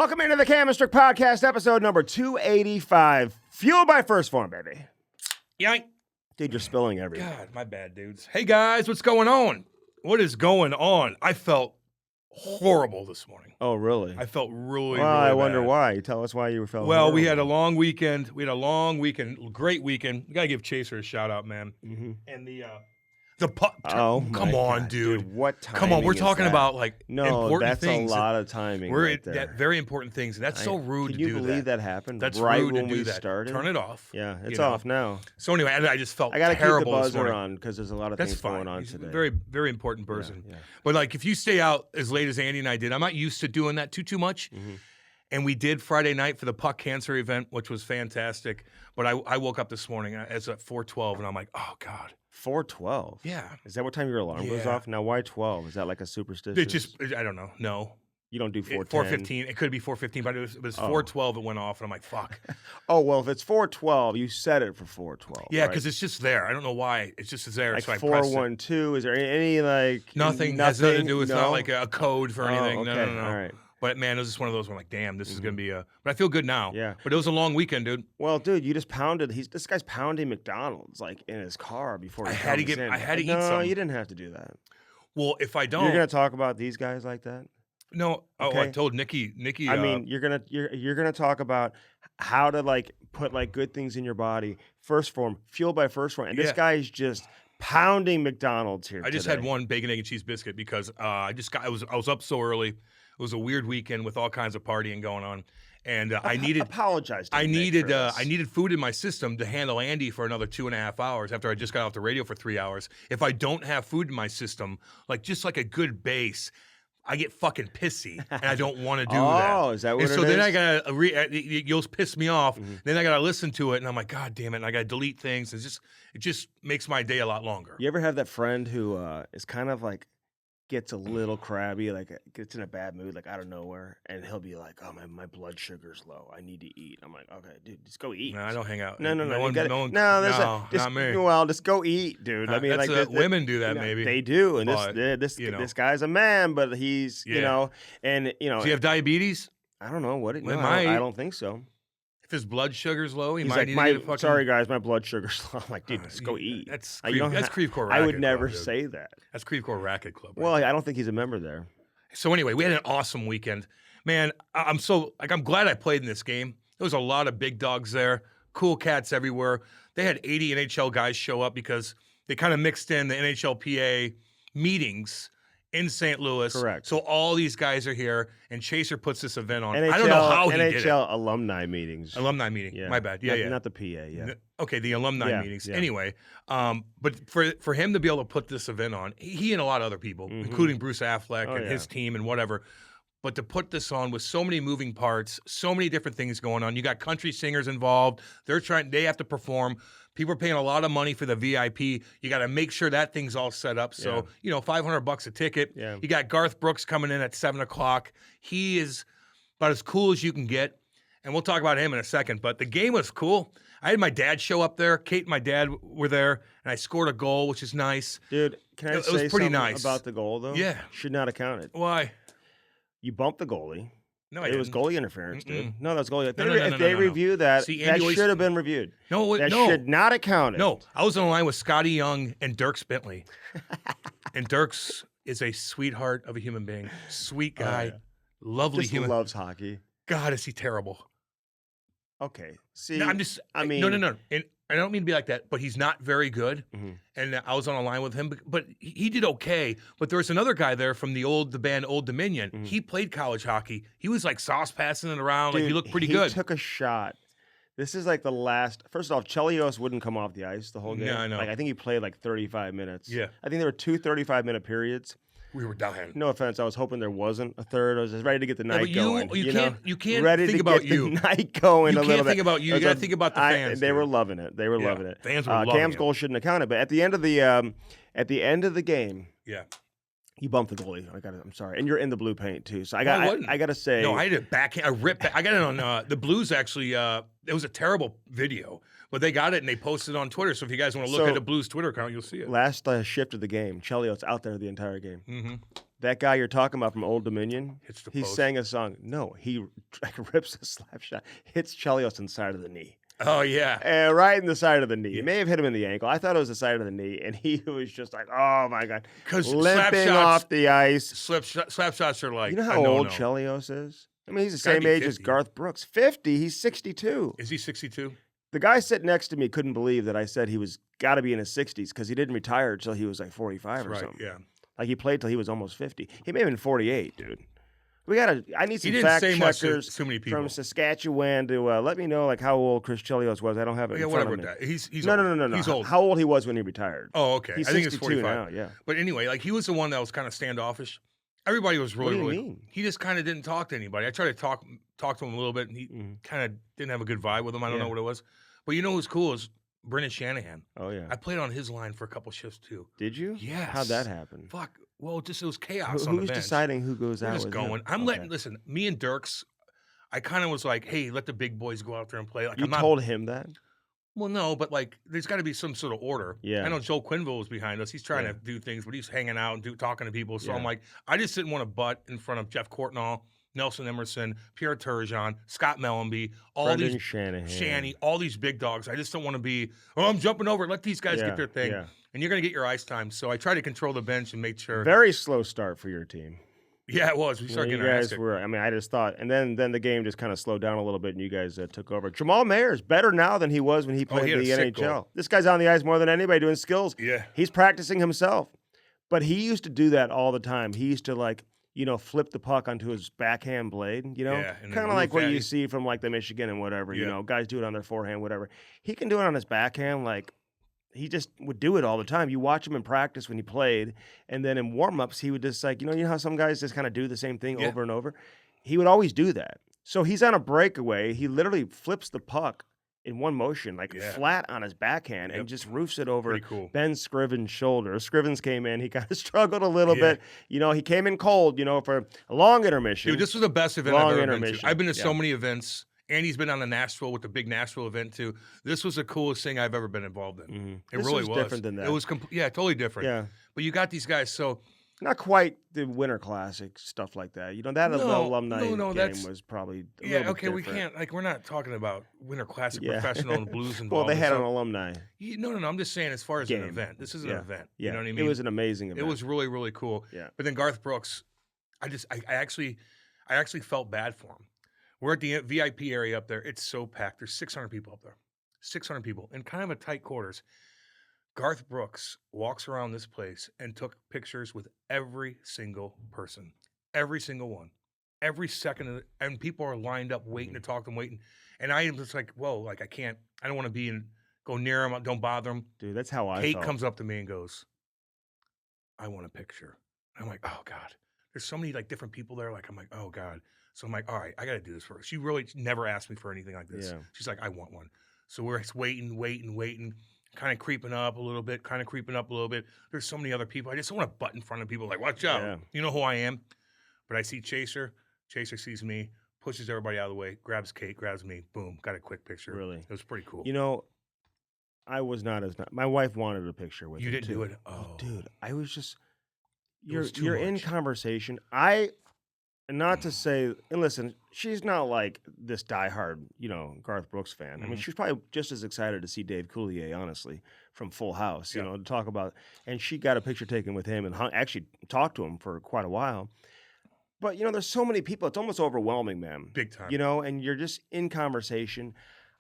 Welcome into the Cam Strick podcast, episode number 285. Fueled by First Form, baby. Yank. Dude, you're spilling everything. God, my bad, dudes. Hey, guys, what's going on? What is going on? I felt horrible this morning. Oh, really? I felt really, well, really I wonder bad. why. You tell us why you felt Well, horrible. we had a long weekend. Great weekend. We got to give Chaser a shout out, man. Mm-hmm. And the Oh, come my on, God, dude. What timing Come on, we're is talking that? about like No, important that's things. a lot of timing. We're right there. that very important things, and that's so rude to do that. Can you believe that happened? That's right rude when to do we that. started. Turn it off. Yeah, it's you know? off now. So anyway, I just felt I got to keep the terrible this buzzer morning. on because there's a lot of That's things fine. going on He's today. a very, very important person. Yeah. But like, if you stay out as late as Andy and I did, I'm not used to doing that too much. Mm-hmm. And we did Friday night for the Puck Cancer event, which was fantastic. But I woke up this morning as at 4:12, and I'm like, oh God. 4:12. Yeah. Is that what time your alarm goes Yeah. off? Now, why 12? Is that like a superstition? It just, I don't know. No. You don't do 4:10. 4:15. It could be 4:15, but it was 4:12. It went off, and I'm like, fuck. Oh, well, if it's 4:12, you set it for 4:12. Yeah, right? because it's just there. I don't know why. It's just there. like so I pressed it. 412. Is there any like Nothing has nothing to do with no? not like a code for anything. Oh, okay. No. All right. But man, it was just one of those where I'm like, damn, this is gonna be a. But I feel good now. Yeah. But it was a long weekend, dude. Well, dude, you just pounded. This guy's pounding McDonald's like in his car before he I had to comes get- in. I had to eat No, something. you didn't have to do that. Well, if I don't, You're gonna talk about these guys like that. no. Oh, Okay. I told Nikki. I mean, you're gonna talk about how to like put like good things in your body. First Form, fueled by First Form, and this Yeah. guy's just pounding McDonald's here. I just today. had one bacon, egg, and cheese biscuit because I was up so early. It was a weird weekend with all kinds of partying going on, and I needed. Apologize. To I Nick needed for this. I needed food in my system to handle Andy for another 2.5 hours after I just got off the radio for 3 hours. If I don't have food in my system, like just like a good base, I get fucking pissy and I don't want to do that. Oh, is that what and it so then is? I gotta you'll piss me off. Mm-hmm. Then I gotta listen to it and I'm like, God damn it! And I gotta delete things. It just makes my day a lot longer. You ever have that friend who is kind of like gets a little crabby, like gets in a bad mood, like out of nowhere, and he'll be like, "Oh, my blood sugar's low. I need to eat." I'm like, "Okay, dude, just go eat." No, I don't hang out. No, one, no, just, not me. Well, just go eat, dude. I mean, That's like women do that, maybe. they do, and But, this guy's a man, but he's and Does he have diabetes? I don't know what it. Well, No, he I might. don't think so. If his blood sugar's low, he He's might like, need to get a fucking. sorry guys, my blood sugar's low. I'm like, dude, just go eat. That's You don't that's ha- Creve Coeur I Racket would never Club, dude. say that. That's Creve Coeur Racket Club. Right? Well, I don't think he's a member there. So anyway, we had an awesome weekend. Man, I'm glad I played in this game. There was a lot of big dogs there, cool cats everywhere. They had 80 NHL guys show up because they kind of mixed in the NHLPA meetings in St. Louis. Correct. So all these guys are here, and Chaser puts this event on. NHL, I don't know how he did it. NHL alumni meetings. Alumni meeting. Yeah. My bad. Yeah, Not the PA, yeah. Okay, the alumni Yeah, meetings. yeah. Anyway, but for him to be able to put this event on, he and a lot of other people, including Bruce Affleck and his team and whatever, but to put this on with so many moving parts, so many different things going on. You got country singers involved. They have to perform. People are paying a lot of money for the VIP. You got to make sure that thing's all set up. So, $500 a ticket. Yeah. You got Garth Brooks coming in at 7:00. He is about as cool as you can get. And we'll talk about him in a second. But the game was cool. I had my dad show up there. Kate and my dad were there, and I scored a goal, which is nice. Dude, can I It was say pretty something nice. about the goal, though? Yeah. Should not have counted. Why? You bumped the goalie. No, It was goalie interference, dude. No, that was goalie. If No, they no. review that, See, that Andy always- should have been reviewed. No, That no. should not have counted. No, I was on the line with Scotty Young and Dirks Bentley. And Dirks is a sweetheart of a human being. Sweet guy. yeah. Lovely Just human. loves hockey. God, is he terrible. Okay. See, No, I'm just. I mean- no. And I don't mean to be like that, but he's not very good. Mhm. And I was on a line with him, but he did okay. But there was another guy there from the band Old Dominion. Mhm. He played college hockey. He was like sauce passing it around. dude, Like he looked pretty he good. took a shot. This is like the last. First off, Chelios wouldn't come off the ice the whole game. Yeah, I know. Like I think he played like 35 minutes. Yeah. I think there were 2 35-minute periods. We were dying. No offense, I was hoping there wasn't a third. I was just ready to get the Yeah, night but going. you know? can't. You can't ready think to about get you. the night going You a can't little bit. think about you. You It was got to think about the fans. They dude. were loving it. They were Yeah, loving it. fans were loving Cam's it. goal shouldn't have counted, but at the end of the game, Yeah. you bumped the goalie. I'm sorry, and you're in the blue paint too. So I wasn't. got to say, No, I had a backhand. I ripped. I got it on the Blues. Actually, it was a terrible video, but they got it and they posted it on Twitter. So if you guys want to look So- at the Blues Twitter account, you'll see it. last shift of the game, Chelios out there the entire game. Mm-hmm. That guy you're talking about from Old Dominion, Hits the he post. sang a song. No, he rips a slap shot, hits Chelios in the side of the knee. Oh, yeah. And right in the side of the knee. Yeah. It may have hit him in the ankle. I thought it was the side of the knee, and he was just like, oh, my God. Because limping off the ice. Slap shots are like, you know how old Chelios is? I mean, he's the same age as Garth Brooks. 50. He's 62. Is he 62? The guy sitting next to me couldn't believe that I said he was got to be in his 60s because he didn't retire until he was like 45 or something. Yeah. Like he played till he was almost 50. He may have been 48, dude. I need some He didn't fact say much to checkers too many people. from Saskatchewan to let me know like how old Chris Chelios was. I don't have it in front of me. That. He's no, old. no, no, no, He's old. How old he was when he retired? Oh, okay. He's I think it's 62 45 now. Yeah. But anyway, like he was the one that was kind of standoffish. Everybody was really, what do you really. mean? He just kind of didn't talk to anybody. I tried to talk to him a little bit, and he kind of didn't have a good vibe with him. I don't know what it was. But you know who's cool is Brendan Shanahan. Oh yeah. I played on his line for a couple shifts too. Did you? Yes. How'd that happen? Fuck. Well, it was chaos on the Who's bench. deciding who goes We're out? just with going. him? I'm Okay. listen. Me and Dirks. I kind of was like, hey, let the big boys go out there and play. Like You I'm not, told him that? Well, no, but like, there's got to be some sort of order. Yeah. I know Joel Quenneville was behind us. He's trying to do things, but he's hanging out and talking to people. So Yeah. I'm like, I just didn't want to butt in front of Jeff Courtnall, Nelson Emerson, Pierre Turgeon, Scott Mellenby, all Brendan these Shanahan. Shanny, all these big dogs. I just don't want to be, I'm jumping over. Let these guys get their thing. Yeah. And you're going to get your ice time. So I try to control the bench and make sure. Very slow start for your team. Yeah, it was. We started getting our ass kicked. I just thought, and then the game just kind of slowed down a little bit, and you guys took over. Jamal Mayer's better now than he was when he played he had the a sick NHL. goal. This guy's on the ice more than anybody doing skills. Yeah. He's practicing himself. But he used to do that all the time. He used to flip the puck onto his backhand blade, Yeah, and then kind of like roof what at you you. see from like the Michigan and whatever, Yeah. guys do it on their forehand, whatever. He can do it on his backhand like he just would do it all the time. You watch him in practice when he played, and then in warm-ups, he would just like, you know how some guys just kind of do the same thing over and over? He would always do that. So he's on a breakaway. He literally flips the puck in one motion, like flat on his backhand, and just roofs it over Ben Scriven's shoulder. Scrivens came in. He kind of struggled a little bit. He came in cold, for a long intermission. Dude, this was the best event I've ever been to. I've been to so many events. Andy's been on the Nashville with the big Nashville event too. This was the coolest thing I've ever been involved in. Mm-hmm. It really was different than that. It was totally different. Yeah, but you got these guys. So not quite the Winter Classic stuff like that. That alumni game was probably a little bit okay. different. We can't we're not talking about Winter Classic professional and blues involved. Well, they had an alumni. No. I'm just saying as far as an event. This is an event. Yeah. You know what I mean? It was an amazing event. It was really, really cool. Yeah. But then Garth Brooks, I actually felt bad for him. We're at the VIP area up there. It's so packed. There's 600 people up there. 600 people in kind of a tight quarters. Garth Brooks walks around this place and took pictures with every single person. Every single one. Every second of it. And people are lined up waiting to talk to him, waiting. And I am just like, whoa, like I don't want to go near him. Don't bother him. Dude, that's how I Kate felt. comes up to me and goes, I want a picture. I'm like, oh God. There's so many like different people there. Like, I'm like, oh God. So I'm like, all right, I got to do this first. She really never asked me for anything like this. Yeah. She's like, I want one. So we're waiting, kind of creeping up a little bit. There's so many other people. I just don't want to butt in front of people like, watch out. Yeah. You know who I am? But I see Chaser. Chaser sees me, pushes everybody out of the way, grabs Kate, grabs me. Boom, got a quick picture. Really? It was pretty cool. I was not as my wife wanted a picture with you him didn't too. do it? Oh, dude, I was just was too you're in much. conversation. And not to say, and listen, she's not like this diehard, Garth Brooks fan. I mean, she's probably just as excited to see Dave Coulier, honestly, from Full House, to talk about. And she got a picture taken with him and actually talked to him for quite a while. But, there's so many people. It's almost overwhelming, man. Big time. And you're just in conversation.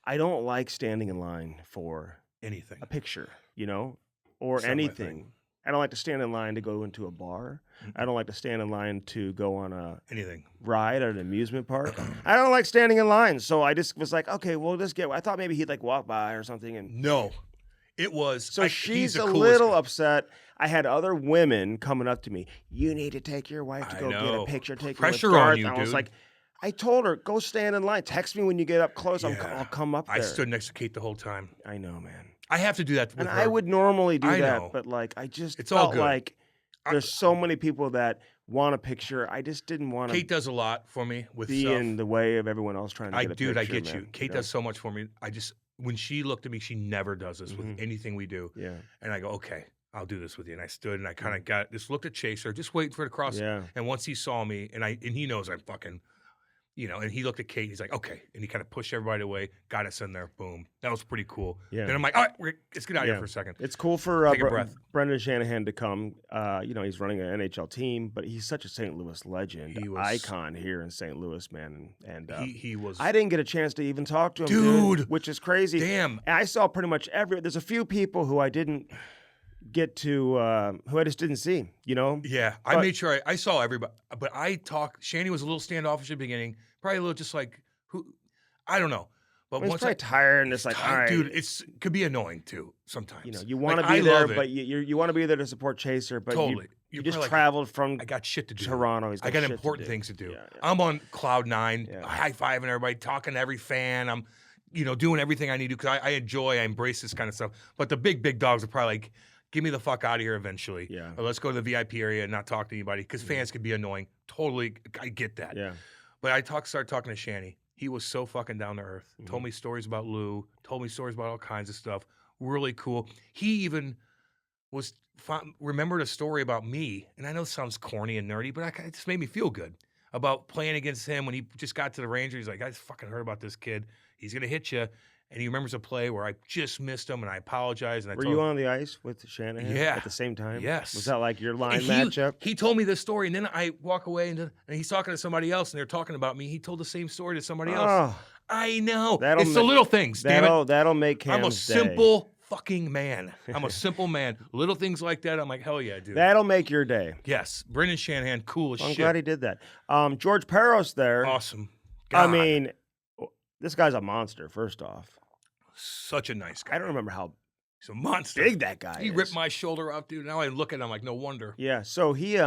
I don't like standing in line for anything, a picture, or It's not my anything. thing. I don't like to stand in line to go into a bar. I don't like to stand in line to go on a anything ride at an amusement park. I don't like standing in line. So I just was like, okay, we'll just I thought maybe he'd like walk by or something. And no, it was. So he's she's the a coolest little guy. upset. I had other women coming up to me. You need to take your wife to I go get know. a picture taken Pressure with Garth. on you, I was dude. like, I told her, go stand in line. Text me when you get up close. I'll come up there. I stood next to Kate the whole time. I know, man. I have to do that with And her. I would normally do I that, know. but like I just It's all felt good. like there's so many people that want a picture. I just didn't want to Kate does a lot for me with be stuff. in the way of everyone else trying to get a picture. I get man, you. Kate does so much for me. When she looked at me, she never does this with anything we do. Yeah. And I go, okay. I'll do this with you. And I stood and I kind of looked at Chaser, just waiting for it to cross. Yeah. And once he saw me, and he knows I'm fucking, and he looked at Kate. He's like, okay. And he kind of pushed everybody away, got us in there. Boom. That was pretty cool. Yeah. Then I'm like, all right, let's get out of here for a second. It's cool for Take a breath. Brendan Shanahan to come. He's running an NHL team, but he's such a St. Louis legend, icon here in St. Louis, man. And he was. I didn't get a chance to even talk to him, dude, which is crazy. Damn. And I saw pretty much there's a few people who I didn't get to, who I just didn't see, Yeah, I made sure I saw everybody, but Shanny was a little standoffish at the beginning, probably a little just like, I don't know. But once probably tired and it's like, all right. Dude, could be annoying too sometimes. You want to be there, but you want to be there to support Chaser, but totally. You just traveled from I got shit to do. Toronto. I got important things to do. Yeah. I'm on cloud 9, high-fiving everybody, talking to every fan. I'm, doing everything I need to because I embrace this kind of stuff. But the big dogs are probably like, give me the fuck out of here eventually. Yeah. Or let's go to the VIP area and not talk to anybody because fans can be annoying. Totally, I get that. Yeah. But I started talking to Shanny. He was so fucking down to earth. Told me stories about Lou. Told me stories about all kinds of stuff. Really cool. He even remembered a story about me. And I know it sounds corny and nerdy, but it just made me feel good about playing against him when he just got to the Rangers. He's like, I just fucking heard about this kid. He's going to hit you. And he remembers a play where I just missed him, and I apologized. And Were you on the ice with Shanahan at the same time? Yes. Was that like your line matchup? He told me this story, and then I walk away, and he's talking to somebody else, and they're talking about me. He told the same story to somebody else. Oh, I know. It's the little things, damn it. That'll make Cam's I'm a simple fucking man. I'm a simple man. Little things like that, I'm like, hell yeah, dude. That'll make your day. Yes. Brendan Shanahan, cool as shit. I'm glad he did that. George Peros there. Awesome. God. I mean, this guy's a monster, first off. Such a nice guy. I don't remember how he's a monster. Big that guy is. He ripped my shoulder off, dude. Now I look at him like, no wonder. Yeah, so he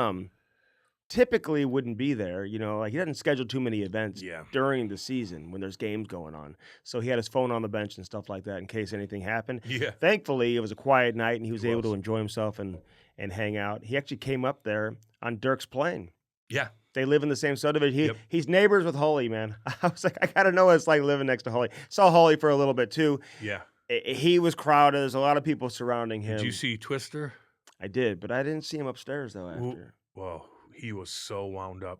typically wouldn't be there. He doesn't schedule too many events during the season when there's games going on. So he had his phone on the bench and stuff like that in case anything happened. Yeah. Thankfully, it was a quiet night and he was able to enjoy himself and hang out. He actually came up there on Dirk's plane. Yeah. They live in the same subdivision. He's neighbors with Hully, man. I was like, I got to know what it's like living next to Hully. Saw Hully for a little bit, too. Yeah. He was crowded. There's a lot of people surrounding him. Did you see Twister? I did, but I didn't see him upstairs, though, after. Whoa. He was so wound up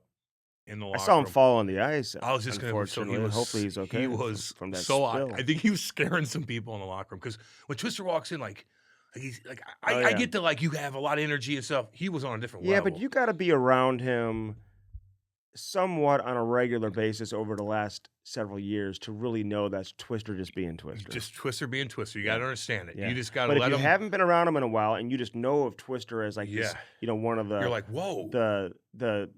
in the locker room. I saw him fall on the ice. I was just going to hopefully he's okay. He was from that so spill. I think he was scaring some people in the locker room because when Twister walks in, he's like, I get that, you have a lot of energy and stuff. He was on a different level. Yeah, but you got to be around him somewhat on a regular basis over the last several years to really know that's Twister just being Twister. Just Twister being Twister. You got to understand it. Yeah. You just got to let him. But if you haven't been around him in a while and you just know of Twister as this, one of the you're like, whoa, the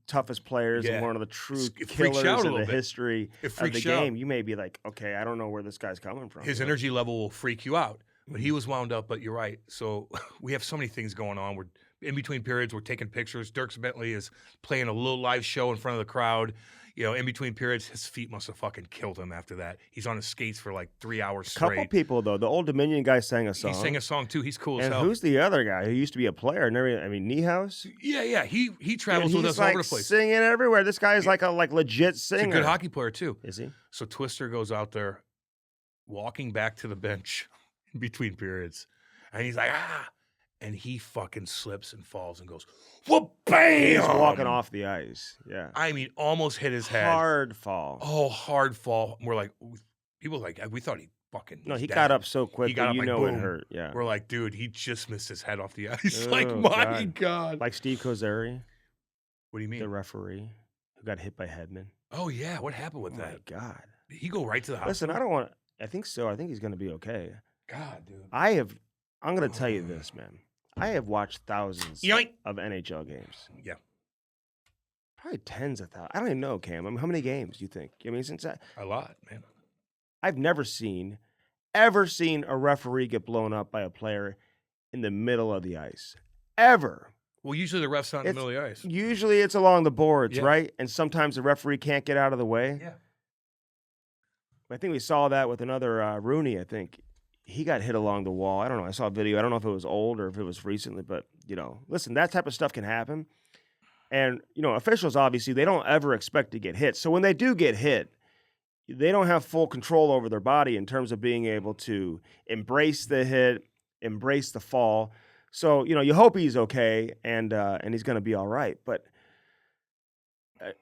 toughest players and one of the true killers in the history of the game, you may be like, okay, I don't know where this guy's coming from. His energy level will freak you out. But he was wound up, but you're right. So we have so many things going on. We're in between periods, we're taking pictures. Dirk Bentley is playing a little live show in front of the crowd. In between periods, his feet must have fucking killed him after that. He's on his skates for 3 hours straight. Couple people, though. The Old Dominion guy sang a song. He sang a song, too. He's cool as hell. And who's the other guy who used to be a player? Niehaus? Yeah. He travels with us all over the place. Singing everywhere. This guy is like a legit singer. He's a good hockey player, too. Is he? So Twister goes out there, walking back to the bench in between periods. And he's like, and he fucking slips and falls and goes, whoop, bam! He's walking off the ice. Yeah. I mean, almost hit his head. Hard fall. Oh, hard fall. We're like, people we thought he fucking. No, he got up so quick. It hurt. Yeah. We're like, dude, he just missed his head off the ice. My God. Like Steve Kozeri. What do you mean? The referee who got hit by Hedman. Oh, yeah. What happened with that? My God. Did he go right to the hospital? Listen, I think so. I think he's going to be okay. God, dude. I'm going to tell you this, man. I have watched thousands of NHL games. Yeah. Probably tens of thousands. I don't even know, Cam. I mean, how many games do you think? I mean, a lot, man. I've never ever seen a referee get blown up by a player in the middle of the ice. Ever. Well, usually the ref's not in the middle of the ice. Usually it's along the boards, right? And sometimes the referee can't get out of the way. Yeah. I think we saw that with another Rooney, I think. He got hit along the wall. I don't know. I saw a video. I don't know if it was old or if it was recently, but, listen, that type of stuff can happen. And, officials, obviously, they don't ever expect to get hit. So when they do get hit, they don't have full control over their body in terms of being able to embrace the hit, embrace the fall. So, you hope he's okay and he's going to be all right. But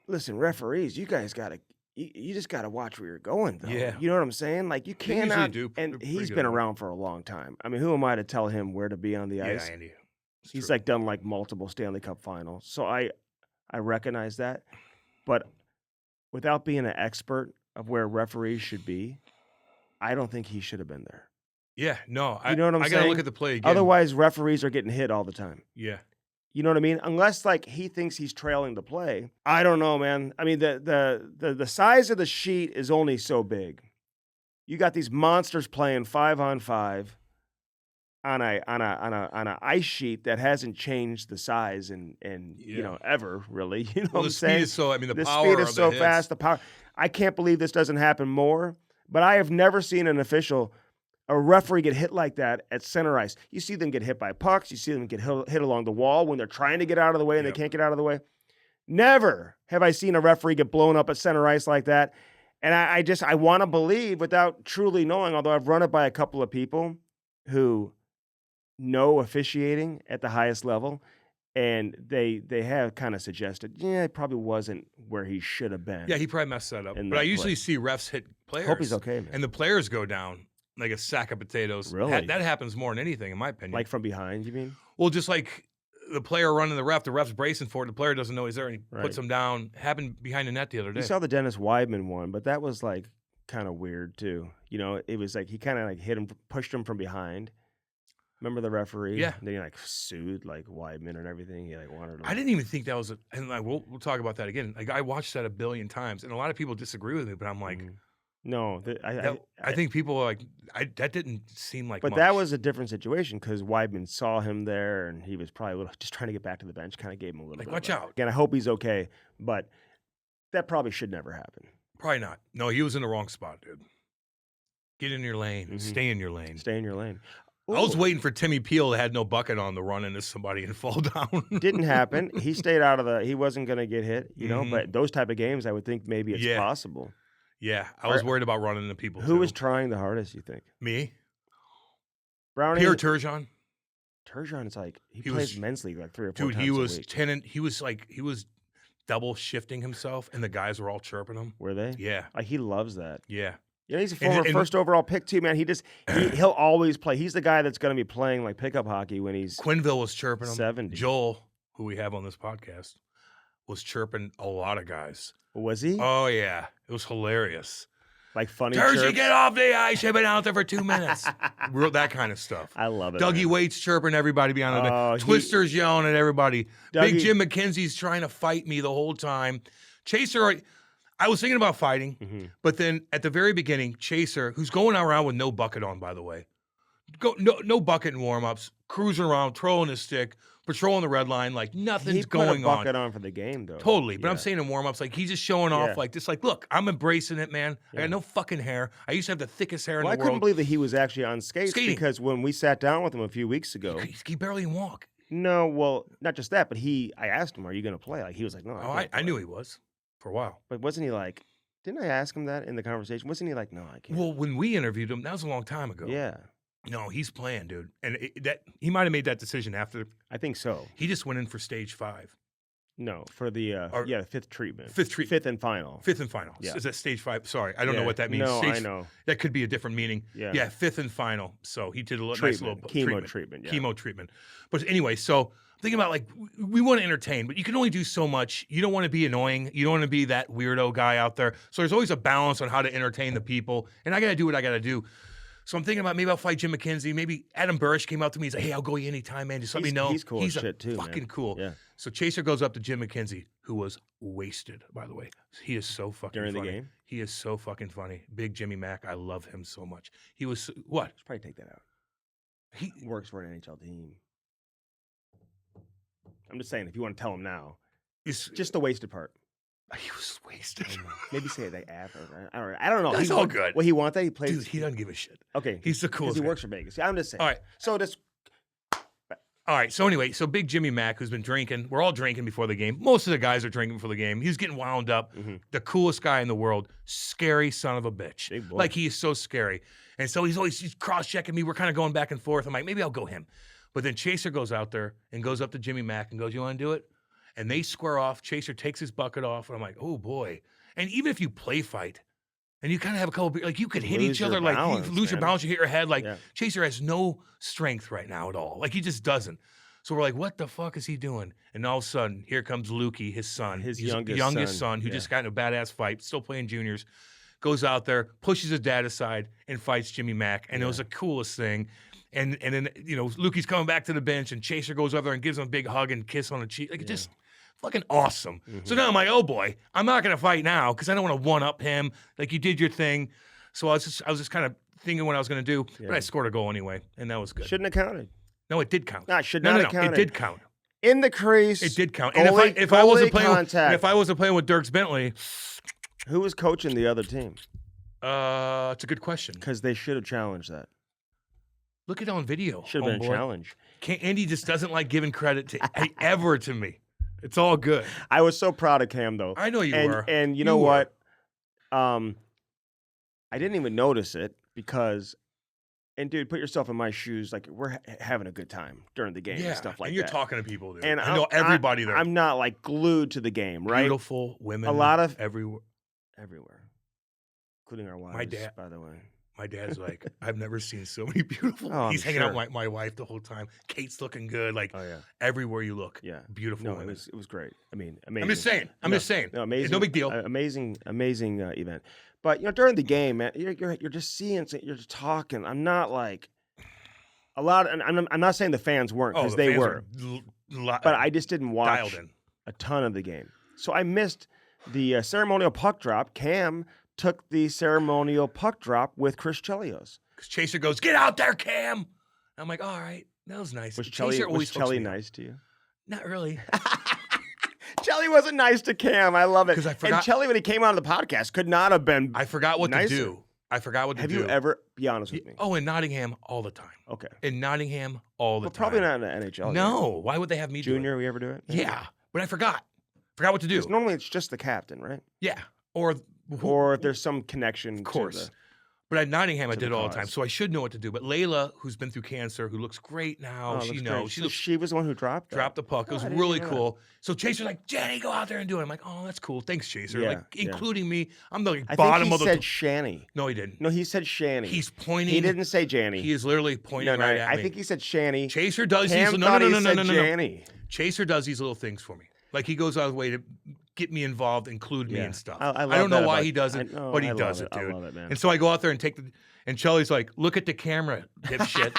listen, referees, you guys got to, you just got to watch where you're going, though. Yeah. You know what I'm saying? Like, you cannot. And he's been good. around for a long time. I mean, who am I to tell him where to be on the ice? Yeah, Andy. He's like done like multiple Stanley Cup finals. So I recognize that. But without being an expert of where referees should be, I don't think he should have been there. Yeah, no. You know what I'm saying? I got to look at the play again. Otherwise, referees are getting hit all the time. Yeah. You know what I mean? Unless like he thinks he's trailing the play. I don't know, man. I mean, the size of the sheet is only so big. You got these monsters playing 5-on-5 on a ice sheet that hasn't changed the size and ever really. You know what I'm saying? Speed is so. I mean, the power speed is of so the fast. The power. I can't believe this doesn't happen more. But I have never seen an official. A referee get hit like that at center ice. You see them get hit by pucks. You see them get hit along the wall when they're trying to get out of the way and they can't get out of the way. Never have I seen a referee get blown up at center ice like that. And I want to believe without truly knowing, although I've run it by a couple of people who know officiating at the highest level, and they have kind of suggested, it probably wasn't where he should have been. Yeah, he probably messed that up. But I usually see refs hit players. Hope he's okay, man. And the players go down like a sack of potatoes. Really? That happens more than anything, in my opinion. Like from behind, you mean? Well, just like the player running the ref's bracing for it, the player doesn't know he's there, and he puts him down. Happened behind the net the other day. You saw the Dennis Weidman one, but that was like kind of weird too. It was like he kind of like hit him, pushed him from behind. Remember the referee? Yeah. And then he like sued like Weidman and everything. He like wanted to. I didn't even think that was and like we'll talk about that again. Like I watched that a billion times, and a lot of people disagree with me, but I'm like, no, I think people are like, that didn't seem like. But much. that was a different situation because Weidman saw him there, and he was probably just trying to get back to the bench. Kind of gave him a little. Like, bit watch out. Again, I hope he's okay, but that probably should never happen. Probably not. No, he was in the wrong spot, dude. Get in your lane. Stay in your lane. Stay in your lane. Ooh. I was waiting for Timmy Peel that had no bucket on to run into somebody and fall down. Didn't happen. He stayed out of he wasn't going to get hit, but those type of games, I would think maybe it's possible. Yeah, I was worried about running into people. Who was trying the hardest, you think? Me? Brownie? Pierre Turgeon. Turgeon is like, he plays men's league like 3 or 4 times a week. Dude, he was double shifting himself, and the guys were all chirping him. Were they? Yeah. Like, he loves that. Yeah. Yeah, he's a former first overall pick too, man. He'll always play. He's the guy that's going to be playing like pickup hockey when he's Quenneville was chirping him. 70. Joel, who we have on this podcast, was chirping a lot of guys. Was he? Oh yeah, it was hilarious. Like funny. Jersey, get off the ice! You've been out there for 2 minutes. That kind of stuff. I love it. Dougie Waite's chirping everybody behind the net. Twister's yelling at everybody. Big Jim McKenzie's trying to fight me the whole time. Chaser. I was thinking about fighting, but then at the very beginning, Chaser, who's going around with no bucket on, by the way, no bucket in warm-ups, cruising around, trolling his stick, patrolling the red line, like nothing's going on. He put a bucket on for the game, though. Totally, but I'm saying in warm-ups, like he's just showing off, like just like, look, I'm embracing it, man. I got no fucking hair. I used to have the thickest hair in the world. I couldn't believe that he was actually on skates because when we sat down with him a few weeks ago, he barely can walk. No, well, not just that, but I asked him, "Are you going to play?" Like he was like, "No." I knew he was for a while, but wasn't he like? Didn't I ask him that in the conversation? Wasn't he like, "No, I can't"? Well, when we interviewed him, that was a long time ago. Yeah. No, he's playing, dude, and he might have made that decision after. I think so. He just went in for stage 5. No, for the fifth treatment. Fifth and final. Fifth and final. Yeah. Is that stage 5? Sorry, I don't know what that means. No, I know. That could be a different meaning. Yeah. Fifth and final. So he did a nice little chemo treatment. Yeah. Chemo treatment. But anyway, so I'm thinking about like we want to entertain, but you can only do so much. You don't want to be annoying. You don't want to be that weirdo guy out there. So there's always a balance on how to entertain the people. And I got to do what I got to do. So I'm thinking about maybe I'll fight Jim McKenzie. Maybe Adam Burish came out to me. He's like, "Hey, I'll go you anytime, man. Just let me know." He's cool. He's shit too, fucking man. cool. Yeah. So Chaser goes up to Jim McKenzie, who was wasted, by the way. He is so fucking funny. During the game? He is so fucking funny. Big Jimmy Mack. I love him so much. He was what? Should probably take that out. He works for an NHL team. I'm just saying, if you want to tell him now, it's just the wasted part. He was wasted. Maybe say they I don't know. That's all good. Well, he wants that. He plays. Dude, he doesn't give a shit. Okay, he's the coolest. He works for Vegas. I'm just saying. All right. So this. All right. So anyway, Big Jimmy Mack, who's been drinking. We're all drinking before the game. Most of the guys are drinking before the game. He's getting wound up. The coolest guy in the world. Scary son of a bitch. Big boy. Like he is so scary. And so he's cross-checking me. We're kind of going back and forth. I'm like, maybe I'll go him. But then Chaser goes out there and goes up to Jimmy Mack and goes, "You want to do it?" And they square off. Chaser takes his bucket off, and I'm like, "Oh boy!" And even if you play fight, and you kind of have a couple, like you could hit each other, like you lose your balance, you hit your head. Like Chaser has no strength right now at all. Like he just doesn't. So we're like, what the fuck is he doing? And all of a sudden, here comes Lukey, his son, his youngest son, who just got in a badass fight, still playing juniors, goes out there, pushes his dad aside, and fights Jimmy Mack. And it was the coolest thing. And then, Lukey's coming back to the bench, and Chaser goes over there and gives him a big hug and kiss on the cheek. Like, just fucking awesome. So now I'm like, oh boy, I'm not going to fight now because I don't want to one-up him. Like, you did your thing. So I was just kind of thinking what I was going to do, but I scored a goal anyway, and that was good. Shouldn't have counted. No, it did count. No, it should not have counted. It did count. In the crease. It did count. Goalie, and if I wasn't playing with Dirks Bentley, who was coaching the other team? It's a good question. Because they should have challenged that. Look at it on video. Should have been a challenge. Andy just doesn't like giving credit to ever to me. It's all good. I was so proud of Cam, though. I know you were. And you know what? I didn't even notice it because, and dude, put yourself in my shoes. Like, we're having a good time during the game and stuff like that. And you're talking to people, dude. And I know everybody there. I'm not like glued to the game, right? Beautiful women. A lot of everywhere, including our wives. My dad, by the way. My dad's like, I've never seen so many beautiful. He's hanging out with my wife the whole time. Kate's looking good. Like, everywhere you look, beautiful. No, women. it was great. I mean, amazing. I'm just saying. No, amazing. It's no big deal. Amazing event. But during the game, man, you're just seeing, you're just talking. I'm not like a lot. And I'm not saying the fans weren't because they were, but I just didn't watch a ton of the game, so I missed the ceremonial puck drop. Cam took the ceremonial puck drop with Chris Chelios. Because Chaser goes, "Get out there, Cam." I'm like, all right, that was nice. Was Chelly nice to you? Not really. Chelly wasn't nice to Cam. I love it. Because I forgot. And Chelly, when he came on the podcast, could not have been. I forgot what nicer. to do. Have you ever? Be honest with me. Oh, in Nottingham all the time. Okay. In Nottingham all the time. Probably not in the NHL. No. Why would they have me Junior, do it? we ever do it? Yeah. But I forgot. Forgot what to do. Because normally it's just the captain, right? Yeah. Or if there's some connection. Of course. But at Nottingham, I did it all the time, so I should know what to do. But Layla, who's been through cancer, who looks great now, she knows. She was the one who dropped the puck. It was really cool. So Chaser's like, "Jenny, go out there and do it." I'm like, "Oh, that's cool. Thanks, Chaser." Including me. I'm the bottom of the... I think he said Shanny. No, he didn't. No, he said Shanny. He's pointing. He didn't say Janny. He is literally pointing right at me. I think he said Shanny. Chaser does these... No. Chaser does these little things for me. Like, he goes out of his way to get me involved, include me and stuff. I don't know why he does it, but he does it, dude. I love it, man. And so I go out there and take the... And Chelly's like, "Look at the camera, dipshit."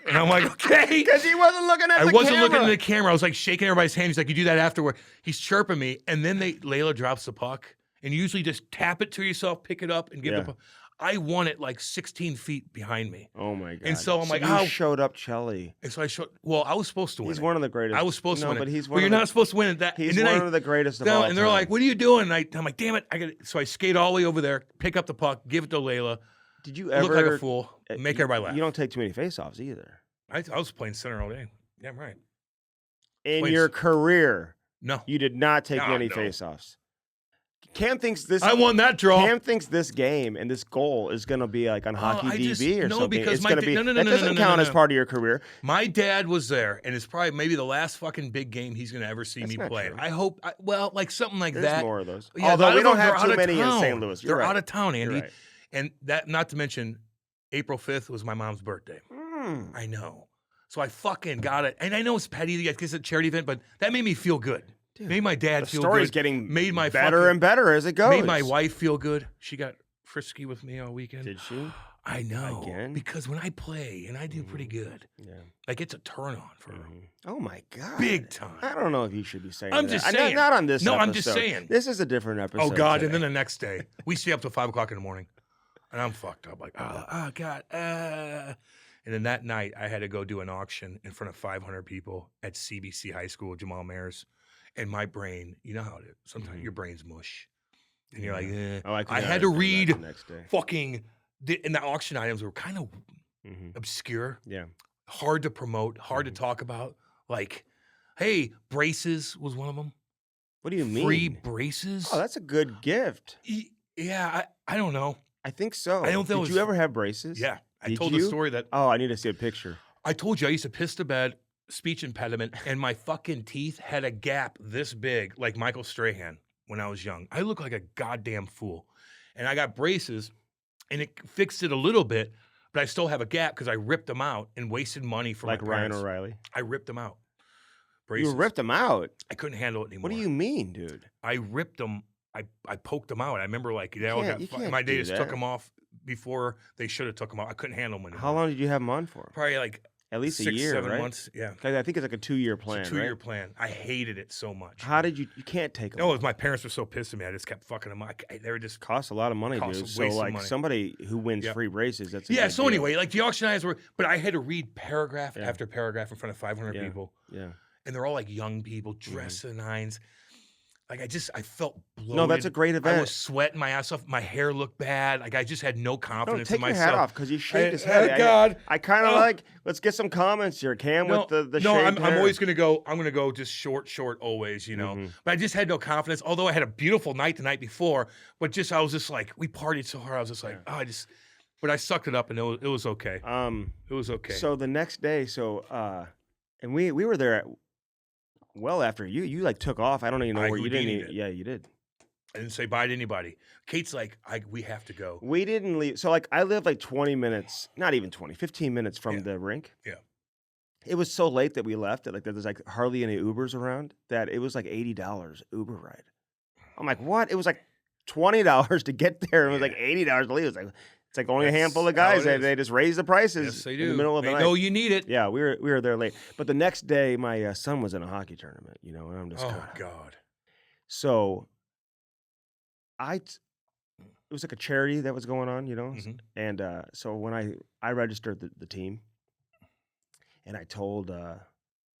And I'm like, "Okay." Because he wasn't looking at the camera. I wasn't looking at the camera. I was like shaking everybody's hand. He's like, "You do that afterward." He's chirping me. And then Layla drops the puck. And you usually just tap it to yourself, pick it up, and give the puck. I won it like 16 feet behind me. Oh, my God. And so I'm like, you showed up Chelly. And so I was supposed to win. He's one of the greatest. I was supposed to win but he's one you're not supposed to win it. He's one of the greatest of all time. And they're like, "What are you doing?" And I'm like, "Damn it." So I skate all the way over there, pick up the puck, give it to Layla. Did you ever look like a fool? Make everybody laugh. You don't take too many face-offs either. I was playing center all day. Yeah, right. In your career, no, you did not take many face-offs. Cam thinks this. I won that draw. Cam thinks this game and this goal is going to be like on Hockey DB or something. Because it's going to be. That doesn't count as part of your career. My dad was there, and it's probably maybe the last fucking big game he's going to ever see me play. True. I hope. Like something like There's that. There's more of those. Yeah, although we don't have too many in St. Louis. They're out of town, Andy. And that, not to mention, April 5th was my mom's birthday. I know. So I fucking got it. And I know it's petty because it's a charity event, but that made me feel good. Dude, made my dad feel good. The story's getting made my better and better as it goes. Made my wife feel good. She got frisky with me all weekend. Did she? I know. Again? Because when I play, and I do pretty good, like it's a turn on for her. Oh, my God. Big time. I don't know if you should be saying I'm that. just saying. Not on this episode. I'm just saying. This is a different episode. Oh, God. today. And then the next day, we stay up till 5 o'clock in the morning. And I'm fucked up. Like, oh God. And then that night, I had to go do an auction in front of 500 people at CBC High School, Jamal Mayers. And my brain, you know how it is. Sometimes your brain's mush. And you're like, eh. I had to read fucking... And the auction items were kind of obscure. Yeah. Hard to promote. Hard to talk about. Like, hey, braces was one of them. What do you mean? Free braces? Oh, that's a good gift. Yeah, I don't know. I think so. I don't think Did you ever have braces? Yeah. I told the story that... Oh, I need to see a picture. I told you I used to piss to bed, speech impediment, and my fucking teeth had a gap this big, like Michael Strahan when I was young. I look like a goddamn fool. And I got braces, and it fixed it a little bit, but I still have a gap because I ripped them out and wasted money for like my Ryan parents. O'Reilly. I ripped them out. Braces. You ripped them out? I couldn't handle it anymore. What do you mean, dude? I ripped them. I poked them out. I remember like they all got. They just took them off before they should have took them out. I couldn't handle them anymore. How long did you have them on for? Probably like at least 6, a year, 7 right? months. Yeah, I think it's like a 2-year plan. It's a 2-year plan. I hated it so much. How did you? You can't take them. No, it was my parents were so pissed at me. I just kept fucking them. They were just cost a lot of money, dude. So like somebody who wins free braces, that's a So anyway, like the auction eyes were, but I had to read paragraph after paragraph in front of 500 people. Yeah, and they're all like young people dressed to the nines. Like I felt bloated. No, that's a great event. I was sweating my ass off. My hair looked bad. Like I just had no confidence in myself. Take your hat off because you shaved his head. Oh God! I kind of like. Let's get some comments here, Cam. With the shaved hair. I'm always gonna go. I'm gonna go just short always. You know. But I just had no confidence. Although I had a beautiful night the night before, but I was just like we partied so hard. I was just like but I sucked it up and it was okay. It was okay. So the next day, and we were there well after you like took off. I don't even know where you didn't. Yeah, you did. I didn't say bye to anybody. Kate's like, we have to go. We didn't leave. So like I lived like 20 minutes, not even 20, 15 minutes from the rink. Yeah. It was so late that we left that like there's like hardly any Ubers around that it was like $80 Uber ride. I'm like, what? It was like $20 to get there. And it was like $80 to leave. It's like only a handful of guys. They just raise the prices. Yes, they do. In the middle of the night. They know you need it. Yeah, we were there late. But the next day, my son was in a hockey tournament. You know, and I'm just God. So it was like a charity that was going on, you know, and so when I registered the team, and I told the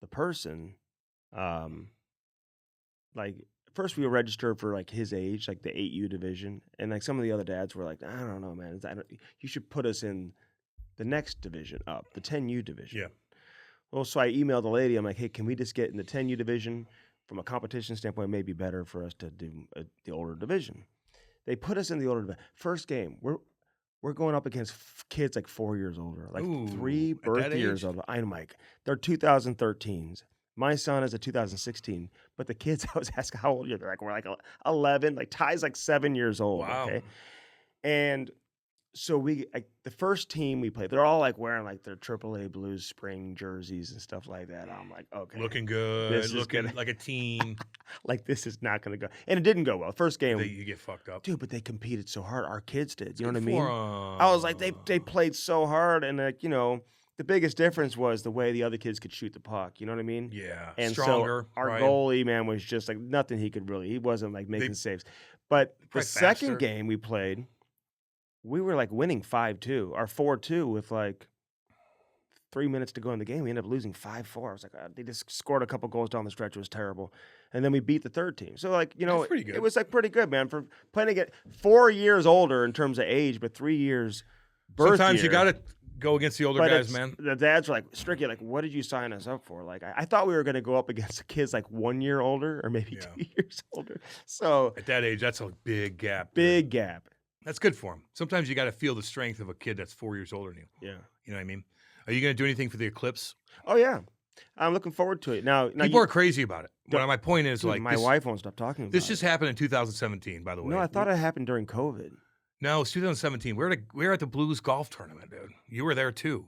person, like. First, we were registered for like his age, like the 8U division, and like some of the other dads were like, "I don't know, man. You should put us in the next division up, the 10U division." Yeah. Well, so I emailed the lady. I'm like, "Hey, can we just get in the 10U division? From a competition standpoint, it may be better for us to do the older division." They put us in the older division. First game, we're going up against kids like 4 years older, like 3 birth years older. I'm like, they're 2013s. My son is a 2016, but the kids I was asking how old you're, they're like, we're like 11. Like Ty's like 7 years old. Wow. Okay, and so the first team we played, they're all like wearing like their AAA Blues spring jerseys and stuff like that. I'm like, okay, looking good, looking like a team. Like this is not going to go, and it didn't go well. First game, you get fucked up, dude. But they competed so hard. Our kids did. You know what I mean? I was like, they played so hard, and like the biggest difference was the way the other kids could shoot the puck. You know what I mean? Yeah. And stronger. So our goalie, man, was just like nothing he could really. He wasn't like making saves. But the second game we played, we were like winning 5-2 or 4-2 with like 3 minutes to go in the game. We ended up losing 5-4. I was like, they just scored a couple goals down the stretch. It was terrible. And then we beat the third team. So like, that's pretty good. It was like pretty good, man. For playing to get 4 years older in terms of age, but 3 years birth Sometimes year. You got to go against the older guys, man. The dads were like, Stricky, like, what did you sign us up for? Like, I thought we were going to go up against the kids like 1 year older or maybe 2 years older. So at that age, that's a big gap. Big gap. That's good for them. Sometimes you got to feel the strength of a kid that's 4 years older than you. Yeah. You know what I mean? Are you going to do anything for the eclipse? Oh, yeah. I'm looking forward to it. Now people are crazy about it. But my point is, like, my wife won't stop talking about it. This just happened in 2017, by the way. No, I thought it happened during COVID. No, it's 2017. We were at the Blues golf tournament, dude. You were there too.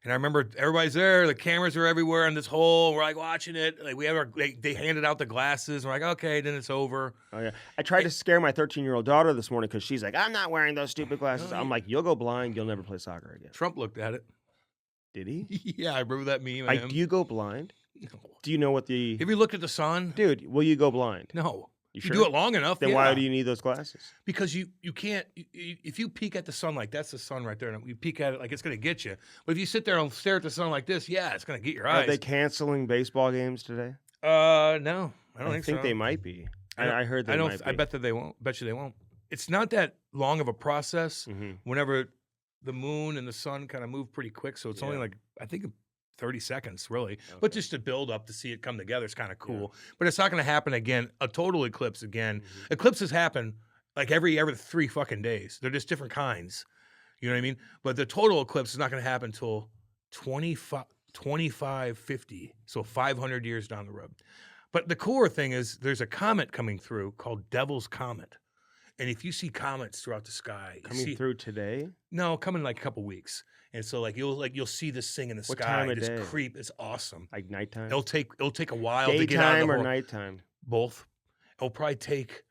And I remember everybody's there. The cameras are everywhere in this hole. We're like watching it. Like they handed out the glasses. We're like, okay, then it's over. Oh yeah. I tried to scare my 13-year-old daughter this morning because she's like, I'm not wearing those stupid glasses. I'm like, you'll go blind. You'll never play soccer again. Trump looked at it. Did he? Yeah, I remember that meme. Like, do you go blind? No. Do you know what the? Have you looked at the sun, dude? Will you go blind? No. You do it long enough. Then why do you need those glasses? Because you can't. If you peek at the sun like that's the sun right there, and you peek at it like it's going to get you. But if you sit there and stare at the sun like this, yeah, it's going to get your eyes. Are they canceling baseball games today? No, I don't think so. I think they might be. I heard they might be. I bet that they won't. Bet you they won't. It's not that long of a process. Whenever the moon and the sun kind of move pretty quick, so it's only like I think 30 seconds, really. Okay. But just to build up to see it come together is kind of cool. Yeah. But it's not going to happen again. A total eclipse again. Eclipses happen like every 3 fucking days. They're just different kinds. You know what I mean? But the total eclipse is not going to happen until 2550, so 500 years down the road. But the cooler thing is there's a comet coming through called Devil's Comet. And if you see comets throughout the sky, coming through today? No, coming in like a couple weeks. And so you'll see this thing in the sky, this creep. It's awesome. Like nighttime? It'll take a while to get out of the daytime or nighttime? Both. It'll probably take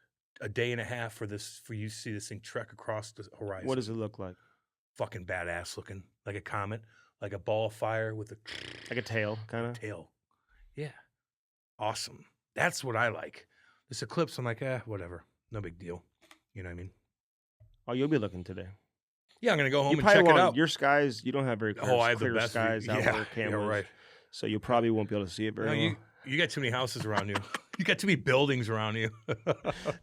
a day and a half for you to see this thing trek across the horizon. What does it look like? Fucking badass looking, like a comet, like a ball of fire with like a tail, kind of tail. Yeah, awesome. That's what I like. This eclipse, I'm like, whatever, no big deal. You know what I mean? Oh, you'll be looking today. Yeah, I'm gonna go home and check it out. Your skies, you don't have very clear, I have clear the best skies out there, cameras. Yeah, right. So you probably won't be able to see it very well. You got too many houses around you. You got too many buildings around you.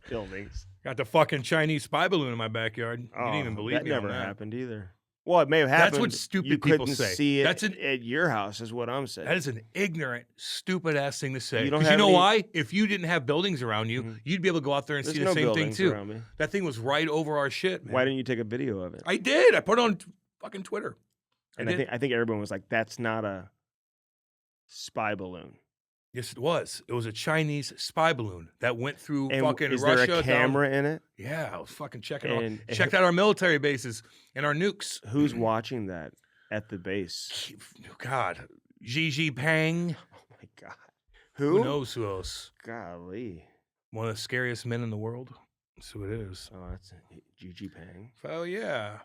Buildings. Got the fucking Chinese spy balloon in my backyard. You didn't even believe me on that. That never happened either. Well, it may have happened. That's what stupid people say. See it at your house is what I'm saying. That is an ignorant, stupid ass thing to say. Because you know why? If you didn't have buildings around you, you'd be able to go out there and see the same thing too. That thing was right over our shit, man. Why didn't you take a video of it? I did. I put it on fucking Twitter. And I think everyone was like, "That's not a spy balloon." Yes, it was. It was a Chinese spy balloon that went through fucking Russia. Is there a camera in it? Yeah, I was fucking checking out. Checked out our military bases and our nukes. Who's watching that at the base? God, Xi Jinping. Oh my God. Who knows who else? Golly. One of the scariest men in the world. That's who it is. Oh, that's Xi Jinping. Hell yeah.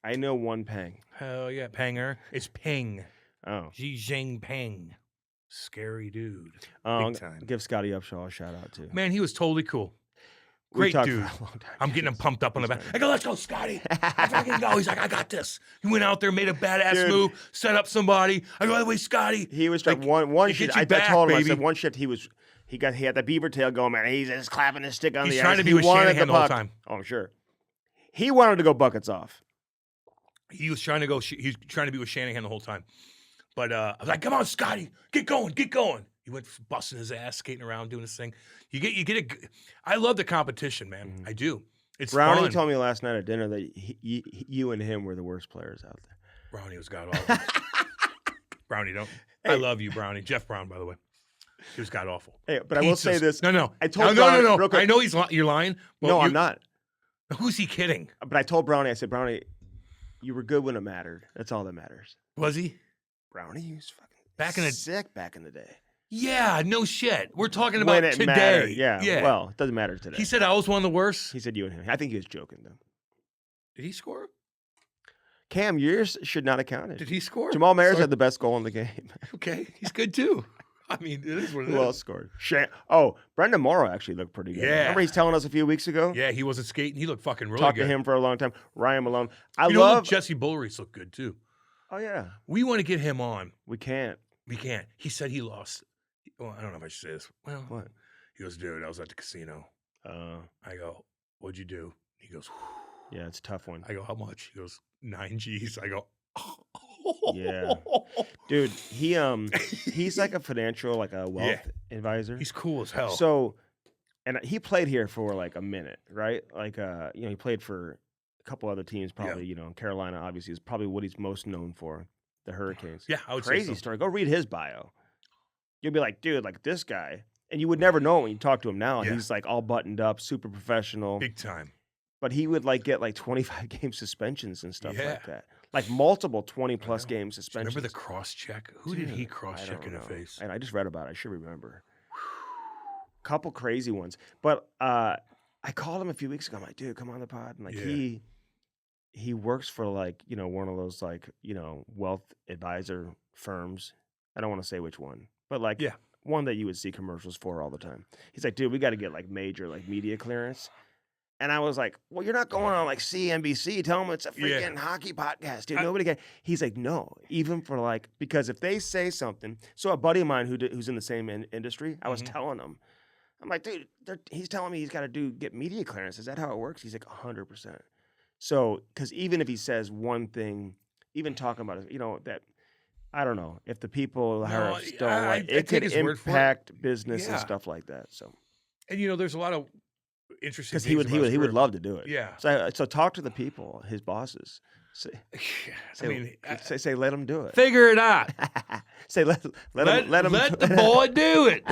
I know one Pang. Hell yeah, Panger. It's Ping. Oh. Xi Jinping. Scary dude. Big time. Give Scotty Upshaw a shout out too. Man, he was totally cool. Great dude. I'm getting him pumped up on the back. I go, let's go, Scotty. I fucking go. He's like, I got this. He went out there, made a badass move, set up somebody. I go, by the way, Scotty. He was like one shift. I told him, I said one shift. He had that beaver tail going, man. He's just clapping his stick on the ice. He's trying to be with Shanahan the whole time. Oh, I'm sure. He wanted to go buckets off. He was trying to go. He's trying to be with Shanahan the whole time. But I was like, come on, Scotty, get going, get going. He went busting his ass, skating around, doing his thing. I love the competition, man. Mm-hmm. I do. It's Brownie fun. told me last night at dinner that you and him were the worst players out there. Brownie was god awful. Brownie, don't. Hey. I love you, Brownie. Jeff Brown, by the way. He was god awful. Hey, but I will say this. No. I told Brownie, no. I know you're lying. No, I'm not. Who's he kidding? But I told Brownie, I said, Brownie, you were good when it mattered. That's all that matters. Was he? Brownie, he was fucking sick back in the day. Yeah, no shit. We're talking about today. Mattered. Yeah. Well, it doesn't matter today. He said I was one of the worst. He said you and him. I think he was joking, though. Did he score? Cam, yours should not have counted. Did he score? Jamal Mayers had the best goal in the game. Okay, he's good too. I mean, it is what it is. Who else scored? Brendan Morrow actually looked pretty good. Yeah. Remember he's telling us a few weeks ago? Yeah, he wasn't skating. He looked fucking really Talked good. to him for a long time. Ryan Malone. Jesse Bullreese looked good too. Oh, yeah. We want to get him on. We can't. He said he lost. Well, I don't know if I should say this. Well, what? He goes, dude, I was at the casino. I go, what'd you do? He goes, whew. Yeah, it's a tough one. I go, how much? He goes, 9 G's. I go, yeah. Dude, he's like a financial, like a wealth advisor. He's cool as hell. So, and he played here for like a minute, right? Like, he played for a couple other teams, probably, Carolina obviously is probably what he's most known for, the Hurricanes. Yeah, I would Crazy say so. story. Go read his bio. You'll be like, dude, like this guy. And you would never know when you talk to him now. Yeah. He's like all buttoned up, super professional. Big time. But he would like get like 25 game suspensions and stuff like that. Like multiple 20-plus game suspensions. Remember the cross-check? Who did he cross-check in the face? And I just read about it. I should remember. Couple crazy ones. But I called him a few weeks ago. I'm like, dude, come on the pod. And like he works for like, one of those like, wealth advisor firms. I don't want to say which one. But like one that you would see commercials for all the time. He's like, dude, we got to get like major like media clearance. And I was like, well, you're not going on like CNBC. Tell them it's a freaking hockey podcast, dude. Nobody can. He's like, no, even for like, because if they say something. So a buddy of mine who's in the same industry, I was telling him, I'm like, dude, he's telling me he's got to get media clearance. Is that how it works? He's like, 100%. So, because even if he says one thing, even talking about it, that, I don't know, if the people are still it could impact business and stuff like that. So, and there's a lot of interesting because things about his he would career. love to do it. Yeah. So talk to the people, his bosses. Say let him do it. Figure it out. Say let him let the boy do it.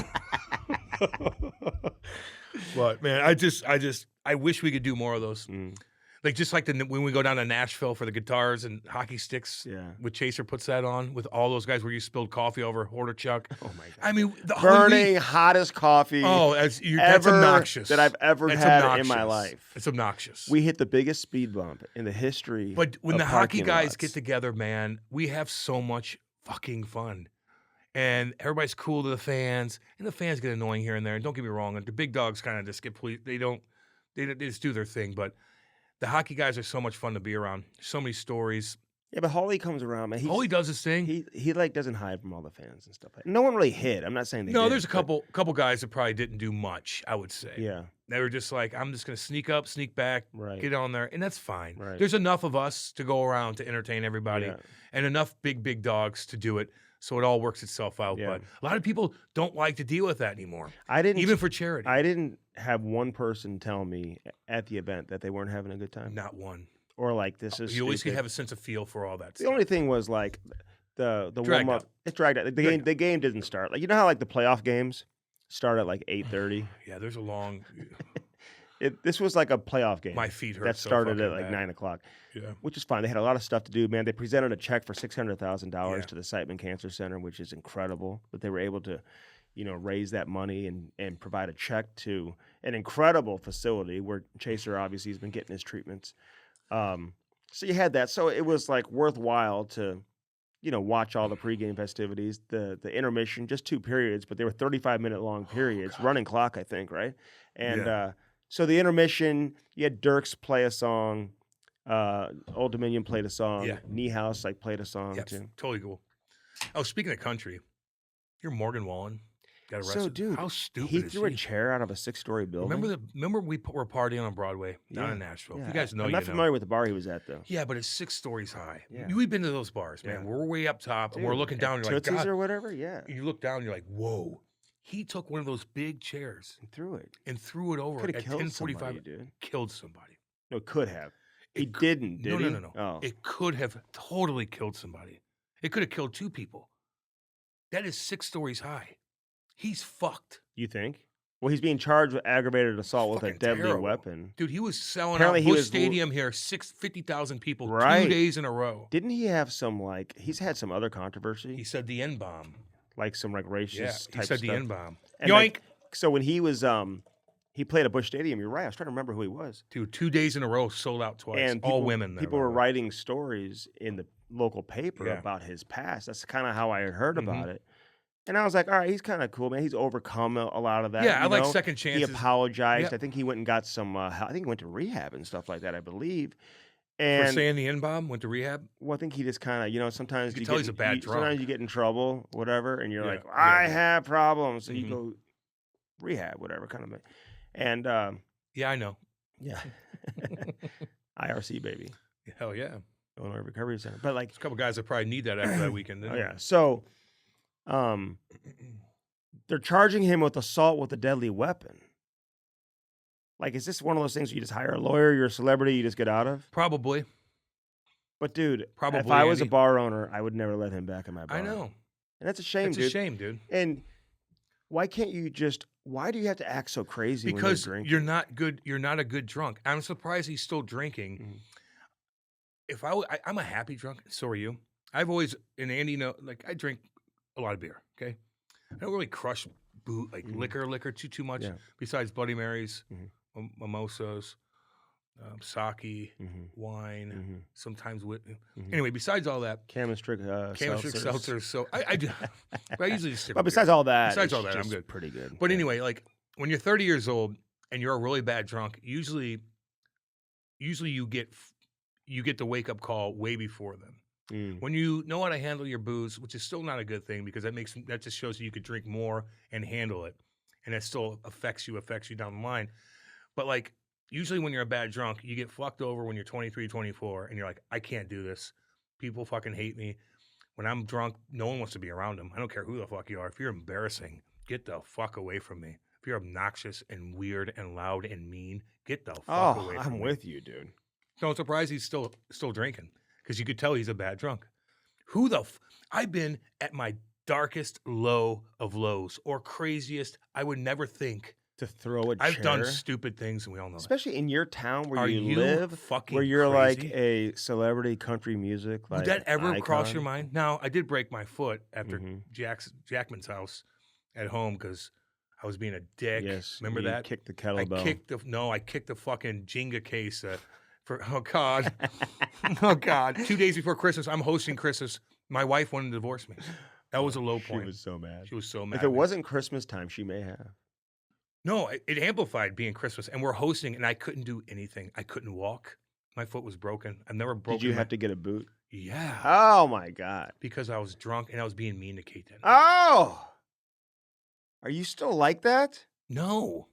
But man, I wish we could do more of those. Like just like when we go down to Nashville for the guitars and hockey sticks. Yeah. With Chaser puts that on with all those guys where you spilled coffee over Hoarder Chuck. Oh my God. I mean, the burning hottest coffee. Oh, that's obnoxious. That I've ever had in my life. It's obnoxious. We hit the biggest speed bump in the history. But when the hockey guys lots. get together, man, we have so much fucking fun. And everybody's cool to the fans, and the fans get annoying here and there. And don't get me wrong, the big dogs kind of just get they just do their thing. But the hockey guys are so much fun to be around. So many stories. Yeah, but Holly comes around, man. Holly does his thing. He like doesn't hide from all the fans and stuff. No one really hid. I'm not saying they did, there's a couple guys that probably didn't do much, I would say. Yeah. They were just like, I'm just going to sneak up, sneak back, get on there, and that's fine. Right. There's enough of us to go around to entertain everybody, and enough big dogs to do it, so it all works itself out. Yeah. But a lot of people don't like to deal with that anymore. Even for charity. I didn't have one person tell me at the event that they weren't having a good time. Not one. Or like this is. You always have a sense of feel for all that. The only thing was like the warm up. It dragged out. The game didn't start. Like you know how like the playoff games start at like 8:30. Yeah, there's a long. This was like a playoff game. My feet hurt. That started so at like bad. 9 o'clock. Yeah, which is fine. They had a lot of stuff to do, man. They presented a check for $600,000 to the Siteman Cancer Center, which is incredible. But they were able to, raise that money and provide a check to an incredible facility where Chaser obviously has been getting his treatments. So you had that. So it was like worthwhile to, watch all the pregame festivities, the intermission, just 2 periods, but they were 35-minute long periods, running clock, I think, right? And so the intermission, you had Dirks play a song, Old Dominion played a song, Niehaus played a song too. Totally cool. Oh, speaking of country, you're Morgan Wallen. Got arrested. So, dude, how stupid he threw a chair out of a 6-story building. Remember we were partying on Broadway down in Nashville. Yeah. If you guys know, I'm not familiar with the bar he was at, though. Yeah, but it's 6 stories high. Yeah. We've been to those bars, man. We're way up top, and we're looking down. And you're like, Tootsies or whatever. Yeah. You look down, and you're like, whoa. He took one of those big chairs and threw it over at 10:45. Dude. Killed somebody. No, could have. He didn't. Did he? No. Oh. It could have totally killed somebody. It could have killed 2 people. That is 6 stories high. He's fucked. You think? Well, he's being charged with aggravated assault with a deadly weapon. Dude, he was selling out Busch Stadium here, 50,000 people 2 days in a row. Didn't he have some, he's had some other controversy? He said the N-bomb. Like some, racist type stuff. He said the N-bomb. Yoink! So when he was, he played at Busch Stadium, you're right. I was trying to remember who he was. Dude, 2 days in a row, sold out twice. And all women there. People were writing stories in the local paper about his past. That's kind of how I had heard about it. And I was like, all right, he's kind of cool, man. He's overcome a lot of that. Yeah, I like second chances. He apologized. I think he went and got some, I think he went to rehab and stuff like that, I believe. And for saying the N-bomb, went to rehab? Well, I think he just kind of, sometimes you can tell he's a bad drunk. Sometimes you get in trouble, whatever, and you're like, I have problems. So you go rehab, whatever kind of thing. And yeah, I know. Yeah. IRC, baby. Hell yeah. Illinois Recovery Center. But there's a couple guys that probably need that after that weekend. Oh, yeah. So they're charging him with assault with a deadly weapon. Is this one of those things where you just hire a lawyer, you're a celebrity, you just get out of? Probably. But, dude, if I was a bar owner, I would never let him back in my bar. I know. And that's a shame, dude. It's a shame, dude. And why can't you why do you have to act so crazy because when you're not good. You're not a good drunk. I'm surprised he's still drinking. If I'm a happy drunk, so are you. I've always, and Andy, I drink a lot of beer, okay? I don't really crush liquor too much, besides Bloody Marys, mimosas, sake, wine, sometimes with. Anyway, besides all that, Cam Strick seltzers. So I do. I usually just stick. But besides all that, I'm good. Pretty good. But anyway, when you're 30 years old and you're a really bad drunk, usually you get the wake up call way before them. When you know how to handle your booze, which is still not a good thing because that just shows you could drink more and handle it, and that still affects you down the line. But usually when you're a bad drunk, you get fucked over when you're 23, 24, and you're like, I can't do this. People fucking hate me. When I'm drunk, no one wants to be around them. I don't care who the fuck you are. If you're embarrassing, get the fuck away from me. if you're obnoxious and weird and loud and mean, get the fuck away from me. I'm with you, dude. Don't surprise he's still drinking because you could tell he's a bad drunk. I've been at my darkest low of lows or craziest. I would never think to throw a chair. I've done stupid things, and we all know especially in your town where you live, fucking you're crazy? like a celebrity country music. Would that ever cross your mind? Now, I did break my foot after Jackman's house at home because I was being a dick. Yes, remember that? Kicked the kettlebell. I kicked the fucking Jenga case. Oh God, oh God! 2 days before Christmas, I'm hosting Christmas. My wife wanted to divorce me. That was a low point. She was so mad. She was so mad. If it wasn't Christmas time, she may have. No, it amplified being Christmas, and we're hosting, and I couldn't do anything. I couldn't walk. My foot was broken. I've never broken. Did you have to get a boot? Yeah. Oh my God. Because I was drunk and I was being mean to Kate. Then. Oh. Are you still like that? No.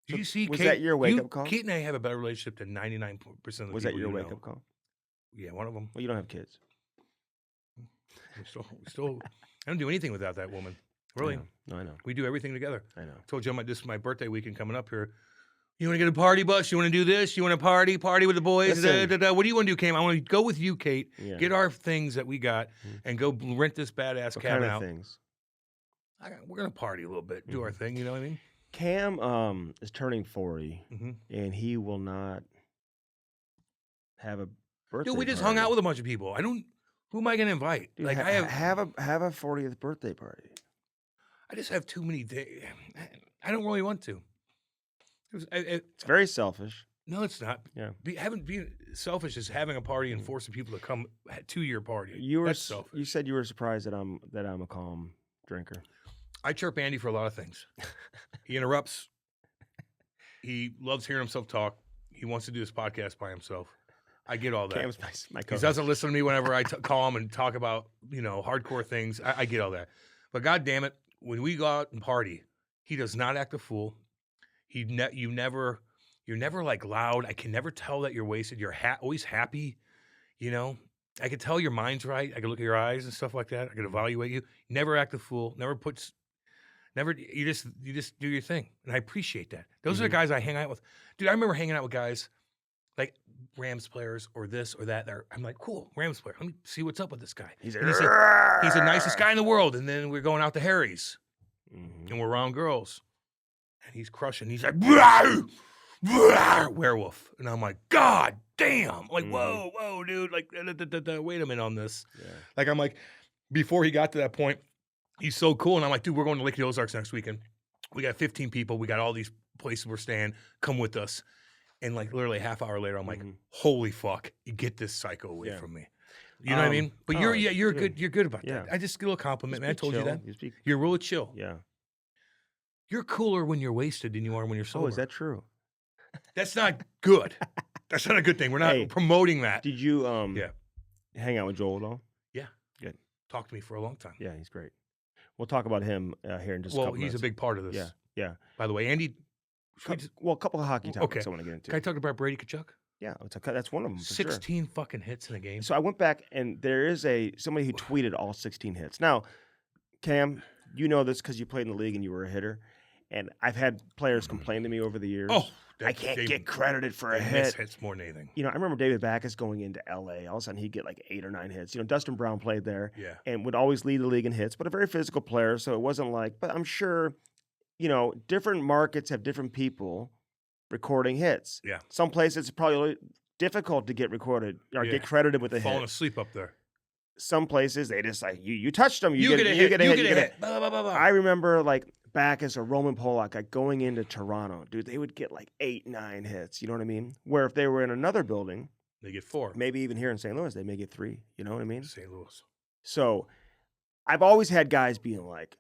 Did you see? Was Kate, that your wake-up call? Kate and I have a better relationship than 99% of the people. Was that your wake-up call? Yeah, one of them. Well, you don't have kids. We still. I don't do anything without that woman. Really? I know. We do everything together. I know. I told you this is my birthday weekend coming up here. You want to get a party bus? You want to do this? You want to party with the boys? What do you want to do, Cam? I want to go with you, Kate. Yeah. Get our things that we got and go rent this badass cabin out. Things? We're gonna party a little bit, do our thing. You know what I mean? Cam is turning 40, and he will not have a birthday. Dude, we just hung out with a bunch of people. Who am I gonna invite? Dude, have a 40th birthday party. I just have too many days. I don't really want to. It's very selfish. No, it's not. Yeah. Being selfish is having a party and forcing people to come to your party. That's selfish. You said you were surprised that I'm a calm drinker. I chirp Andy for a lot of things. He interrupts. He loves hearing himself talk. He wants to do this podcast by himself. I get all that. Cam's my he doesn't listen to me whenever I call him and talk about hardcore things. I get all that. But God damn it, when we go out and party, he does not act a fool. You're never like loud. I can never tell that you're wasted. You're always happy. I can tell your mind's right. I can look at your eyes and stuff like that. I can evaluate you. Never act a fool. You just do your thing. And I appreciate that. Those are the guys I hang out with. Dude, I remember hanging out with guys like Rams players or this or that. I'm like, cool, Rams player. Let me see what's up with this guy. He's the nicest guy in the world. And then we're going out to Harry's and we're around girls. And he's crushing. He's like, blah, blah, werewolf. And I'm like, God damn. I'm like, whoa, dude. Like, wait a minute on this. Yeah. Like, I'm like, before he got to that point, he's so cool. And I'm like, dude, we're going to Lake of the Ozarks next weekend. We got 15 people. We got all these places we're staying. Come with us. And like literally a half hour later, I'm like, holy fuck, you get this psycho away from me. You know what I mean? But you're good. You're good about that. I just get a little compliment, man. I told you that. You're really chill. Yeah. You're cooler when you're wasted than you are when you're sober. Oh, is that true? That's not good. That's not a good thing. We're not promoting that. Did you hang out with Joel at all? Yeah. Good. Talked to me for a long time. Yeah, he's great. We'll talk about him here in just a couple minutes. Well, he's a big part of this. Yeah. Yeah. By the way, Andy. A couple of hockey topics I want to get into. Can I talk about Brady Tkachuk? Yeah, that's one of them. 16 fucking hits in a game. So I went back, and there is somebody who tweeted all 16 hits. Now, Cam, you know this because you played in the league and you were a hitter. And I've had players complain to me over the years. Oh, I can't get credited for a hit. Hits more than anything. I remember David Backes going into L.A. All of a sudden, he'd get like 8 or 9 hits. Dustin Brown played there and would always lead the league in hits, but a very physical player. So it wasn't like, but I'm sure, different markets have different people recording hits. Yeah. Some places it's probably difficult to get recorded or get credited with a hit. Falling asleep up there. Some places they just like you touched them, you get a hit. Blah, blah, blah, blah. I remember like Backes or Roman Polak going into Toronto, dude, they would get like 8, 9 hits. You know what I mean? Where if they were in another building, they get 4. Maybe even here in St. Louis, they may get 3. You know what I mean? St. Louis. So I've always had guys being like,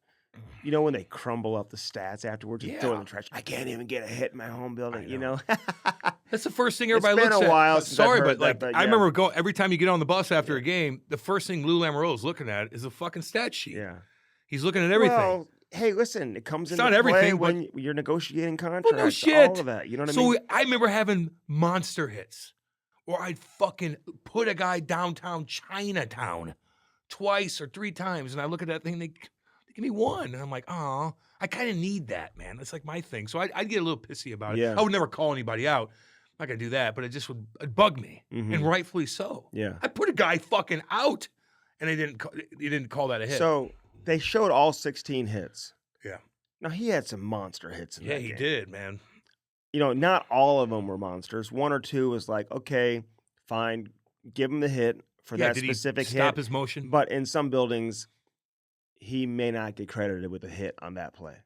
when they crumble up the stats afterwards and throw in the trash, I can't even get a hit in my home building, That's the first thing everybody looks at. It's been a while since Sorry, I've heard but that, I remember every time you get on the bus after a game, the first thing Lou Lamoriello is looking at is a fucking stat sheet. Yeah. He's looking at everything. Well, hey, listen, it comes into not play everything, when you're negotiating contracts, no shit. all of that. You know what I mean? So I remember having monster hits, or I'd fucking put a guy downtown Chinatown twice or 3 times, and I look at that thing, they Give me one. And I'm like, oh, I kind of need that, man. That's like my thing. So I'd get a little pissy about it. Yeah. I would never call anybody out. I'm not going to do that, but it just would bug me. And rightfully so. Yeah. I put a guy fucking out, and they didn't call that a hit. So they showed all 16 hits. Yeah. Now, he had some monster hits in that game. Yeah, he did, man. Not all of them were monsters. One or two was like, okay, fine, give him the hit for that specific hit. Stop his motion. But in some buildings, he may not get credited with a hit on that play.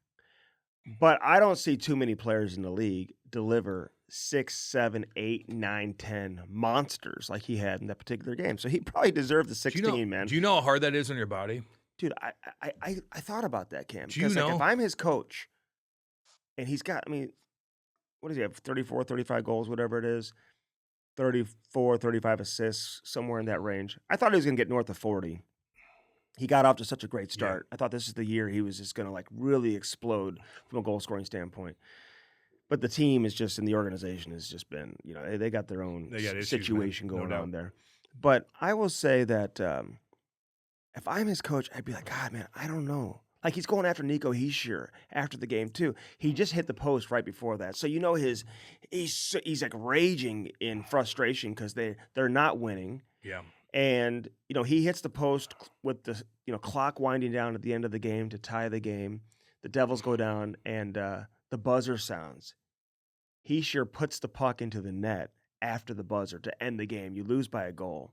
But I don't see too many players in the league deliver 6, 7, 8, 9, 10 monsters like he had in that particular game. So he probably deserved the 16, man. Do you know how hard that is on your body? Dude, I thought about that, Cam. Do you know? Like, if I'm his coach and he's got, what does he have, 34, 35 goals, whatever it is, 34, 35 assists, somewhere in that range. I thought he was going to get north of 40. He got off to such a great start. I thought this is the year he was just going to like really explode from a goal scoring standpoint. But the team is just, and the organization has just been, they got their own situation going on there. But I will say that if I'm his coach, I'd be like, God, man, I don't know. Like, he's going after Nico Hischier after the game too. He just hit the post right before that, so he's like raging in frustration because they're not winning. Yeah. And he hits the post with the clock winding down at the end of the game to tie the game. The Devils go down, and the buzzer sounds. Hischier puts the puck into the net after the buzzer to end the game. You lose by a goal.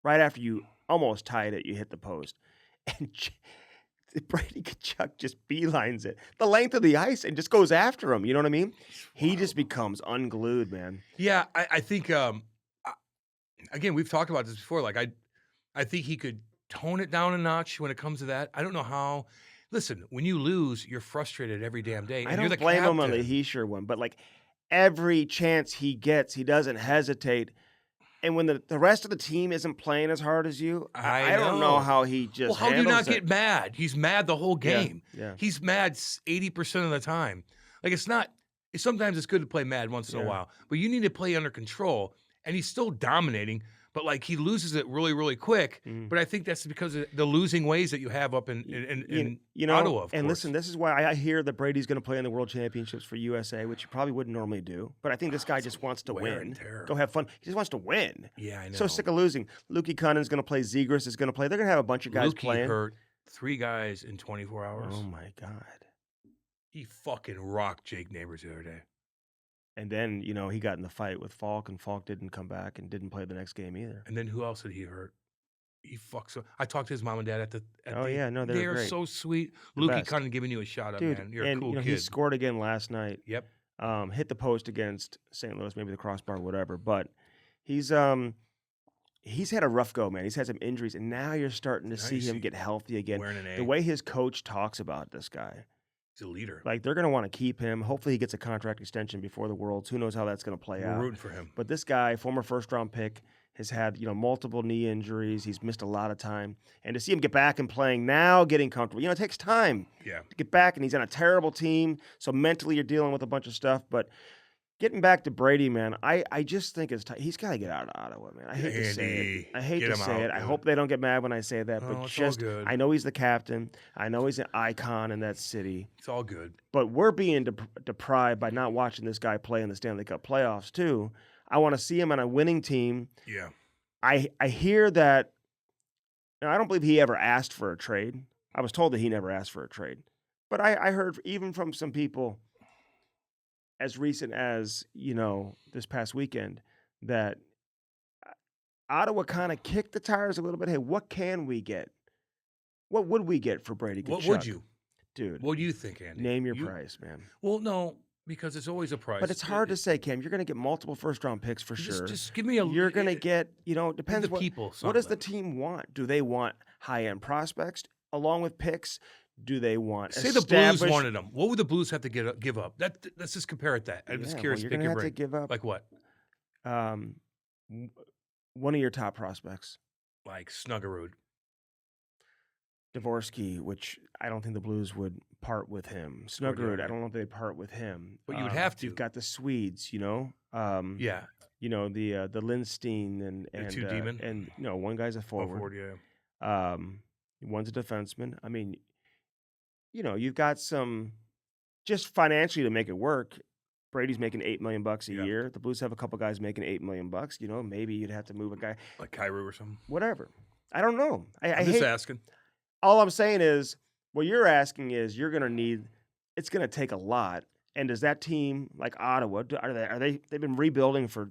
Right after you almost tied it, you hit the post, and Brady Tkachuk just beelines it the length of the ice and just goes after him. You know what I mean? He just becomes unglued, man. Yeah, I think. Again, we've talked about this before. Like, I think he could tone it down a notch when it comes to that. I don't know how. Listen, when you lose, you're frustrated every damn day. And I don't you're the blame captain. him on the Hischier one, but like every chance he gets, he doesn't hesitate. And when the rest of the team isn't playing as hard as you, I don't know how he just. Well, how do you not get mad? He's mad the whole game. Yeah. He's mad 80% of the time. Like, it's not. Sometimes it's good to play mad once in a while, but you need to play under control. And he's still dominating, but like he loses it really, really quick. But I think that's because of the losing ways that you have up in Ottawa. Of and course. Listen, this is why I hear that Brady's going to play in the World Championships for USA, which you probably wouldn't normally do. But I think this guy just wants to win. Go have fun. He just wants to win. Yeah, I know. So sick of losing. Lukey Cunning's going to play. Zegras is going to play. They're going to have a bunch of guys playing. Hurt 3 guys in 24 hours. Oh my God. He fucking rocked Jake Neighbors the other day. And then, he got in the fight with Falk, and Falk didn't come back and didn't play the next game either. And then who else did he hurt? He fucks up. I talked to his mom and dad they're great. So sweet. Lukey Cunningham giving you a shout out, man. You're a cool kid. He scored again last night. Yep. Hit the post against St. Louis, maybe the crossbar, whatever. But he's had a rough go, man. He's had some injuries, and now you're starting to see him get healthy again. The way his coach talks about this guy. He's a leader. Like, they're going to want to keep him. Hopefully he gets a contract extension before the Worlds. Who knows how that's going to play out. We're rooting for him. But this guy, former first-round pick, has had multiple knee injuries. He's missed a lot of time. And to see him get back and playing now, getting comfortable, it takes time to get back. And he's on a terrible team, so mentally you're dealing with a bunch of stuff. But getting back to Brady, man, I just think it's time. He's got to get out of Ottawa, man. I hate to say it. I hope they don't get mad when I say that. But just, I know he's the captain. I know he's an icon in that city. It's all good. But we're being deprived by not watching this guy play in the Stanley Cup playoffs, too. I want to see him on a winning team. Yeah. I hear that. I don't believe he ever asked for a trade. I was told that he never asked for a trade. But I heard even from some people as recent as, this past weekend, that Ottawa kind of kicked the tires a little bit. Hey, what can we get? What would we get for Brady Tkachuk? What would you? Dude. What do you think, Andy? Name your price, man. Well, no, because it's always a price. But it's hard to say, Cam. You're going to get multiple first-round picks for sure. Just give me a... You're going to get, it depends. What does the team want? Do they want high-end prospects along with picks? Do they want Say the Blues wanted them. What would the Blues have to give up? Let's just compare it that. I'm just curious. You're going to have to give up. Like what? One of your top prospects. Like Snuggerud. Dvorsky, which I don't think the Blues would part with him. Snuggerud, I don't know if they'd part with him. But you would have to. You've got the Swedes, yeah. The Lindstein and the two demon. And one guy's a forward. Yeah. One's a defenseman. I mean, you've got some just financially to make it work. Brady's making $8 million a year. The Blues have a couple guys making $8 million. Maybe you'd have to move a guy like Kyrou or something. Whatever. I don't know. I'm just asking. All I'm saying is, what you're asking is, you're going to need. It's going to take a lot. And does that team like Ottawa? They've been rebuilding for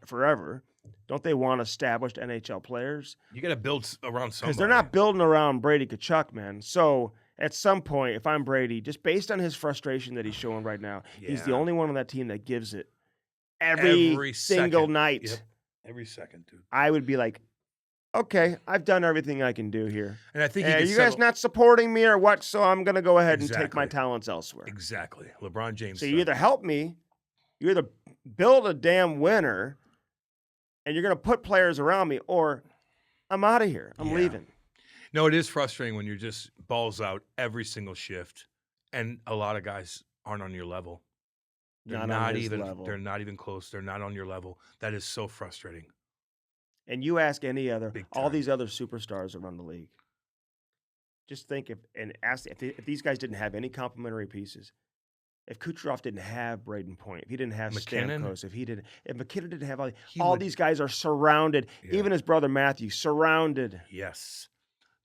forever? Don't they want established NHL players? You got to build around somebody. Because they're not building around Brady Tkachuk, man. So at some point, if I'm Brady, just based on his frustration that he's showing right now, he's the only one on that team that gives it every single second. night. Yep. Every second, dude. I would be like, okay, I've done everything I can do here. And I think you guys not supporting me or what? So I'm going to go ahead and take my talents elsewhere. Exactly. LeBron James. So you either help me, you either build a damn winner, and you're going to put players around me, or I'm out of here. I'm leaving. No, it is frustrating when you're just balls out every single shift, and a lot of guys aren't on your level. They're not even level. They're not even close. They're not on your level. That is so frustrating. And you ask all these other superstars around the league. Just think if these guys didn't have any complementary pieces, if Kucherov didn't have Braden Point, if he didn't have Stamkos, if McKinnon didn't have all these guys are surrounded, even his brother Matthew, surrounded. Yes.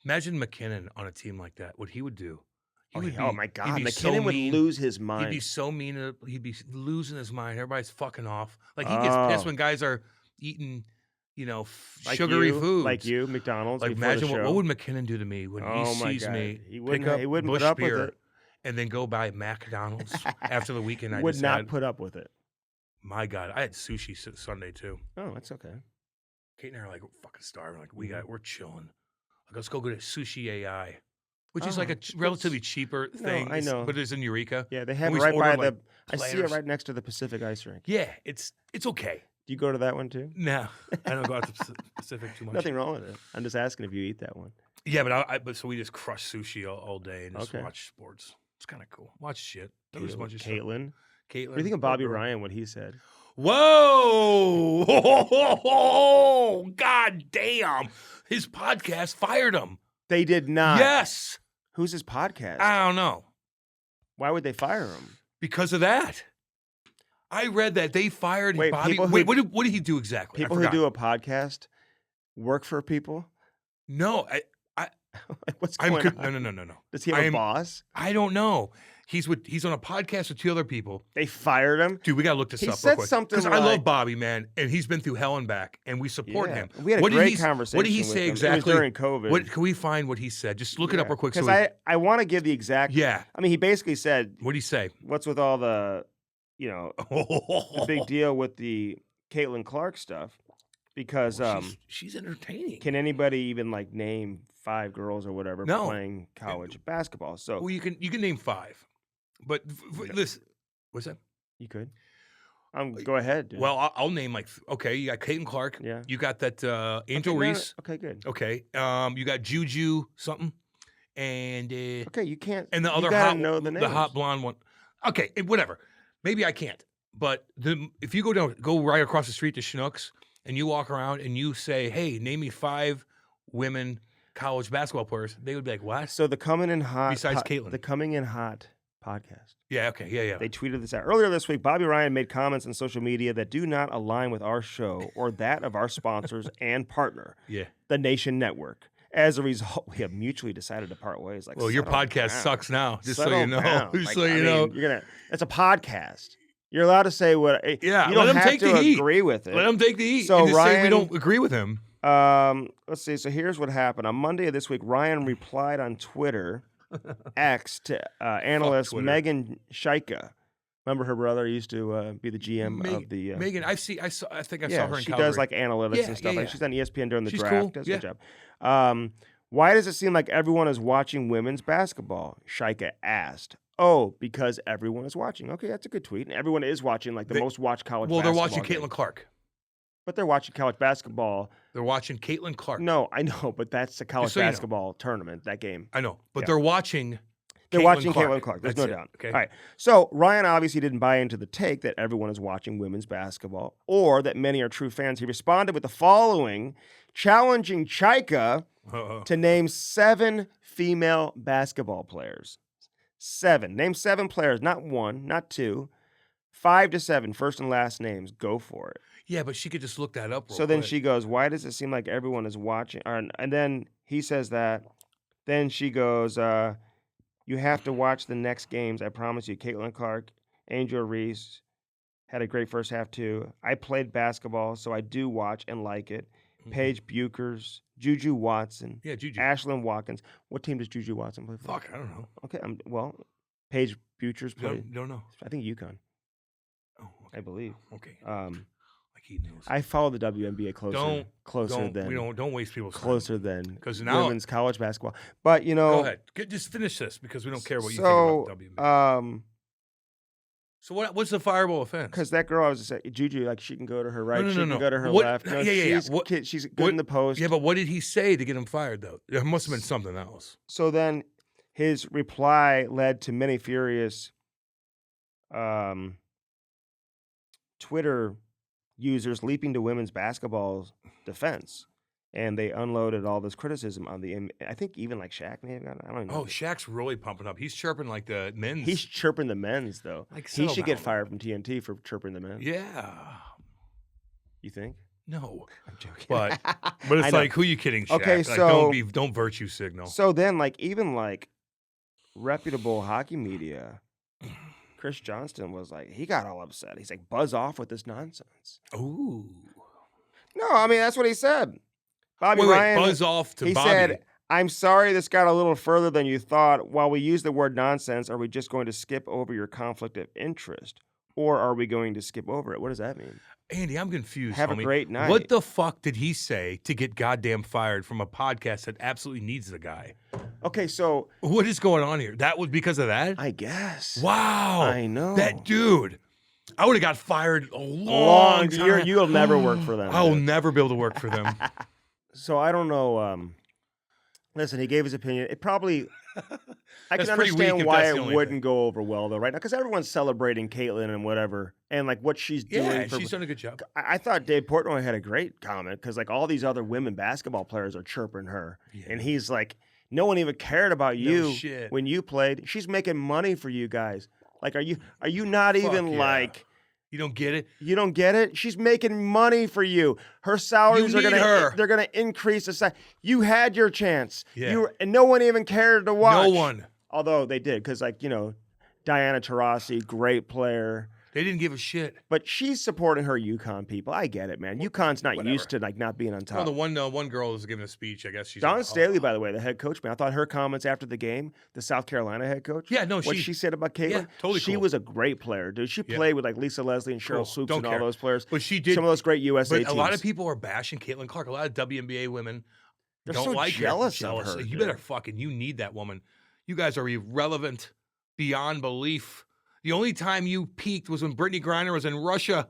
Imagine McKinnon on a team like that, what he would do. Oh my God, McKinnon would lose his mind. He'd be so mean. He'd be losing his mind. Everybody's fucking off. Like he gets pissed when guys are eating, sugary foods. Like you, McDonald's. Like imagine what would McKinnon do to me when he sees me pick up Busch beer and then go buy McDonald's after the weekend. I would not put up with it. My God, I had sushi Sunday too. Oh, that's okay. Kate and I are like, we're fucking starving. Like we're chilling. Like let's go get a sushi AI. Which is like a relatively cheaper thing. No, I know. But it's in Eureka. Yeah, they have it right by the... I see it right next to the Pacific Ice Rink. Yeah, it's okay. Do you go to that one too? No, I don't go out to Pacific too much. Nothing wrong with it. I'm just asking if you eat that one. Yeah, but so we just crush sushi all day and just watch sports. It's kind of cool. Watch shit. There's a bunch of Caitlin. What do you think of Bobby Ryan, what he said? Whoa! God damn! His podcast fired him. They did not. Yes. Who's his podcast? I don't know. Why would they fire him? Because of that. I read that they fired Bobby. What did he do exactly? People who do a podcast work for people? No, what's going on? No. Does he have a boss? I don't know. He's on a podcast with 2 other people. They fired him? Dude, we got to look this up real quick. He said something because I love Bobby, man, and he's been through hell and back, and we support him. We had a great conversation. What did he say exactly? It was during COVID. Can we find what he said? Just look it up real quick. Because I want to give the exact... Yeah. I mean, he basically said... What did he say? What's with all the, the big deal with the Caitlin Clark stuff? Because... she's entertaining. Can anybody even, name 5 girls or whatever playing college basketball? So... Well, you can name 5. But listen, what's that? You could. Go ahead. Dude. Well, I'll name you got Caitlin Clark. Yeah. You got that Angel Reese. Okay, good. Okay. You got Juju something, and okay, you can't. And the other the hot blonde one. Okay, whatever. Maybe I can't. But if you go right across the street to Schnucks and you walk around and you say, "Hey, name me 5 women college basketball players," they would be like, "What?" So the Coming in Hot. Besides Caitlin, the Coming in Hot podcast. Yeah, okay. Yeah. They tweeted this out. Earlier this week, Bobby Ryan made comments on social media that do not align with our show or that of our sponsors and partner, the Nation Network. As a result, we have mutually decided to part ways. Well, your podcast sucks now, just so you know. Just so you know. It's a podcast. You're allowed to say what... Yeah, you don't have to agree with it. Let him take the heat. So and Ryan, say we don't agree with him. Let's see. So here's what happened. On Monday of this week, Ryan replied on Twitter... X to analyst Megan Shaika. Remember her brother used to be the GM of the Megan. I think I saw her in Calgary. She does analytics and stuff. She's on ESPN during the draft. Cool. Does a good job. Why does it seem like everyone is watching women's basketball? Shaika asked. Oh, because everyone is watching. Okay, that's a good tweet. And everyone is watching the most watched college basketball. Well, they're watching Caitlin Clark. But they're watching college basketball. They're watching Caitlin Clark. No, I know, but that's the college basketball tournament, that game. I know, but they're watching Caitlin Clark. There's no doubt. Okay. All right. So Ryan obviously didn't buy into the take that everyone is watching women's basketball or that many are true fans. He responded with the following, challenging Chaika to name 7 female basketball players. 7. Name 7 players, not 1, not 2. 5 to 7, first and last names. Go for it. Yeah, but she could just look that up real So then quick. she goes, why does it seem like everyone is watching? And then he says that. Then she goes, you have to watch the next games. I promise you. Caitlin Clark, Angel Reese had a great first half too. I played basketball, so I do watch and like it. Paige Buchers, Juju Watson. Yeah, Juju. Ashlyn Watkins. What team does Juju Watson play for? Fuck, I don't know. Okay, well, Paige Buchers played. Don't know. I think UConn. Oh, okay. I believe. Okay. Like he knows. I follow the WNBA closer. Don't waste people's time. Closer than because now women's college basketball. But go ahead. Just finish this because we don't care what you think about WNBA. So what's the fireable offense? Because that girl, I was just saying, Juju, like she can go to her right, she can go to her what, left. No, yeah. She's good in the post. Yeah, but what did he say to get him fired though? There must have been something else. So then his reply led to many furious Twitter users leaping to women's basketball's defense. And they unloaded all this criticism on I think even like Shaq may have gotten it. I don't know. Oh, Shaq's really pumping up. He's chirping like the men's. He's chirping the men's, though. Like he should get fired from TNT for chirping the men. Yeah. You think? No. I'm joking. But it's like, who are you kidding, Shaq? Okay, like, so don't virtue signal. So then, like, even like reputable hockey media, Chris Johnston was like, he got all upset. He's like, buzz off with this nonsense. Ooh. No, I mean, that's what he said. Bobby Wait, Ryan, buzz off to he Bobby. said, I'm sorry this got a little further than you thought. While we use the word nonsense, are we just going to skip over your conflict of interest? Or are we going to skip over it? What does that mean? Andy, I'm confused. Have a great night. What the fuck did he say to get goddamn fired from a podcast that absolutely needs the guy? Okay, so what is going on here? That was because of that? I guess. Wow. I know. That dude. I would have got fired a long time. You'll never work for them. I will never be able to work for them. So I don't know. Listen, he gave his opinion. It probably. I can understand why it wouldn't go over well though, right now, because everyone's celebrating Caitlin and whatever, and like what she's doing. Yeah, she's done a good job. I thought Dave Portnoy had a great comment because like all these other women basketball players are chirping her, and he's like, no one even cared about you when you played. She's making money for you guys. Like, are you not even like? You don't get it? You don't get it? She's making money for you. Her salaries they're gonna increase the size. You had your chance. Yeah. And no one even cared to watch. No one. Although they did, because like, Diana Taurasi, great player. They didn't give a shit. But she's supporting her UConn people. I get it, man. UConn's not used to like not being on top. Well, the one girl is giving a speech. I guess she's Dawn Staley, by the way, the head coach. Man, I thought her comments after the game, the South Carolina head coach. Yeah, no, what she said about Caitlin. Yeah, totally. She was a great player, dude. She played with like Lisa Leslie and Cheryl Swoops and all those players. But she did some of those great USA teams. A lot of people are bashing Caitlin Clark. A lot of WNBA women don't so like jealous her. of her. You better you need that woman. You guys are irrelevant beyond belief. The only time you peaked was when Brittany Griner was in Russia,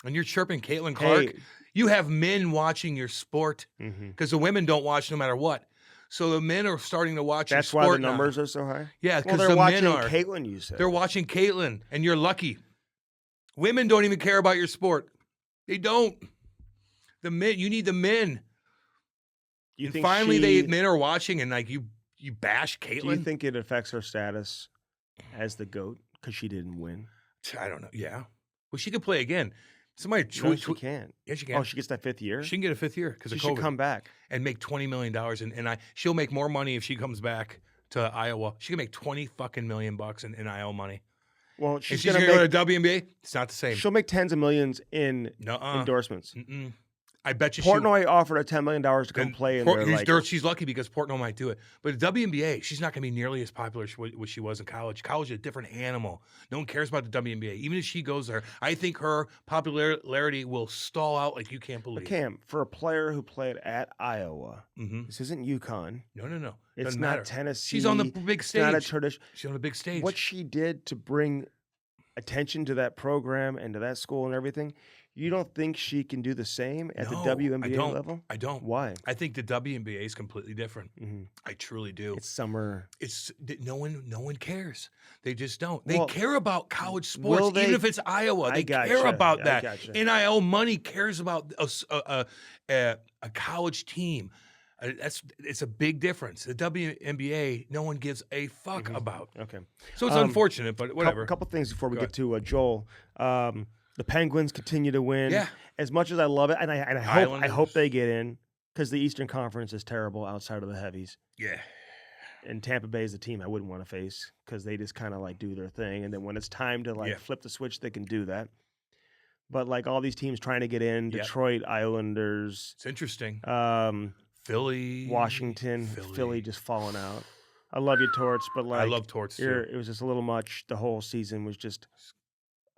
and you're chirping Caitlin Clark. Hey. You have men watching your sport because the women don't watch no matter what. So the men are starting to watch your sport. That's why the numbers are so high? Yeah, because the men are. Caitlin, you said. They're watching Caitlin, and you're lucky. Women don't even care about your sport. They don't. The men, you need the men. Finally, men are watching, and like you bash Caitlin. Do you think it affects her status as the GOAT? Because she didn't win. I don't know. Yeah. Well, she could play again. Somebody she can't. Yeah, she can. Oh, she gets that 5th year? She can get a 5th year because of COVID. She should come back. And make $20 million. And she'll make more money if she comes back to Iowa. She can make $20 fucking million in Iowa money. Well, she's going to go to WNBA. It's not the same. She'll make tens of millions in endorsements. I bet you Portnoy offered her $10 million to come play in there. She's lucky because Portnoy might do it. But the WNBA, she's not going to be nearly as popular as what she was in college. College is a different animal. No one cares about the WNBA. Even if she goes there, I think her popularity will stall out like you can't believe. But Cam, for a player who played at Iowa, this isn't UConn. No. It's not Tennessee. She's on the big stage. It's not a tradition. She's on the big stage. What she did to bring attention to that program and to that school and everything, you don't think she can do the same at the WNBA level? I don't. Why? I think the WNBA is completely different. I truly do. It's summer. It's no one cares. They just don't. They care about college sports, even if it's Iowa. They care about that. NIL money cares about a college team. It's a big difference. The WNBA, no one gives a fuck about. Okay. So it's unfortunate, but whatever. A couple things before we get to Joel. The Penguins continue to win. Yeah. As much as I love it, and I hope they get in, because the Eastern Conference is terrible outside of the heavies. Yeah. And Tampa Bay is the team I wouldn't want to face, because they just kind of like do their thing, and then when it's time to flip the switch, they can do that. But like all these teams trying to get in, Detroit, Islanders. It's interesting. Philly, Washington, Philly just falling out. I love you, Torts, but like I love Torts too. It was just a little much. The whole season was just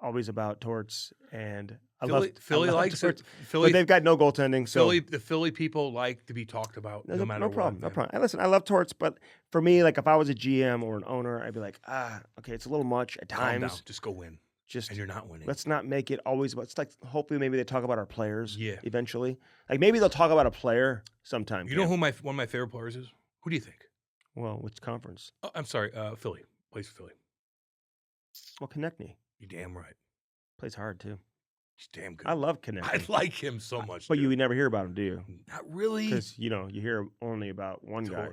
always about Torts, and Philly likes Torts, it. Philly, but they've got no goaltending. So the Philly people like to be talked about, no matter what. No problem. Listen, I love Torts, but for me, like if I was a GM or an owner, I'd be like, okay, it's a little much at times. Calm down. Just go win. And you're not winning. Let's not make it always about. It's like hopefully maybe they talk about our players. Yeah. Eventually, like maybe they'll talk about a player sometime. You know who one of my favorite players is? Who do you think? Well, which conference? Oh, I'm sorry, Philly. Plays for Philly. Well, Konechny. You're damn right. Plays hard too. He's damn good. I love Konechny. I like him so much. But you never hear about him, do you? Not really. Because you hear only about one guy.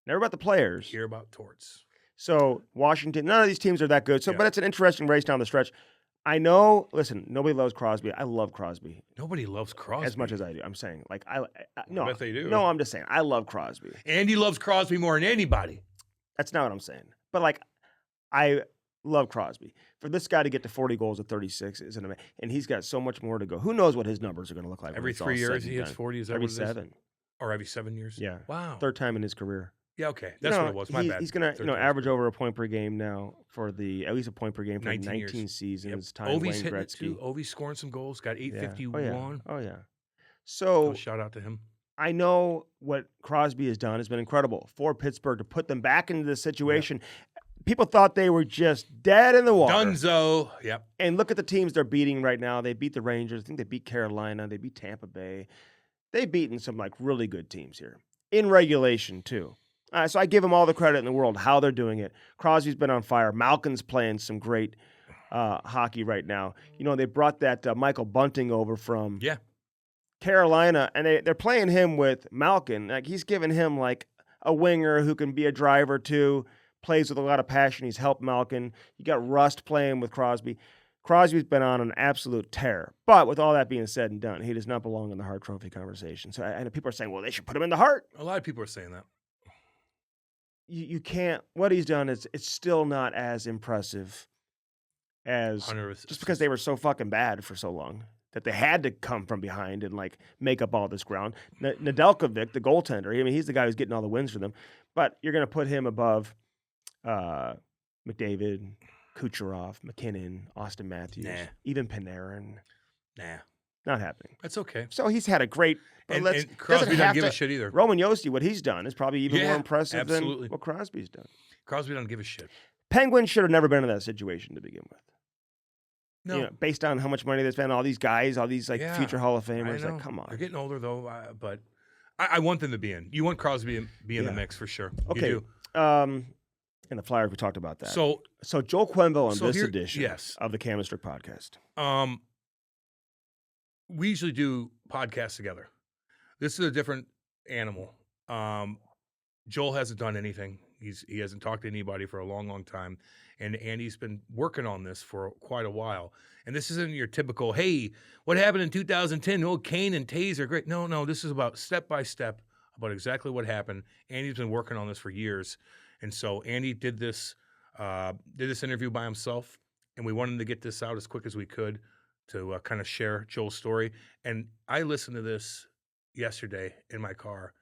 Never about the players. Hear about Torts. So Washington, none of these teams are that good. So, but it's an interesting race down the stretch. I know. Listen, nobody loves Crosby. I love Crosby. Nobody loves Crosby as much as I do. I'm saying, like, no, I bet they do. No, I'm just saying, I love Crosby. Andy loves Crosby more than anybody. That's not what I'm saying. But like, I love Crosby. For this guy to get to 40 goals at 36 isn't amazing, and he's got so much more to go. Who knows what his numbers are going to look like? Every 3 years he hits 40. Is that every what it is? 7? Or every 7 years? Yeah. Wow. Third time in his career. Yeah, okay. That's what it was. My bad. He's going to average over a point per game now for at least a point per game for 19 seasons. Yep. Ovi's hitting it too. Ovi's scoring some goals. Got 851. Oh, yeah. So shout out to him. I know what Crosby has done has been incredible for Pittsburgh to put them back into this situation. Yep. People thought they were just dead in the water. Dunzo. Yep. And look at the teams they're beating right now. They beat the Rangers. I think they beat Carolina. They beat Tampa Bay. They've beaten some like really good teams here in regulation too. So I give them all the credit in the world, how they're doing it. Crosby's been on fire. Malkin's playing some great hockey right now. They brought that Michael Bunting over from Carolina, and they're playing him with Malkin. Like he's giving him like a winger who can be a driver too, plays with a lot of passion. He's helped Malkin. You got Rust playing with Crosby. Crosby's been on an absolute tear. But with all that being said and done, he does not belong in the Hart Trophy conversation. So I know people are saying, well, they should put him in the Hart. A lot of people are saying that. You can't. What he's done is it's still not as impressive as just because they were so fucking bad for so long that they had to come from behind and like make up all this ground. Nedeljkovic, the goaltender, I mean, he's the guy who's getting all the wins for them. But you're going to put him above McDavid, Kucherov, McKinnon, Austin Matthews, even Panarin. Not happening. That's okay. So he's had a great. And Crosby doesn't give a shit either. Roman Josi, what he's done is probably even more impressive than what Crosby's done. Crosby doesn't give a shit. Penguins should have never been in that situation to begin with. No. Based on how much money they spent, all these guys, all these like future Hall of Famers, like come on. They're getting older though, but I want them to be in. You want Crosby to be in the mix for sure. Okay. You do. In the Flyers, we talked about that. So Joel Quenneville on this edition of the Cam Strick podcast. We usually do podcasts together. This is a different animal. Joel hasn't done anything. He hasn't talked to anybody for a long, long time. And Andy's been working on this for quite a while. And this isn't your typical, hey, what happened in 2010? Oh, Kane and Taze are great. No, this is about step by step about exactly what happened. Andy's been working on this for years. And so Andy did this interview by himself. And we wanted to get this out as quick as we could to kind of share Joel's story. And I listened to this yesterday in my car,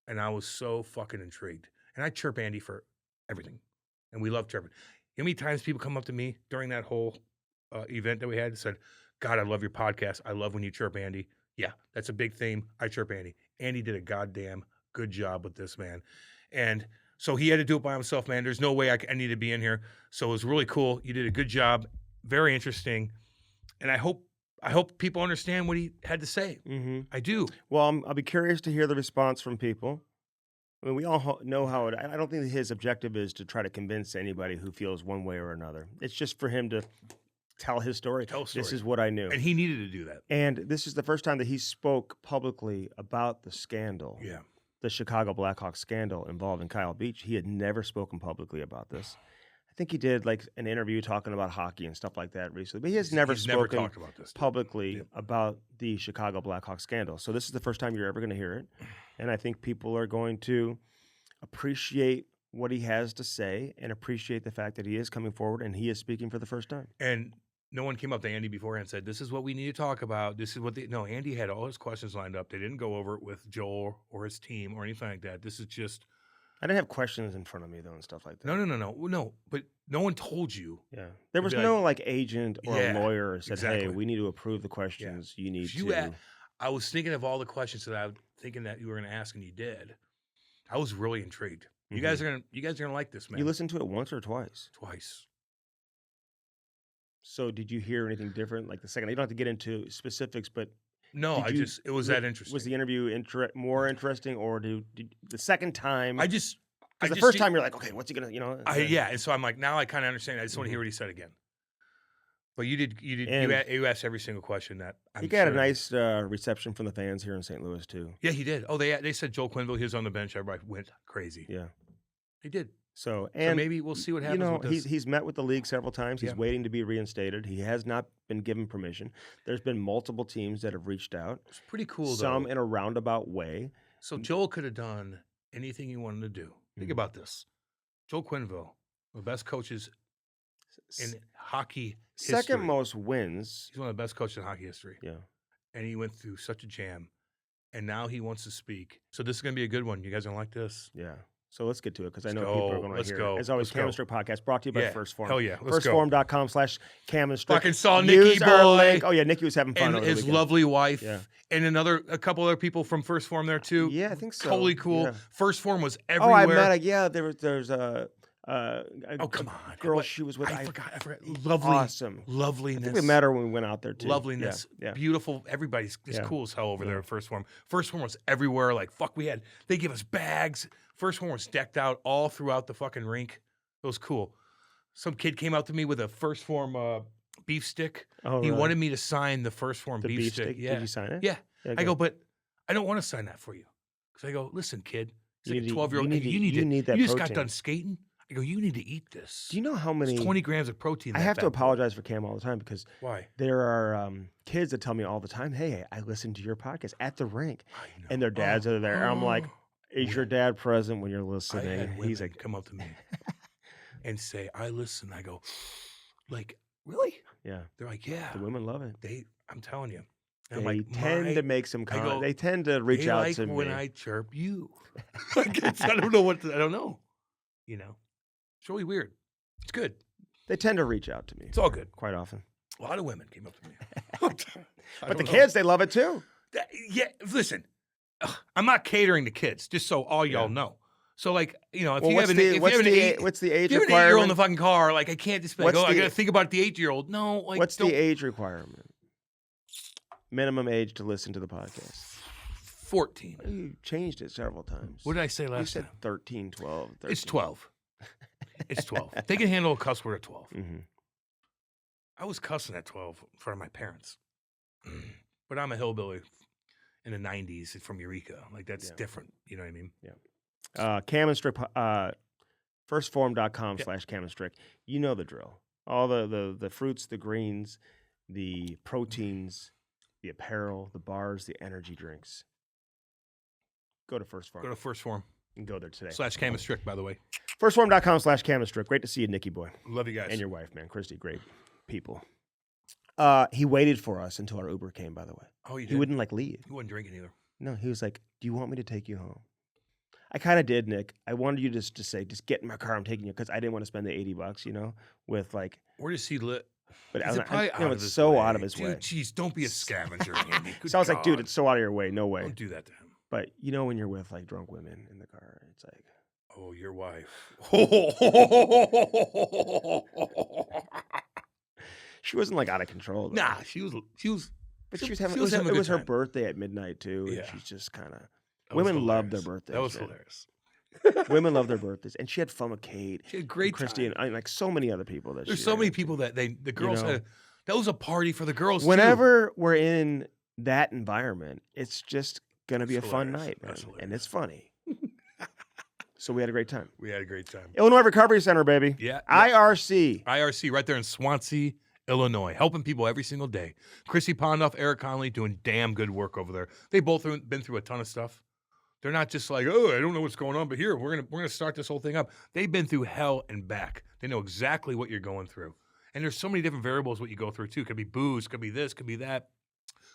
and I was so fucking intrigued. And I chirp Andy for everything, and we love chirping. You know how many times people come up to me during that whole event that we had and said, God, I love your podcast. I love when you chirp Andy. Yeah, that's a big theme. I chirp Andy. Andy did a goddamn good job with this, man. And so he had to do it by himself, man. There's no way I need to be in here. So it was really cool. You did a good job. Very interesting. And I hope people understand what he had to say. Mm-hmm. I do. Well, I'll be curious to hear the response from people. I mean, we all know how it. I don't think that his objective is to try to convince anybody who feels one way or another. It's just for him to tell his story. Tell a story. This is what I knew. And he needed to do that. And this is the first time that he spoke publicly about the scandal. Yeah. The Chicago Blackhawks scandal involving Kyle Beach. He had never spoken publicly about this. I think he did like an interview talking about hockey and stuff like that recently, but he's never spoken talked about this publicly about the Chicago Blackhawks scandal. So this is the first time you're ever going to hear it. And I think people are going to appreciate what he has to say and appreciate the fact that he is coming forward and he is speaking for the first time. And no one came up to Andy beforehand and said, this is what we need to talk about. This is what no, Andy had all his questions lined up. They didn't go over it with Joel or his team or anything like that. This is just. I didn't have questions in front of me though and stuff like that. No. But no one told you. Yeah. There was no like agent or a lawyer who said, exactly. hey, we need to approve the questions. You need to. I was thinking of all the questions that I was thinking that you were going to ask and you did. I was really intrigued. You guys are gonna like this, man. You listened to it once or twice? Twice. So did you hear anything different? Like the second, you don't have to get into specifics, but no, it was that interesting. Was the interview more interesting, or did the second time? Because the first time you're like, okay, what's he gonna, and so I'm like, now I kind of understand. I just want to hear what he said again. But you asked every single question that he got a nice reception from the fans here in St. Louis too. Yeah, he did. Oh, they said Joel Quenneville, he was on the bench. Everybody went crazy. Yeah, he did. So maybe we'll see what happens. With this. He's met with the league several times. He's waiting to be reinstated. He has not been given permission. There's been multiple teams that have reached out. It's pretty cool. Some in a roundabout way. So Joel could have done anything he wanted to do. Think about this. Joel Quenneville, the best coaches in hockey history. Second most wins. He's one of the best coaches in hockey history. Yeah. And he went through such a jam. And now he wants to speak. So this is going to be a good one. You guys going to like this? Yeah. So let's get to it because I know people are going to hear it. As always, Cam Strick Podcast brought to you by First Form. Hell yeah. Firstform.com/Cam Strick. Fucking saw Nikki boy. Oh, yeah. Nikki was having fun. And his lovely wife. Yeah. And a couple other people from First Form there too. Yeah, I think so. Totally cool. Yeah. First Form was everywhere. Oh, I met there's a come on. Girl she was with. I forgot. Lovely. Awesome. Loveliness. I think we met her when we went out there too. Loveliness. Yeah. Beautiful. Everybody's cool as hell over there at First Form. First Form was everywhere. Like, fuck, they give us bags. First Form was decked out all throughout the fucking rink. It was cool. Some kid came out to me with a First Form beef stick. Oh, he wanted me to sign the First Form beef stick. Yeah. Did you sign it? Yeah. I go, but I don't want to sign that for you. Because I go, listen, kid. He's like a 12-year-old. You need that. You just got done skating. I go, you need to eat this. Do you know how many? It's 20 grams of protein. I have to apologize for Cam all the time because why? There are kids that tell me all the time, hey, I listen to your podcast at the rink. And their dads are there. And I'm like, is your dad present when you're listening? He's like, come up to me and say, I listen. I go, like, really? Yeah. They're like, yeah. The women love it. I'm telling you. And they tend to make some comments. They tend to reach out to me. When I chirp you. I don't know I don't know. It's really weird. It's good. They tend to reach out to me. It's all good. Quite often. A lot of women came up to me. But the kids, they love it too. Listen. I'm not catering to kids, just so all y'all know. So, like, if you have an what's the age requirement? If you have an 8-year-old in the fucking car, like, I can't just be like, I got to think about the 8-year-old. No, like, what's the age requirement? Minimum age to listen to the podcast. 14. You changed it several times. What did I say last time? You said 13, 12. 13. It's 12. It's 12. They can handle a cuss word at 12. Mm-hmm. I was cussing at 12 in front of my parents. But I'm a hillbilly in the 90s from Eureka. Like, that's different. You know what I mean? Yeah. Cam and Strick, firstform.com/Cam and Strick. You know the drill. All the fruits, the greens, the proteins, the apparel, the bars, the energy drinks. Go to First Form. Go to First Form. And go there today. /Cam and Strick, by the way. Firstform.com/Cam and Strick. Great to see you, Nikki boy. Love you guys. And your wife, man. Christy, great people. He waited for us until our Uber came, by the way. Oh, you did? He wouldn't leave. He wasn't drinking either. No, he was like, do you want me to take you home? I kind of did, Nick. I wanted you to say, just get in my car, I'm taking you, because I didn't want to spend the $80, with like. Where does he live? But it's so out of his way. Jeez, don't be a scavenger, Andy. So I was like, dude, it's so out of your way. No way. Don't do that to him. But when you're with like drunk women in the car, it's like. Oh, your wife. She wasn't like out of control. Though. Nah, she was. But she was having. It was her birthday at midnight too, and she's just kind of. Women love their birthdays. That was hilarious. Women love their birthdays, and she had fun with Kate. She had great Christy, time. and like so many other people. There's so many people that the girls had. That was a party for the girls, Whenever we're in that environment, it's just going to be a fun night, man. And it's funny. So we had a great time. We had a great time. Illinois Recovery Center, baby. Yeah. IRC. IRC right there in Swansea, Illinois, helping people every single day. Chrissy Pondoff, Eric Conley doing damn good work over there. They both have been through a ton of stuff. They're not just like, oh, I don't know what's going on, but here, we're gonna start this whole thing up. They've been through hell and back. They know exactly what you're going through. And there's so many different variables what you go through, too. Could be booze, could be this, could be that.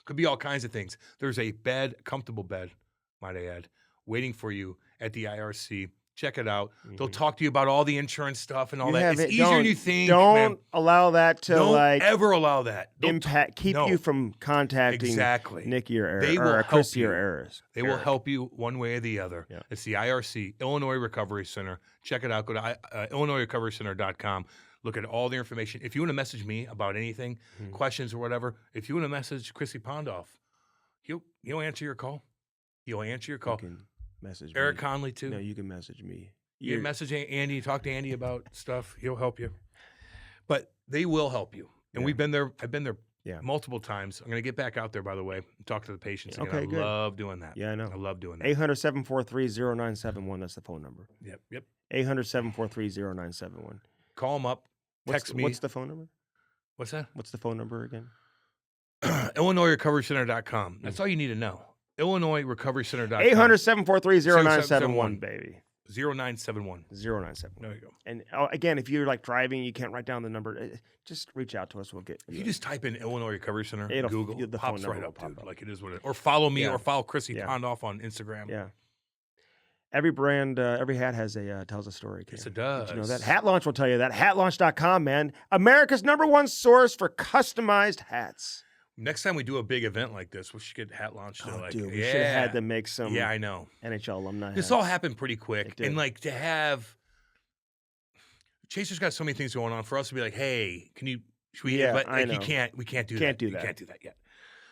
Could be all kinds of things. There's a bed, comfortable bed, might I add, waiting for you at the IRC. Check it out. Mm-hmm. They'll talk to you about all the insurance stuff and all that. It's easier than you think. Don't allow that to don't ever allow that. Keep you from contacting Nikki or Chrissy or Eris. They will help you one way or the other. Yeah. It's the IRC, Illinois Recovery Center. Check it out. Go to IllinoisRecoveryCenter.com. Look at all the information. If you want to message me about anything, questions or whatever, if you want to message Chrissy Pondoff, he'll answer your call. He'll answer your call. Message Eric me. Conley too. No, you can message me. You can message Andy. Talk to Andy about stuff. He'll help you. But they will help you. And we've been there. I've been there multiple times. I'm going to get back out there, by the way, and talk to the patients. Okay, good. I love doing that. Yeah, I know. I love doing that. 800-743-0971. That's the phone number. Yep. 800-743-0971. Call them up. Text me. What's the phone number? What's that? What's the phone number again? IllinoisRecoveryCenter.com. That's all you need to know. IllinoisRecoveryCenter.com. 800-743-0971, baby. 0971. 0971. There you go. And again, if you're like driving, you can't write down the number, just reach out to us. We'll get If you just type in Illinois Recovery Center, Google, the pops right up, dude. Like it is what it is. Or follow me or follow Chrissy Pondoff on Instagram. Yeah. Every brand, every hat has tells a story. Yes, it does. Did you know that? Hat Launch will tell you that. HatLaunch.com, man. America's #1 source for customized hats. Next time we do a big event like this, we should get Hat Launch to dude, we should have had them make some. Yeah, I know. NHL alumni. This all happened pretty quick, and like to have Chaser's got so many things going on for us to be like, hey, can you? Should we? Yeah, but I know. We can't do that. Can't do that. Can't do that yet.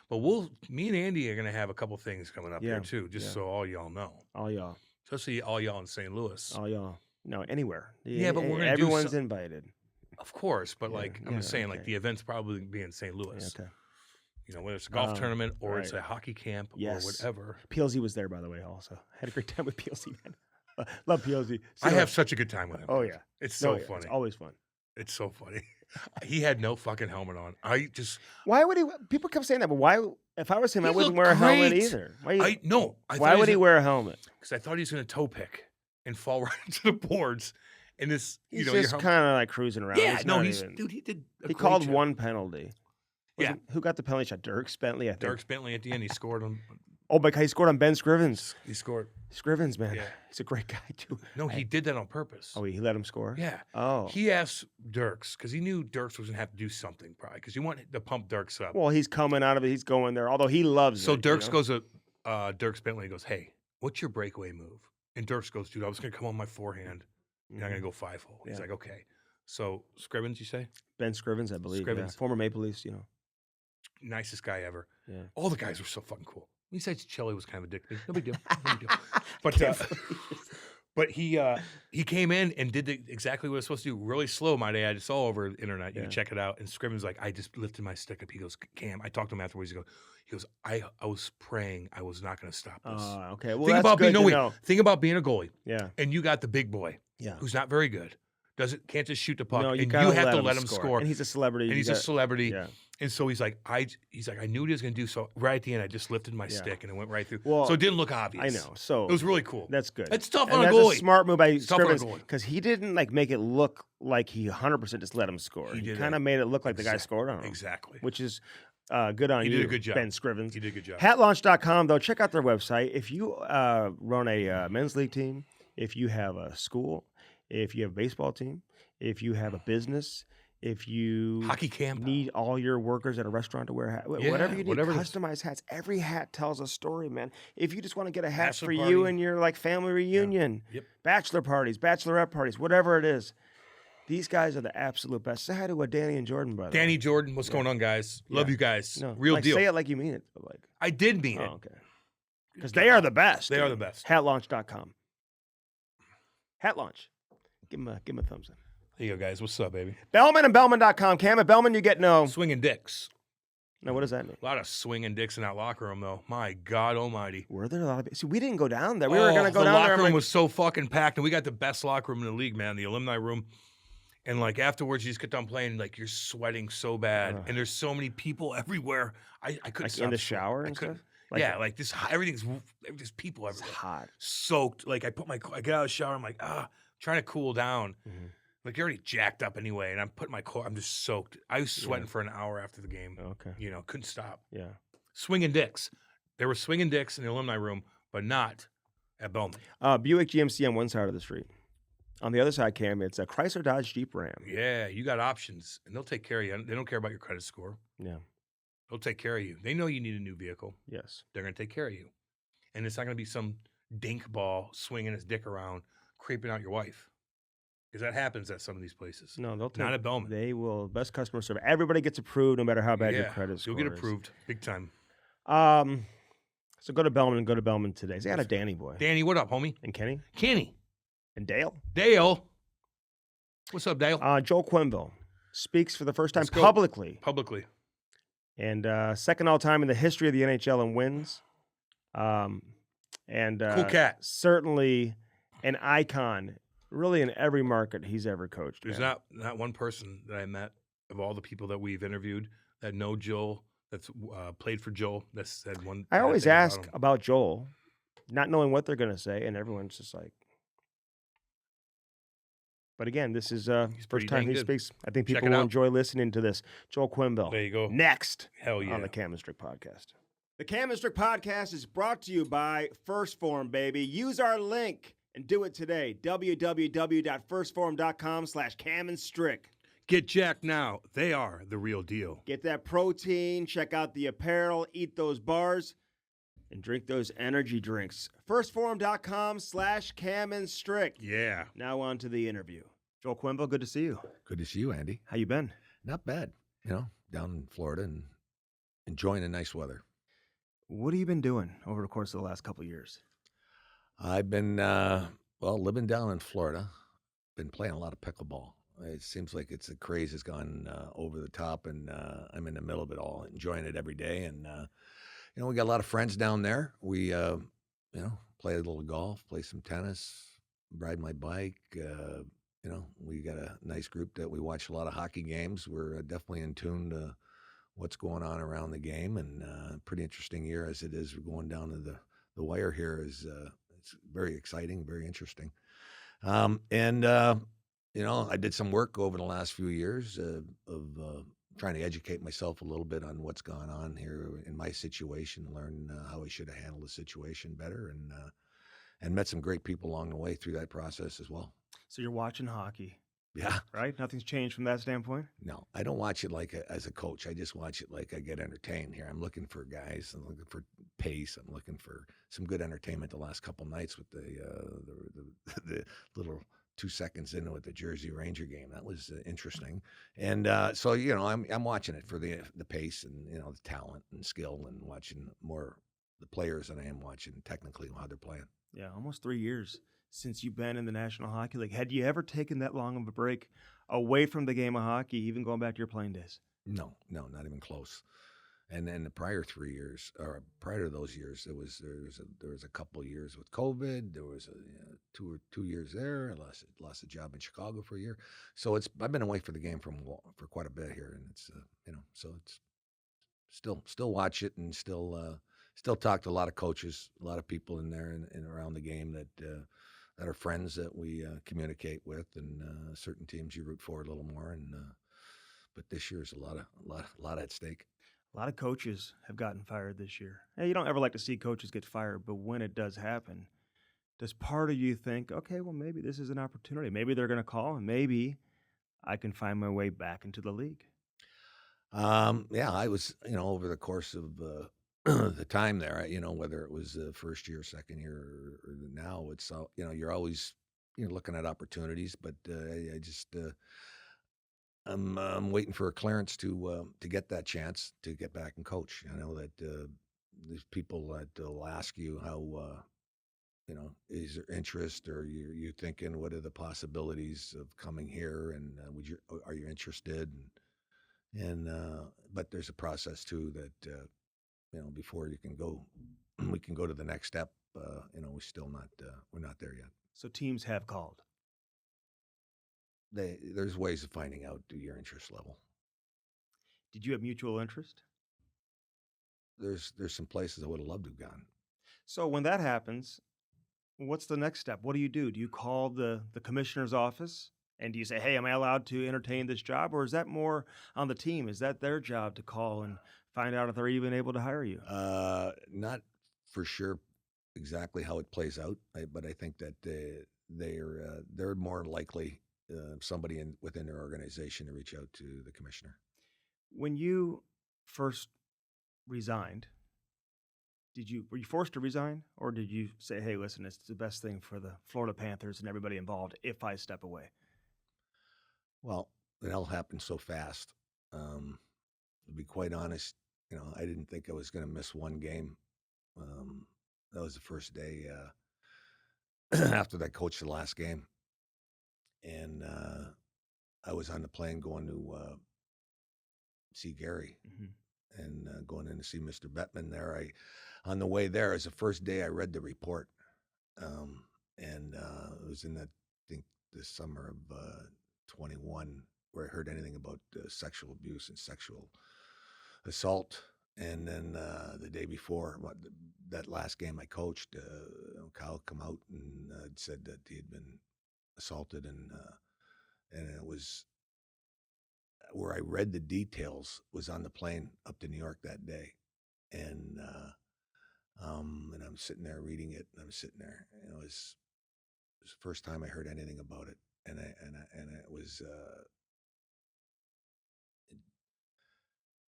But me and Andy are gonna have a couple things coming up there too, just so all y'all know. All y'all. Especially all y'all in St. Louis. All y'all. No, anywhere. Yeah, but we're gonna everyone's invited. Of course, but like I'm just saying, like the event's probably be in St. Louis. Okay. You know, whether it's a golf tournament or it's a hockey camp or whatever. PLZ was there, by the way, also. Had a great time with PLZ, man. Love PLZ. I have such a good time with him. Oh, yeah. It's so funny. It's always fun. It's so funny. He had no fucking helmet on. Why would he? People kept saying that, but why? If I was him, I wouldn't wear a helmet either. Why would he wear a helmet? Because I thought he was going to toe pick and fall right into the boards. And this, he's just kind of like cruising around. Yeah, dude, he did. He called one penalty. Who got the penalty shot? Dirk Bentley, I think. Dirk Bentley at the end. He scored on. Oh, but he scored on Ben Scrivens. He scored. Scrivens, man. Yeah. He's a great guy, too. No, he did that on purpose. Oh, he let him score? Yeah. Oh. He asked Dirks, because he knew Dirks was going to have to do something, probably, because you want to pump Dirks up. Well, he's coming out of it. He's going there, although he loves it. So Dirks goes to Dirks Bentley and goes, hey, what's your breakaway move? And Dirks goes, dude, I was going to come on my forehand, and I'm going to go 5-hole. He's like, okay. So Scrivens, you say? Ben Scrivens, I believe. Scrivens. Yeah. Former Maple Leafs, Nicest guy ever. Yeah. All the guys were so fucking cool. Besides, Chelly was kind of a dick. No big deal. But he came in and did exactly what he was supposed to do. Really slow, might I add. It's all over the internet. You can check it out. And Scrivens like, I just lifted my stick up. He goes, Cam. I talked to him afterwards. He goes, I was praying I was not going to stop this. Okay. Well, think that's about good to know. Think about being a goalie. Yeah. And you got the big boy. Yeah. Who's not very good. Can't just shoot the puck. No, you have to let him score. And he's a celebrity. A celebrity. Yeah. And so he's like, I knew what he was going to do. So right at the end, I just lifted my stick and it went right through. Well, so it didn't look obvious. I know. So it was really cool. That's good. It's tough on a goalie. That's a smart move by Scrivens because he didn't like make it look like he 100% just let him score. He kind of made it look like the guy scored on him. Exactly. Which is good on you. He did a good job. Ben Scrivens. He did a good job. HatLaunch.com, though. Check out their website. If you run a men's league team, if you have a school, if you have a baseball team, if you have a business, if you hockey camp need all your workers at a restaurant to wear hats, whatever you need, customized hats. Every hat tells a story, man. If you just want to get a hat for you and your like family reunion, bachelor parties, bachelorette parties, whatever it is, these guys are the absolute best. Say hi to Danny and Jordan, brother. Danny Jordan, what's going on, guys? Love you guys. No, real deal. Say it like you mean it. But like I did mean it. Okay. Because they are the best. They are the best. HatLaunch.com. Hat Launch. Give him a thumbs up. Here you go, guys. What's up, baby? Bellman and Bellman.com. Cam, at Bellman, you get no. Swinging dicks. Now, what does that mean? A lot of swinging dicks in that locker room, though. My God almighty. Were there a lot of... See, we didn't go down there. We were going to go down there. The locker room was so fucking packed, and we got the best locker room in the league, man, the alumni room. And, like, afterwards, you just get done playing, like, you're sweating so bad. And there's so many people everywhere. I couldn't stop. In the shower and stuff? Like this, everything's people everywhere. It's hot. Soaked. Like, I get out of the shower, I'm like, trying to cool down. Mm-hmm. Like, you're already jacked up anyway, and I'm putting my I'm just soaked. I was sweating for an hour after the game. Okay. You know, couldn't stop. Yeah. Swinging dicks. There were swinging dicks in the alumni room, but not at Bellman. Buick GMC on one side of the street. On the other side, Cam, it's a Chrysler Dodge Jeep Ram. Yeah, you got options, and they'll take care of you. They don't care about your credit score. Yeah. They'll take care of you. They know you need a new vehicle. Yes. They're going to take care of you. And it's not going to be some dink ball swinging his dick around, creeping out your wife. Because that happens at some of these places. No, they'll take, not at Bellman. They will. Best customer service. Everybody gets approved, no matter how bad your credit score is. You'll get approved, big time. So go to Bellman and go to Bellman today. Say hi to Danny boy. Danny, what up, homie? And Kenny. Kenny. And Dale. Dale. What's up, Dale? Joel Quenneville speaks for the first time publicly. Publicly. And second all time in the history of the NHL in wins. Cool cat. Certainly an icon. Really, in every market he's ever coached. There's not one person that I met of all the people that we've interviewed that know Joel, that's played for Joel, that said one. I always ask about Joel, not knowing what they're going to say, and everyone's just like. But again, this is first time he speaks. I think people will enjoy listening to this. Joel Quenneville. There you go. Next. Hell yeah. On the Cam Strick podcast. The Cam Strick podcast is brought to you by First Form, baby. Use our link. And do it today. www.firstform.com/CamandStrick. Get jacked now. They are the real deal. Get that protein. Check out the apparel. Eat those bars. And drink those energy drinks. Firstform.com/CamandStrick. Yeah. Now on to the interview. Joel Quenneville, good to see you. Good to see you, Andy. How you been? Not bad. You know, down in Florida and enjoying the nice weather. What have you been doing over the course of the last couple of years? I've been, living down in Florida. Been playing a lot of pickleball. It seems like the craze has gone over the top, and I'm in the middle of it all, enjoying it every day. And, we got a lot of friends down there. We, play a little golf, play some tennis, ride my bike. We got a nice group that we watch a lot of hockey games. We're definitely in tune to what's going on around the game, and pretty interesting year as it is. We're going down to the wire here is it's very exciting, very interesting. I did some work over the last few years of trying to educate myself a little bit on what's gone on here in my situation, learn how I should have handled the situation better, and met some great people along the way through that process as well. So you're watching hockey. Yeah. Right? Nothing's changed from that standpoint? No, I don't watch it as a coach. I just watch it like I get entertained here. I'm looking for guys. I'm looking for pace. I'm looking for some good entertainment the last couple nights with the little 2 seconds into it, the Jersey Ranger game. That was interesting. And so, I'm watching it for the pace and, the talent and skill, and watching more the players than I am watching technically how they're playing. Yeah, almost 3 years since you've been in the National Hockey League. Had you ever taken that long of a break away from the game of hockey, even going back to your playing days? No, not even close. And then the prior 3 years, or prior to those years, there was a couple of years with COVID. There was 2 years there. I lost a job in Chicago for a year. So I've been away for the game for quite a bit here, and it's so it's still watch it, and still talk to a lot of coaches, a lot of people in there and around the game that are friends that we communicate with, and certain teams you root for a little more. And but this year's a lot at stake. A lot of coaches have gotten fired this year. Hey, you don't ever like to see coaches get fired, but when it does happen, does part of you think, okay, well, maybe this is an opportunity. Maybe they're going to call, and maybe I can find my way back into the league? I was, over the course of the time there, whether it was the first year, second year, or now, it's you're always looking at opportunities, but I just I'm waiting for a clearance to get that chance to get back and coach. I know that there's people that will ask you how is there interest, or you're thinking, what are the possibilities of coming here, and are you interested? But there's a process too that before you can go, we can go to the next step. We're not there yet. So teams have called. There's ways of finding out your interest level. Did you have mutual interest? There's some places I would have loved to have gone. So when that happens, what's the next step? What do? Do you call the commissioner's office and do you say, hey, am I allowed to entertain this job? Or is that more on the team? Is that their job to call and find out if they're even able to hire you? Not for sure exactly how it plays out, but I think that they're more likely somebody within their organization to reach out to the commissioner. When you first resigned, were you forced to resign, or did you say, hey, listen, it's the best thing for the Florida Panthers and everybody involved if I step away? Well, it all happened so fast. To be quite honest, I didn't think I was going to miss one game. That was the first day after that coached the last game. And I was on the plane going to see Gary. Mm-hmm. And going in to see Mr. Bettman there. On the way there, as the first day, I read the report. And it was in the summer of 21 where I heard anything about sexual abuse and sexual assault. And then the day before, that last game I coached, Kyle come out and said that he had been assaulted, and it was where I read the details was on the plane up to New York that day, and I'm sitting there reading it, and I'm sitting there, it was the first time I heard anything about it, and it was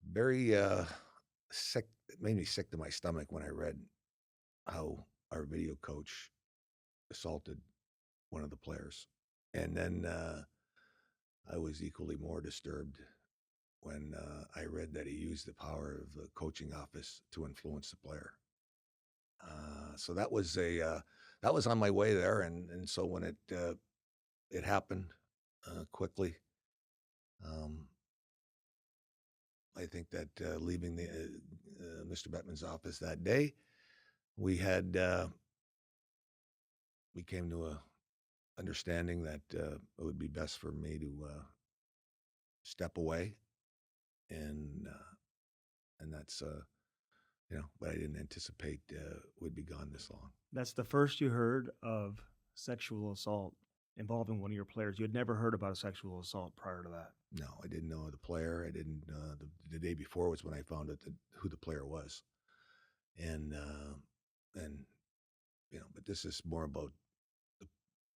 very sick. It made me sick to my stomach when I read how our video coach assaulted one of the players. And then I was equally more disturbed when I read that he used the power of the coaching office to influence the player. So that was on my way there, and so when it happened quickly, I think that leaving the Mr. Bettman's office that day, we came to a understanding that it would be best for me to step away, and that's but I didn't anticipate would be gone this long. That's the first you heard of sexual assault involving one of your players. You had never heard about a sexual assault prior to that. No, I didn't know the player. I didn't. The day before was when I found out who the player was, and but this is more about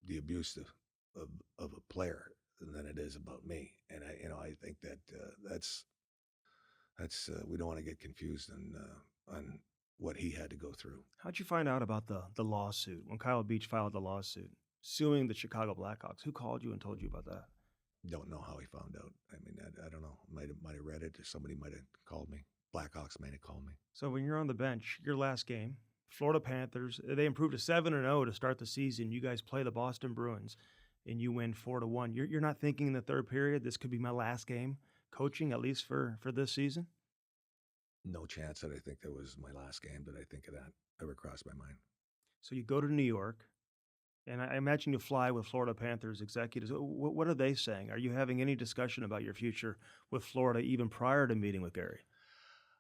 the abuse of a player than it is about me. And I think that that's we don't want to get confused on what he had to go through. How'd you find out about the lawsuit when Kyle Beach filed the lawsuit suing the Chicago Blackhawks? Who called you and told you about that? Don't know how he found out. I mean, I don't know. Might have read it, or somebody might have called me. Blackhawks might have called me. So when you're on the bench, your last game, Florida Panthers, they improved to 7-0 to start the season. You guys play the Boston Bruins, and you win 4-1. You're not thinking in the third period, this could be my last game coaching, at least for this season? No chance that I think that was my last game. Did I think of that ever crossed my mind? So you go to New York, and I imagine you fly with Florida Panthers executives. What are they saying? Are you having any discussion about your future with Florida even prior to meeting with Gary?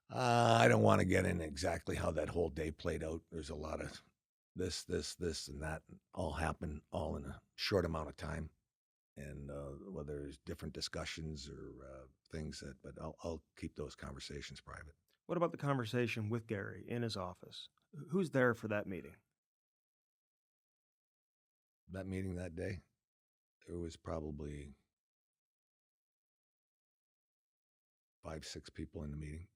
I don't want to get in exactly how that whole day played out. There's a lot of this, and that all happened all in a short amount of time. And whether there's different discussions or things but I'll keep those conversations private. What about the conversation with Gary in his office? Who's there for that meeting? That meeting that day, there was probably 5-6 people in the meeting.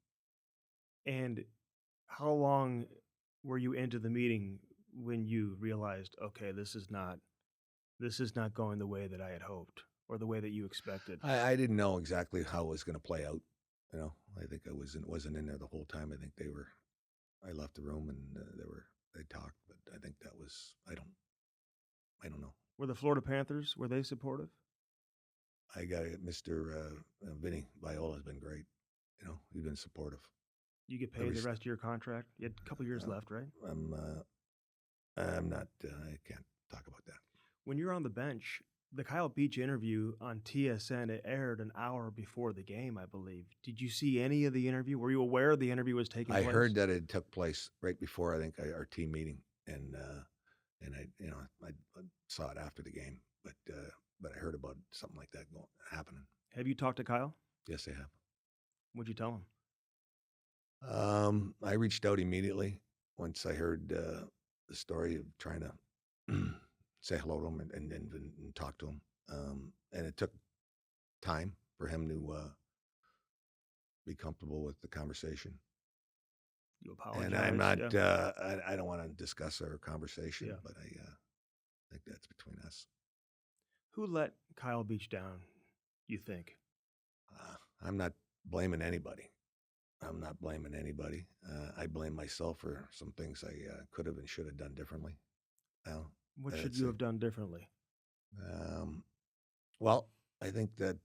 And how long were you into the meeting when you realized, okay, this is not going the way that I had hoped or the way that you expected? I didn't know exactly how it was going to play out. I think I wasn't in there the whole time. I think I left the room and they talked, but I think that was Were the Florida Panthers, were they supportive? I got it. Mr. Vinny Viola has been great. He's been supportive. You get paid the rest of your contract? You had a couple years left, right? I'm not, I can't talk about that. When you're on the bench, the Kyle Beach interview on TSN, it aired an hour before the game, I believe. Did you see any of the interview? Were you aware the interview was taking place? I heard that it took place right before, I think, our team meeting, and I saw it after the game, but I heard about something like that happening. Have you talked to Kyle? Yes, I have. What'd you tell him? I reached out immediately once I heard the story of trying to say hello to him and talk to him. And it took time for him to be comfortable with the conversation. You apologize. And I'm not, I don't want to discuss our conversation, but I think that's between us. Who let Kyle Beach down, you think? I'm not blaming anybody. I blame myself for some things I could have and should have done differently. What should you have done differently? Well, I think that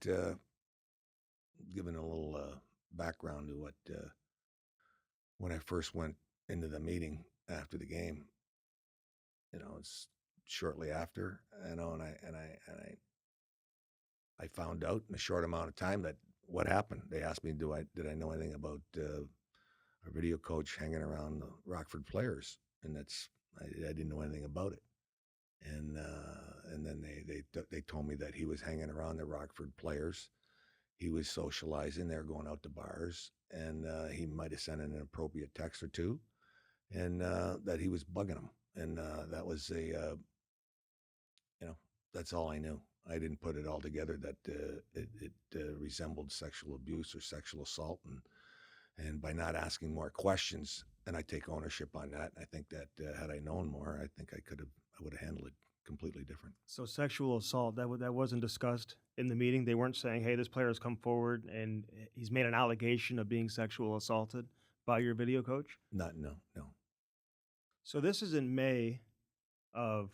given a little background to what when I first went into the meeting after the game, it's shortly after, and I found out in a short amount of time that what happened. They asked me, did I know anything about our video coach hanging around the Rockford players, and I didn't know anything about it. And then they told me that he was hanging around the Rockford players. He was socializing. They were going out to bars, and he might have sent an inappropriate text or two, and that he was bugging them. And that was that's all I knew. I didn't put it all together that it resembled sexual abuse or sexual assault, and by not asking more questions, and I take ownership on that. I think that had I known more, I think I would have handled it completely different. So sexual assault, that wasn't discussed in the meeting? They weren't saying, hey, this player has come forward and he's made an allegation of being sexual assaulted by your video coach? No. So this is in May of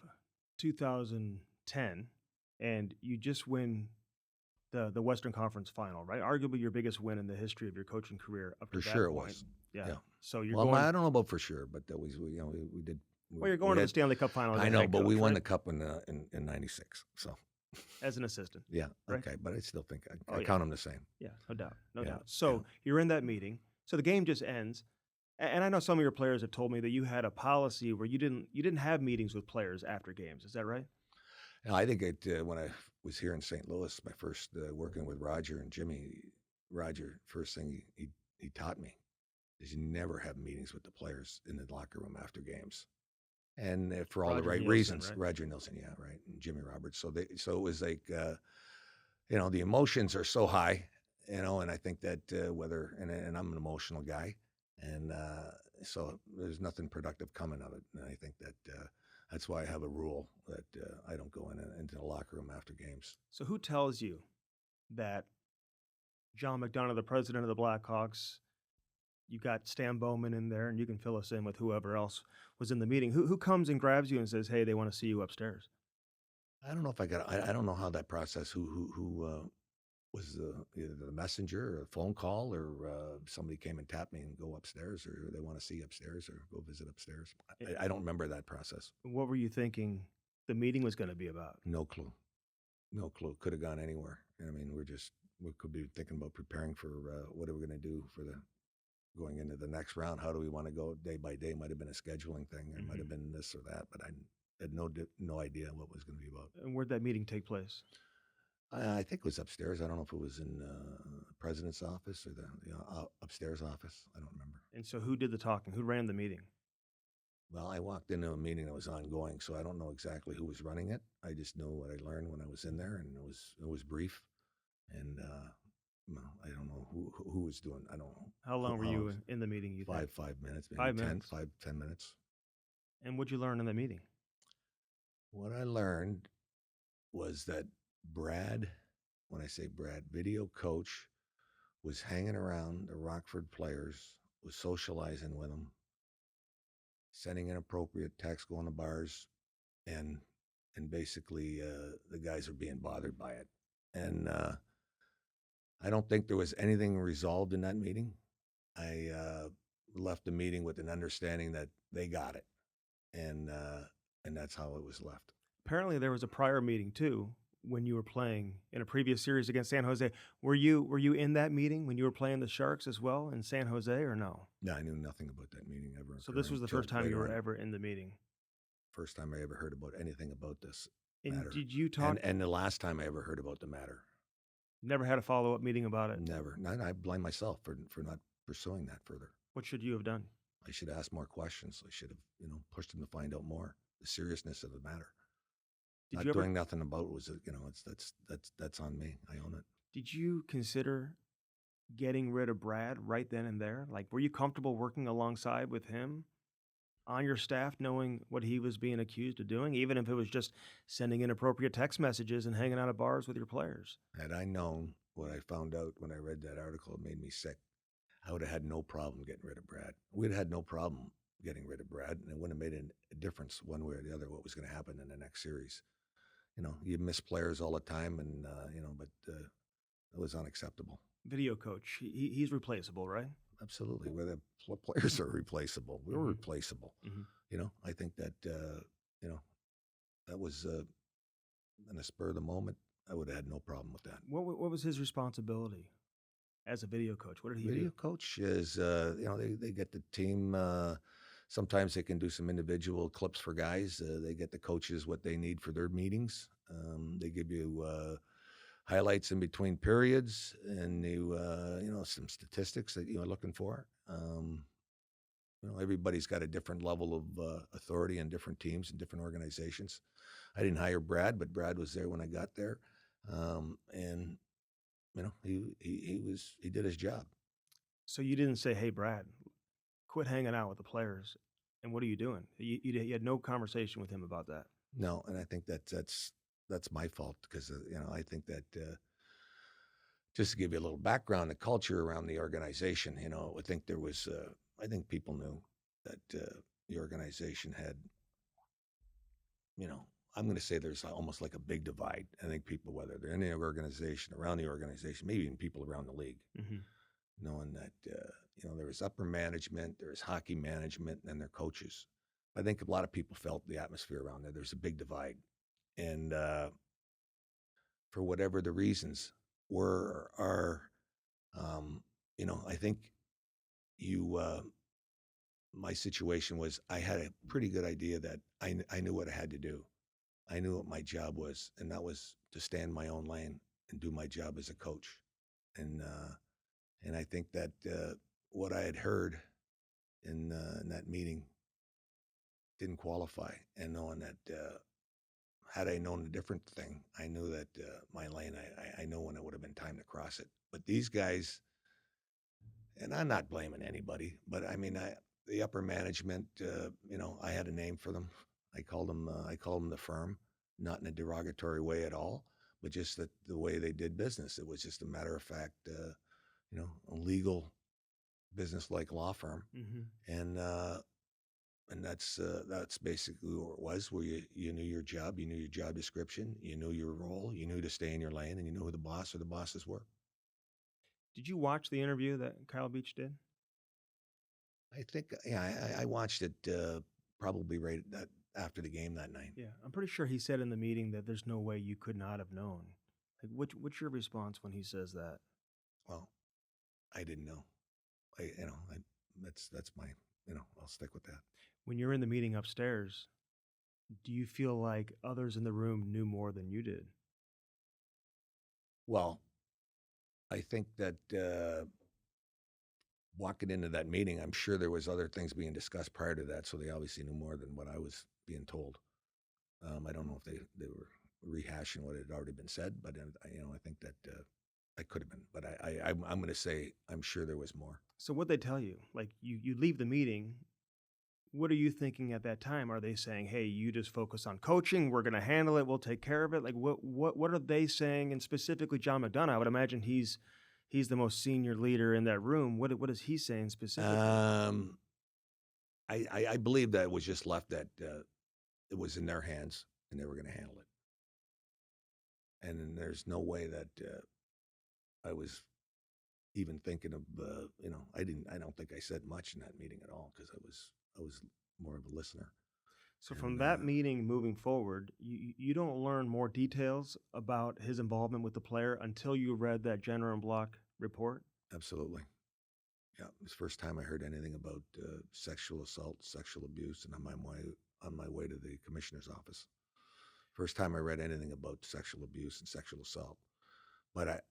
2010, and you just win the Western Conference final, right? Arguably your biggest win in the history of your coaching career up to that point. For sure it was. Yeah. So you're going. I don't know about for sure, but that was we did. Well, you're going to the Stanley Cup final. I know, but we won the cup in '96. So as an assistant. Yeah. Right? Okay, but I still think I count them the same. Yeah, no doubt, no doubt. So you're in that meeting. So the game just ends, and I know some of your players have told me that you had a policy where you didn't have meetings with players after games. Is that right? I think when I was here in St. Louis, my first working with Roger and Jimmy, Roger, first thing he taught me is you never have meetings with the players in the locker room after games, and for all the right reasons. Right? Roger Nilsson, yeah, right, and Jimmy Roberts. So it was like, the emotions are so high, and I think that and I'm an emotional guy, and so there's nothing productive coming of it, and I think that. That's why I have a rule that I don't go into the locker room after games. So who tells you that John McDonough, the president of the Blackhawks, you got Stan Bowman in there, and you can fill us in with whoever else was in the meeting. Who comes and grabs you and says, hey, they want to see you upstairs? I don't know if I don't know how that process, who was either the messenger or a phone call or somebody came and tapped me and go upstairs or they want to see upstairs or go visit upstairs. I don't remember that process. What were you thinking the meeting was going to be about? No clue. Could have gone anywhere. I mean, we could be thinking about preparing for what are we going to do for going into the next round. How do we want to go day by day? Might have been a scheduling thing. There might have been this or that, but I had no idea what it was going to be about. And where'd that meeting take place? I think it was upstairs. I don't know if it was in the president's office or the upstairs office. I don't remember. And so who did the talking? Who ran the meeting? Well, I walked into a meeting that was ongoing, so I don't know exactly who was running it. I just know what I learned when I was in there, and it was brief. And I don't know who was doing. I don't know. How long were you in the meeting? You think? 5 minutes, maybe 5 minutes. 10 minutes. And what'd you learn in the meeting? What I learned was that Brad, when I say Brad, video coach, was hanging around the Rockford players, was socializing with them, sending inappropriate texts, going to bars, and and basically the guys are being bothered by it. And I don't think there was anything resolved in that meeting. I left the meeting with an understanding that they got it, and that's how it was left. Apparently, there was a prior meeting too when you were playing in a previous series against San Jose. Were you in that meeting when you were playing the Sharks as well in San Jose, or no? No, I knew nothing about that meeting ever. So this was the first time you were ever in the meeting. First time I ever heard about anything about this and matter. Did you talk? And the last time I ever heard about the matter. Never had a follow-up meeting about it? Never. I blame myself for not pursuing that further. What should you have done? I should have asked more questions. I should have, pushed them to find out more the seriousness of the matter. Doing nothing about it was, that's on me. I own it. Did you consider getting rid of Brad right then and there? Like, were you comfortable working alongside with him on your staff, knowing what he was being accused of doing, even if it was just sending inappropriate text messages and hanging out at bars with your players? Had I known what I found out when I read that article, it made me sick. I would have had no problem getting rid of Brad. We'd have had no problem getting rid of Brad, and it wouldn't have made a difference one way or the other what was going to happen in the next series. You miss players all the time, and but it was unacceptable. Video coach, he's replaceable, right? Absolutely. Where the players are replaceable, we're replaceable. Mm-hmm. I think that that was in the spur of the moment. I would have had no problem with that. What was his responsibility as a video coach? What did he do? Video coach is they get the team. Sometimes they can do some individual clips for guys. They get the coaches what they need for their meetings. They give you highlights in between periods, and some statistics that you're looking for. Everybody's got a different level of authority in different teams and different organizations. I didn't hire Brad, but Brad was there when I got there, and he did his job. So you didn't say, "Hey, Brad, quit hanging out with the players," and what are you doing? You had no conversation with him about that. No, and I think that's my fault because I think that just to give you a little background, the culture around the organization, I think there was I think people knew that the organization had, I'm going to say there's almost like a big divide. I think people, whether they're in the organization, around the organization, maybe even people around the league, knowing that there was upper management, there was hockey management, and then their coaches. I think a lot of people felt the atmosphere around there. There's a big divide. And for whatever the reasons are, I think my situation was I had a pretty good idea that I knew what I had to do. I knew what my job was, and that was to stay in my own lane and do my job as a coach. And I think that what I had heard in that meeting didn't qualify. And knowing that had I known a different thing, I knew that my lane, I know when it would have been time to cross it. But these guys, and I'm not blaming anybody, but I mean, the upper management, I had a name for them. I called them the firm, not in a derogatory way at all, but just that the way they did business. It was just a matter of fact, a legal, business-like law firm, and that's basically what it was. Where you knew your job, you knew your job description, you knew your role, you knew to stay in your lane, and you knew who the boss or the bosses were. Did you watch the interview that Kyle Beach did? I think, I watched it probably right after the game that night. Yeah, I'm pretty sure he said in the meeting that there's no way you could not have known. Like, what's your response when he says that? Well, I didn't know. That's my, I'll stick with that. When you're in the meeting upstairs, do you feel like others in the room knew more than you did? Well, I think that walking into that meeting, I'm sure there was other things being discussed prior to that, so they obviously knew more than what I was being told. I don't know if they were rehashing what had already been said, but I think that I could have been. But I'm going to say I'm sure there was more. So what they tell you, like you leave the meeting, what are you thinking at that time? Are they saying, "Hey, you just focus on coaching. We're going to handle it. We'll take care of it"? Like what are they saying? And specifically, John McDonough, I would imagine he's the most senior leader in that room. What is he saying specifically? I believe that it was just left that it was in their hands, and they were going to handle it. And there's no way that I was even thinking of, I don't think I said much in that meeting at all, because I was more of a listener. So from that meeting moving forward, you don't learn more details about his involvement with the player until you read that Jenner and Block report? Absolutely. Yeah, it was the first time I heard anything about sexual assault, sexual abuse, and on my way to the commissioner's office. First time I read anything about sexual abuse and sexual assault. But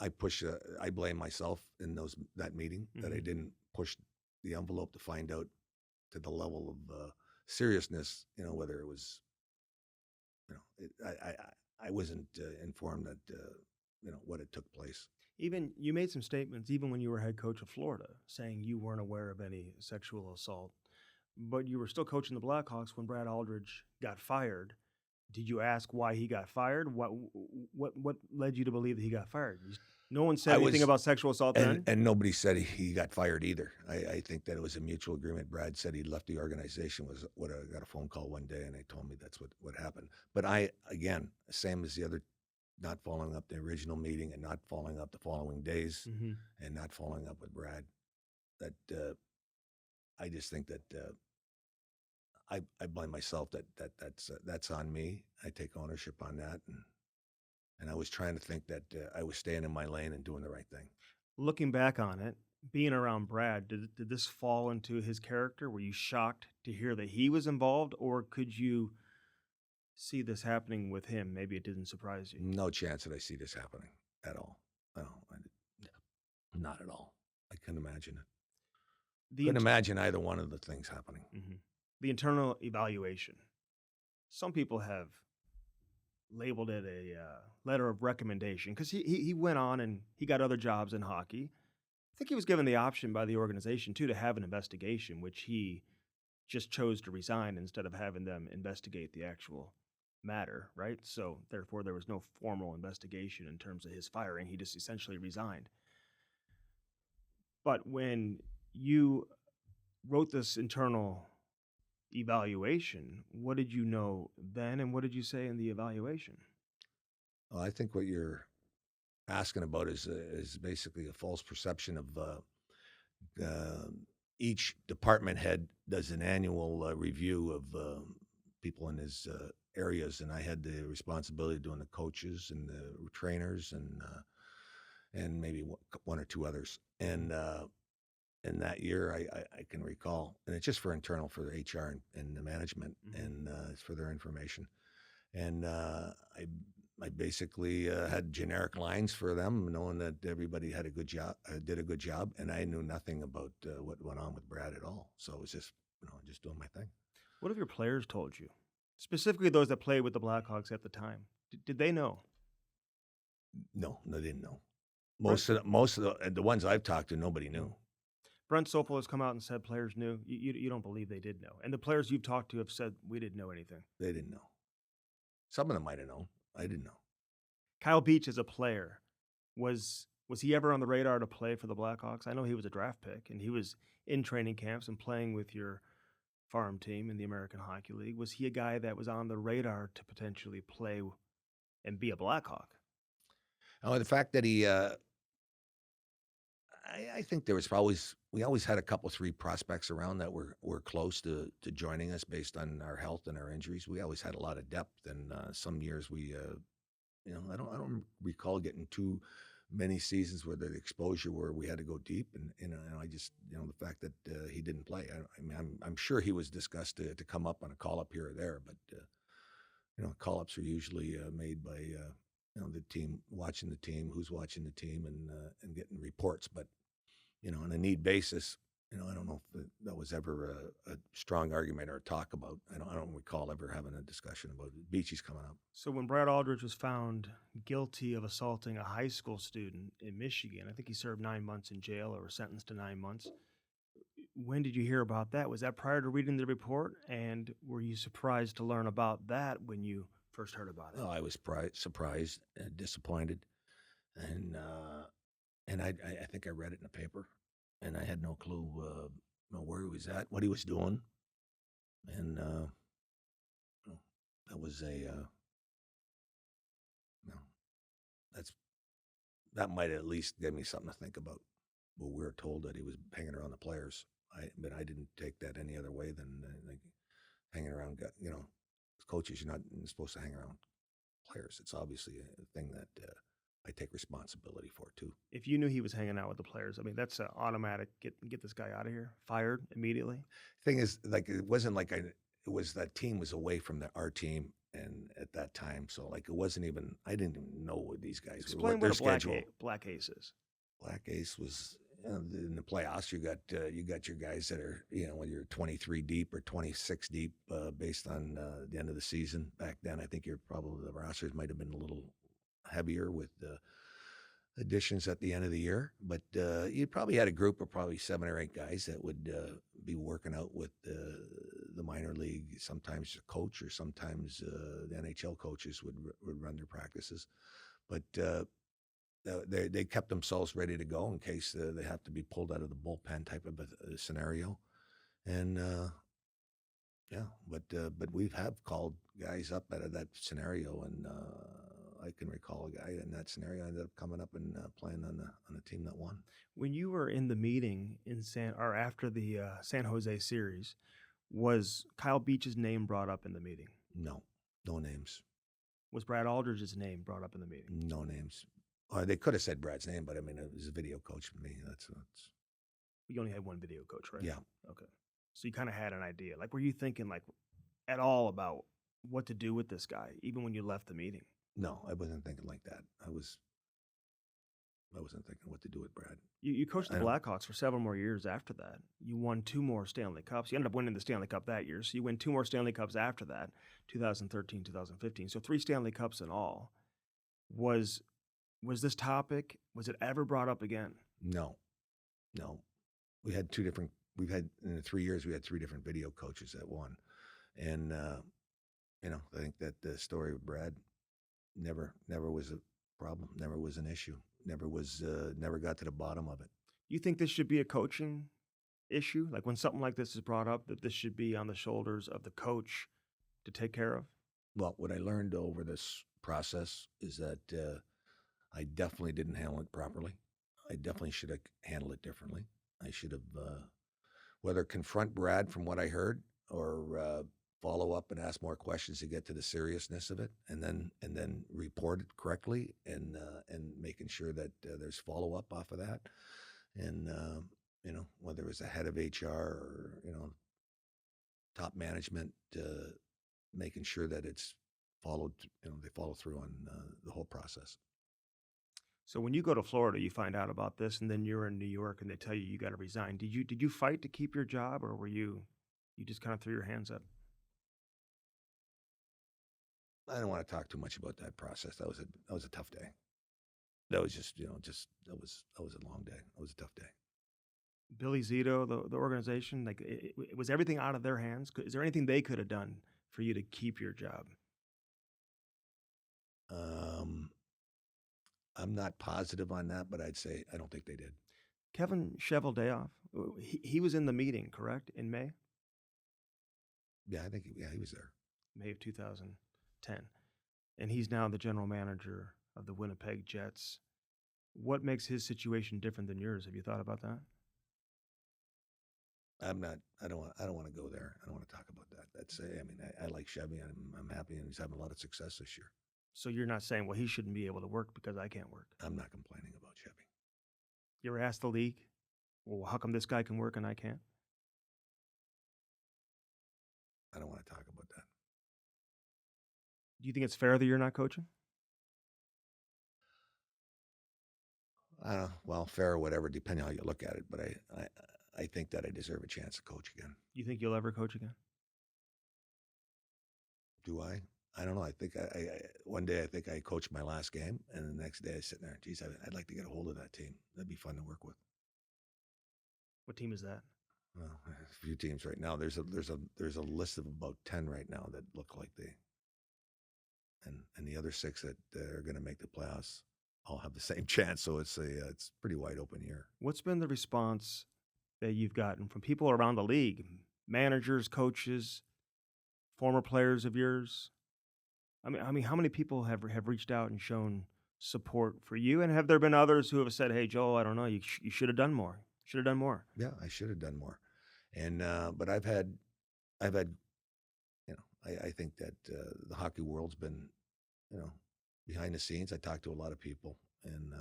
I blame myself in that meeting that I didn't push the envelope to find out to the level of seriousness, whether it was, I wasn't informed that, what had took place. Even you made some statements, even when you were head coach of Florida, saying you weren't aware of any sexual assault, but you were still coaching the Blackhawks when Brad Aldridge got fired. Did you ask why he got fired? What led you to believe that he got fired? No one said anything about sexual assault then? And nobody said he got fired either. I think that it was a mutual agreement. Brad said he left the organization. I got a phone call one day, and they told me that's what happened. But again, same as the other, not following up the original meeting and not following up the following days, and not following up with Brad, that I just think that I blame myself. That's on me. I take ownership on that, and I was trying to think that I was staying in my lane and doing the right thing. Looking back on it, being around Brad, did this fall into his character? Were you shocked to hear that he was involved, or could you see this happening with him? Maybe it didn't surprise you. No chance that I see this happening at all. No, not at all. I couldn't imagine it. Couldn't imagine either one of the things happening. The internal evaluation. Some people have labeled it a letter of recommendation because he went on and he got other jobs in hockey. I think he was given the option by the organization, too, to have an investigation, which he just chose to resign instead of having them investigate the actual matter, right? So, therefore, there was no formal investigation in terms of his firing. He just essentially resigned. But when you wrote this internal evaluation, what did you know then, and what did you say in the evaluation? Well, I think what you're asking about is basically a false perception of each department head does an annual review of people in his areas, and I had the responsibility of doing the coaches and the trainers and maybe one or two others. And in that year, I can recall, and it's just for the HR and the management, and it's for their information. And I basically had generic lines for them, knowing that everybody had a good job, did a good job, and I knew nothing about what went on with Brad at all. So it was just, just doing my thing. What have your players told you, specifically those that played with the Blackhawks at the time? Did they know? No, they didn't know. Most of the ones I've talked to, nobody knew. Brent Sopel has come out and said players knew. You don't believe they did know. And the players you've talked to have said, we didn't know anything. They didn't know. Some of them might have known. I didn't know. Kyle Beach as a player, was he ever on the radar to play for the Blackhawks? I know he was a draft pick, and he was in training camps and playing with your farm team in the American Hockey League. Was he a guy that was on the radar to potentially play and be a Blackhawk? Oh, the fact that he... I think we always had a couple, 3 prospects around that were close to joining us based on our health and our injuries. We always had a lot of depth, and some years we, I don't recall getting too many seasons where the exposure where we had to go deep, and I just, the fact that he didn't play. I'm sure he was discussed to come up on a call up here or there, but call ups are usually made by the team watching the team, who's watching the team, and getting reports, but. On a need basis, I don't know if that was ever a strong argument or a talk about. I don't recall ever having a discussion about it. Beachy's coming up. So when Brad Aldridge was found guilty of assaulting a high school student in Michigan, I think he served 9 months in jail or was sentenced to 9 months. When did you hear about that? Was that prior to reading the report? And were you surprised to learn about that when you first heard about it? Oh, I was surprised and disappointed. And I think I read it in the paper, and I had no clue where he was at, what he was doing, and That was that might at least give me something to think about. Well, we were told that he was hanging around the players. But I didn't take that any other way than like hanging around. As coaches, you're not supposed to hang around players. It's obviously a thing that I take responsibility for too. If you knew he was hanging out with the players, I mean, that's automatic. Get this guy out of here, fired immediately. Thing is, like, it wasn't like it was that team was away from our team, and at that time, so like it wasn't even. I didn't even know what these guys Explain were. what Their a schedule. Black Ace is. Black Ace was in the playoffs. You got your guys that are when you're 23 deep or 26 deep based on the end of the season. Back then, I think the rosters might have been a little heavier with additions at the end of the year, but you probably had a group of probably 7 or 8 guys that would be working out with the minor league. Sometimes a coach, or sometimes the NHL coaches would run their practices, but they kept themselves ready to go in case they have to be pulled out of the bullpen type of a scenario. And but we have called guys up out of that scenario, and I can recall a guy in that scenario ended up coming up and playing on a team that won. When you were in the meeting after the San Jose series, was Kyle Beach's name brought up in the meeting? No names. Was Brad Aldridge's name brought up in the meeting? No names. They could have said Brad's name, but I mean, it was a video coach with me. That's. You only had one video coach, right? Yeah. Okay. So you kind of had an idea. Like, were you thinking at all about what to do with this guy, even when you left the meeting? No, I wasn't thinking like that. I wasn't thinking what to do with Brad. You coached the Blackhawks for several more years after that. You won 2 more Stanley Cups. You ended up winning the Stanley Cup that year, so you win 2 more Stanley Cups after that, 2013, 2015. So 3 Stanley Cups in all. Was this topic, was it ever brought up again? No. We had in the 3 years, we had 3 different video coaches that won. And, I think that the story with Brad never was a problem, never was an issue, never got to the bottom of it. You think this should be a coaching issue? Like when something like this is brought up, that this should be on the shoulders of the coach to take care of? Well, what I learned over this process is that I definitely didn't handle it properly. I definitely should have handled it differently. I should have whether confront Brad from what I heard, or follow up and ask more questions to get to the seriousness of it, and then report it correctly, and making sure that there's follow up off of that, and whether it was the head of HR or top management, making sure that it's followed. They follow through on the whole process. So when you go to Florida, you find out about this, and then you're in New York, and they tell you got to resign. Did you fight to keep your job, or were you just kind of threw your hands up? I don't want to talk too much about that process. That was a tough day. That was just that was a long day. It was a tough day. Billy Zito, the organization, like it was everything out of their hands. Is there anything they could have done for you to keep your job? I'm not positive on that, but I'd say I don't think they did. Kevin Cheveldayoff, he was in the meeting, correct, in May? Yeah, I think he was there. May of 2010. And he's now the general manager of the Winnipeg Jets. What makes his situation different than yours? Have you thought about that? I'm not. I don't want to go there. I don't want to talk about that. I like Chevy. I'm happy, and he's having a lot of success this year. So you're not saying, well, he shouldn't be able to work because I can't work? I'm not complaining about Chevy. You ever asked the league, well, how come this guy can work and I can't? I don't want to talk about that. Do you think it's fair that you're not coaching? Well, fair or whatever, depending on how you look at it. But I think that I deserve a chance to coach again. You think you'll ever coach again? Do I? I don't know. I think one day I think I coached my last game, and the next day I sit there. Geez, I'd like to get a hold of that team. That'd be fun to work with. What team is that? Well, a few teams right now. There's a list of about 10 right now that look like and the other 6 that are going to make the playoffs all have the same chance. So it's pretty wide open here. What's been the response that you've gotten from people around the league, managers, coaches, former players of yours? I mean, how many people have reached out and shown support for you? And have there been others who have said, "Hey, Joel, I don't know, you should have done more. Should have done more." Yeah, I should have done more. And but I've had, you know, I think that the hockey world's been, you know, behind the scenes. I talked to a lot of people, and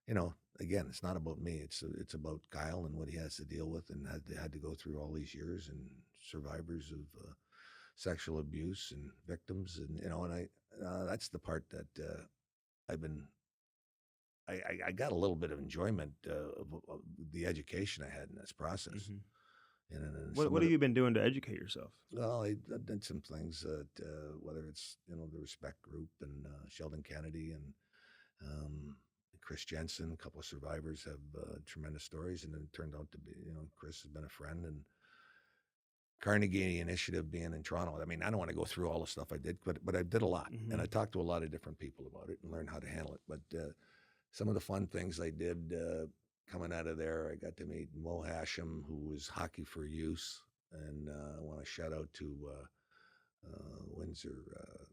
you know, again, it's not about me. It's about Kyle and what he has to deal with, and had to go through all these years, and survivors of sexual abuse and victims, and you know, and that's the part that I've been. I got a little bit of enjoyment of the education I had in this process. And what have you been doing to educate yourself? Well, I've done some things that, whether it's, you know, the Respect Group and Sheldon Kennedy and Chris Jensen, a couple of survivors have tremendous stories, and it turned out to be, you know, Chris has been a friend, and Carnegie Initiative being in Toronto. I mean, I don't want to go through all the stuff I did, but I did a lot, and I talked to a lot of different people about it and learned how to handle it. But some of the fun things I did coming out of there, I got to meet Mo Hashem, who was Hockey for Use, and I want to shout out to Windsor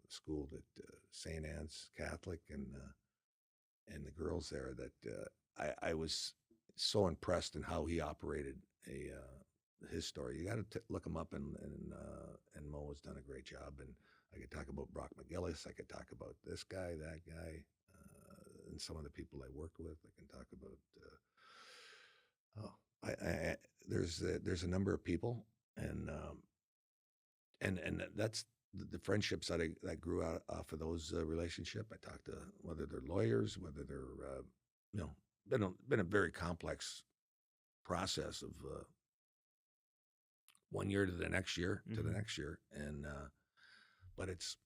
School at St. Anne's Catholic, and the girls there. That I was so impressed in how he operated his story. You got to look him up, and Mo has done a great job. And I could talk about Brock McGillis. I could talk about this guy, that guy, and some of the people I worked with. I can talk about. There's a number of people, and that's the friendships that grew out off of those relationship. I talked to whether they're lawyers, whether they're you know, been a very complex process of 1 year to the next year to the next year, and but it's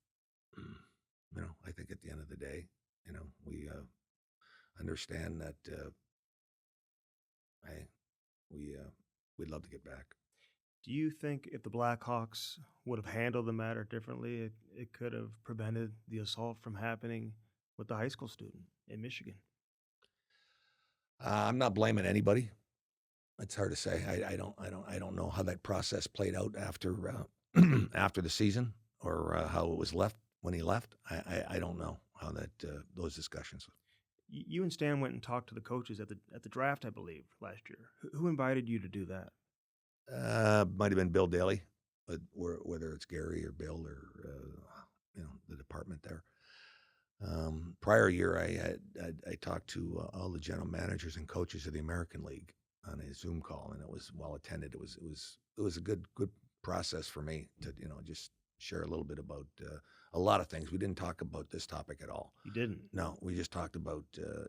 you know, I think at the end of the day, you know, we understand that we'd love to get back. Do you think if the Blackhawks would have handled the matter differently, it could have prevented the assault from happening with the high school student in Michigan? I'm not blaming anybody. It's hard to say. I don't know how that process played out after after the season, or how it was left when he left. I don't know how that those discussions. You and Stan went and talked to the coaches at the draft, I believe, last year. Who invited you to do that? Might have been Bill Daly, but whether it's Gary or Bill or you know, the department there. Prior year, I talked to all the general managers and coaches of the American League on a Zoom call, and it was well attended. It was a good process for me to, you know, just share a little bit about a lot of things. We didn't talk about this topic at all. You didn't? No, we just talked about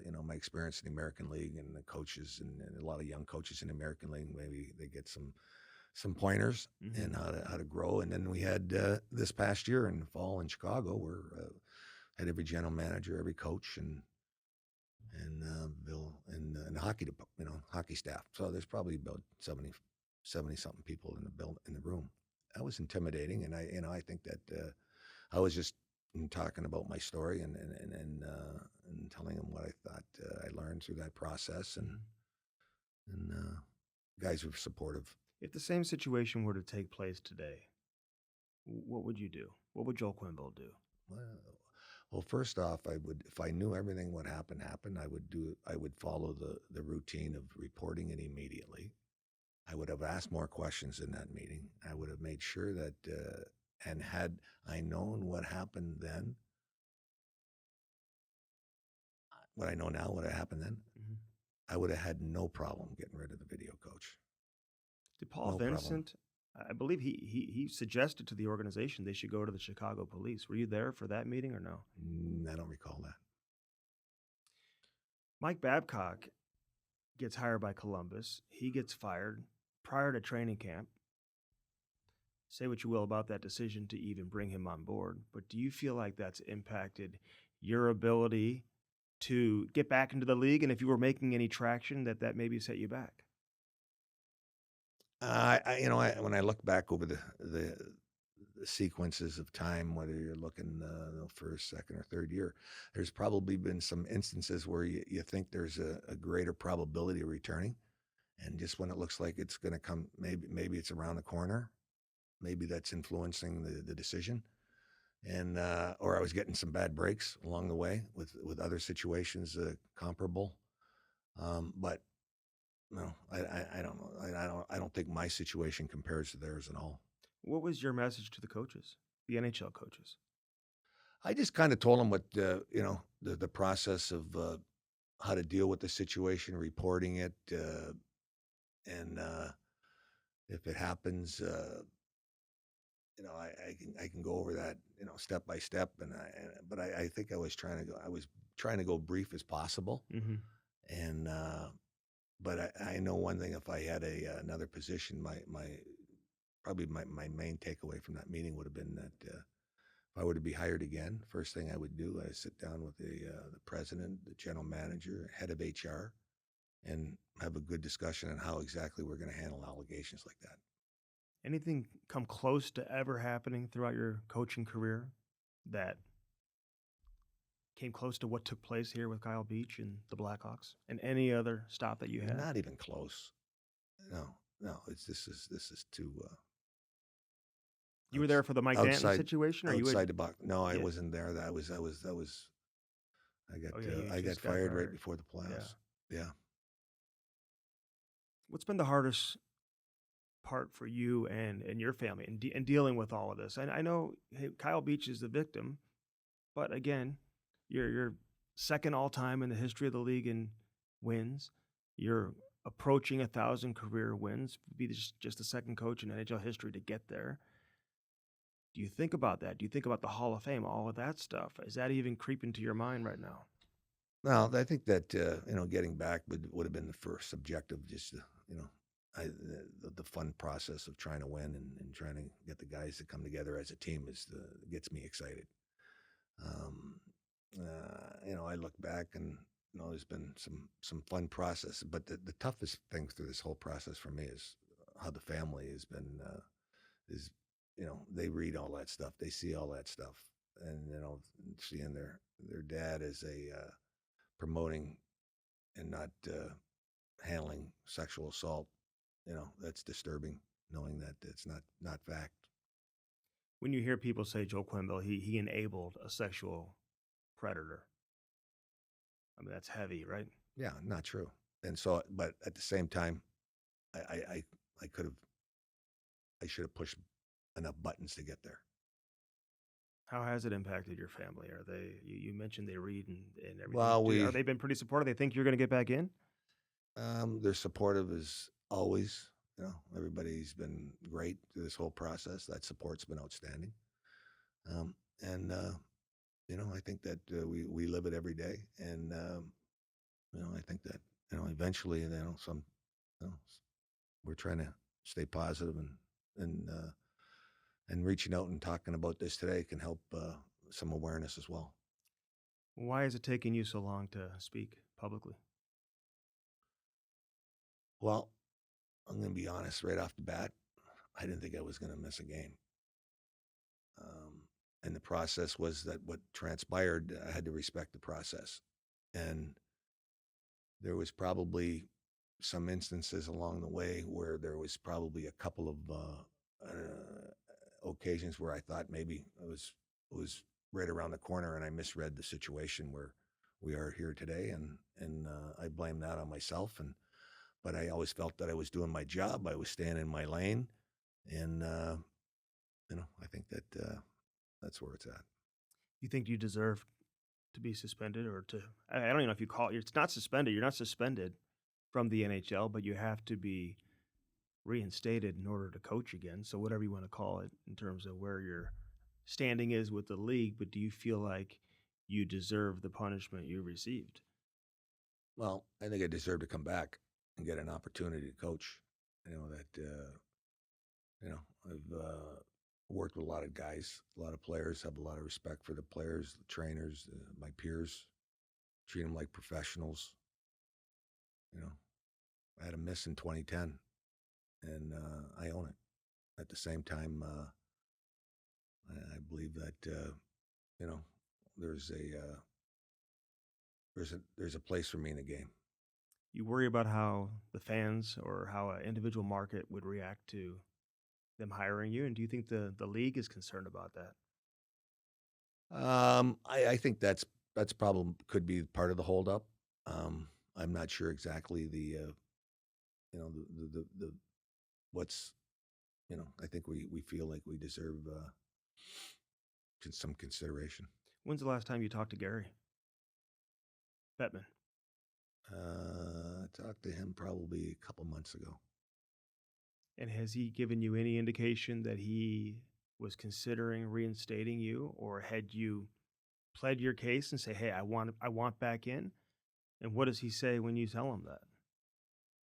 you know, my experience in the American League and the coaches, and a lot of young coaches in the American League. Maybe they get some pointers in how to grow. And then we had this past year in the fall in Chicago, where had every general manager, every coach, and Bill and hockey, you know, hockey staff. So there's probably about 70 something people in the room. That was intimidating, and I think that I was just talking about my story and telling them what I thought I learned through that process, and guys were supportive. If the same situation were to take place today, what would you do? What would Joel Quenneville do? Well, first off, I would, if I knew everything would happen, I would follow the routine of reporting it immediately. I would have asked more questions in that meeting. I would have made sure that, and had I known what happened then, what I know now, what had happened then, I would have had no problem getting rid of the video coach. Did Paul Vincent, I believe he suggested to the organization they should go to the Chicago police. Were you there for that meeting or no? I don't recall that. Mike Babcock gets hired by Columbus. He gets fired prior to training camp. Say what you will about that decision to even bring him on board, but do you feel like that's impacted your ability to get back into the league? And if you were making any traction, that maybe set you back? You know, when I look back over the sequences of time, whether you're looking first, second, or third year, there's probably been some instances where you think there's a greater probability of returning, and just when it looks like it's going to come, maybe it's around the corner, maybe that's influencing the decision. and or I was getting some bad breaks along the way with other situations comparable. But no, I don't know. I don't think my situation compares to theirs at all. What was your message to the coaches, the NHL coaches? I just kind of told them what the process of how to deal with the situation, reporting it, and if it happens, I can go over that step by step. But I think I was trying to go brief as possible, Mm-hmm. and but I know one thing: if I had another position, probably my main takeaway from that meeting would have been that if I were to be hired again, first thing I would do is sit down with the president, the general manager, head of HR, and have a good discussion on how exactly we're going to handle allegations like that. Anything come close to ever happening throughout your coaching career that came close to what took place here with Kyle Beach and the Blackhawks, and any other stop that you had? Not even close. No. This is too. You were there for the Mike Danton situation, or outside the box? No, I wasn't there. That was. I got fired right before the playoffs. Yeah. What's been the hardest part for you and your family in dealing with all of this? I know Kyle Beach is the victim, but again, you're second all time in the history of the league in wins. You're approaching 1,000 career wins. Be just the second coach in NHL history to get there. Do you think about that? Do you think about the Hall of Fame, all of that stuff? Is that even creeping to your mind right now? No, I think that getting back would have been the first objective. Just the fun process of trying to win and trying to get the guys to come together as a team gets me excited. I look back and there's been some fun process, but the toughest thing through this whole process for me is how the family has been. They read all that stuff, they see all that stuff, and seeing their dad as promoting and not handling sexual assault, that's disturbing, knowing that it's not fact. When you hear people say Joel Quenneville, he enabled a sexual predator, I mean, that's heavy, right? Yeah, not true. And so, but at the same time, I should have pushed enough buttons to get there. How has it impacted your family? Are they? You mentioned they read and everything. Well, are they been pretty supportive? They think you're going to get back in? They're supportive as always. Everybody's been great through this whole process. That support's been outstanding. I think that we live it every day, and I think that eventually, we're trying to stay positive and reaching out and talking about this today can help some awareness as well. Why is it taking you so long to speak publicly? Well, I'm going to be honest right off the bat. I didn't think I was going to miss a game. And the process was that what transpired, I had to respect the process. And there was probably some instances along the way where there was probably a couple of occasions where I thought maybe it was right around the corner and I misread the situation where we are here today. And I blame that on myself. But I always felt that I was doing my job. I was staying in my lane. And, I think that that's where it's at. You think you deserve to be suspended I don't even know if you call it, it's not suspended. You're not suspended from the NHL, but you have to be reinstated in order to coach again. So whatever you want to call it in terms of where your standing is with the league, but do you feel like you deserve the punishment you received? Well, I think I deserve to come back and get an opportunity to coach. I've worked with a lot of guys, a lot of players, have a lot of respect for the players, the trainers, my peers, treat them like professionals. I had a miss in 2010, and I own it. At the same time, I believe that there's a place for me in the game. You worry about how the fans or how an individual market would react to them hiring you, and do you think the league is concerned about that? I think that's probably could be part of the holdup. I'm not sure exactly the what's I think we feel like we deserve some consideration. When's the last time you talked to Gary Bettman? I talked to him probably a couple months ago. And has he given you any indication that he was considering reinstating you, or had you pled your case and say, "Hey, I want back in"? And what does he say when you tell him that?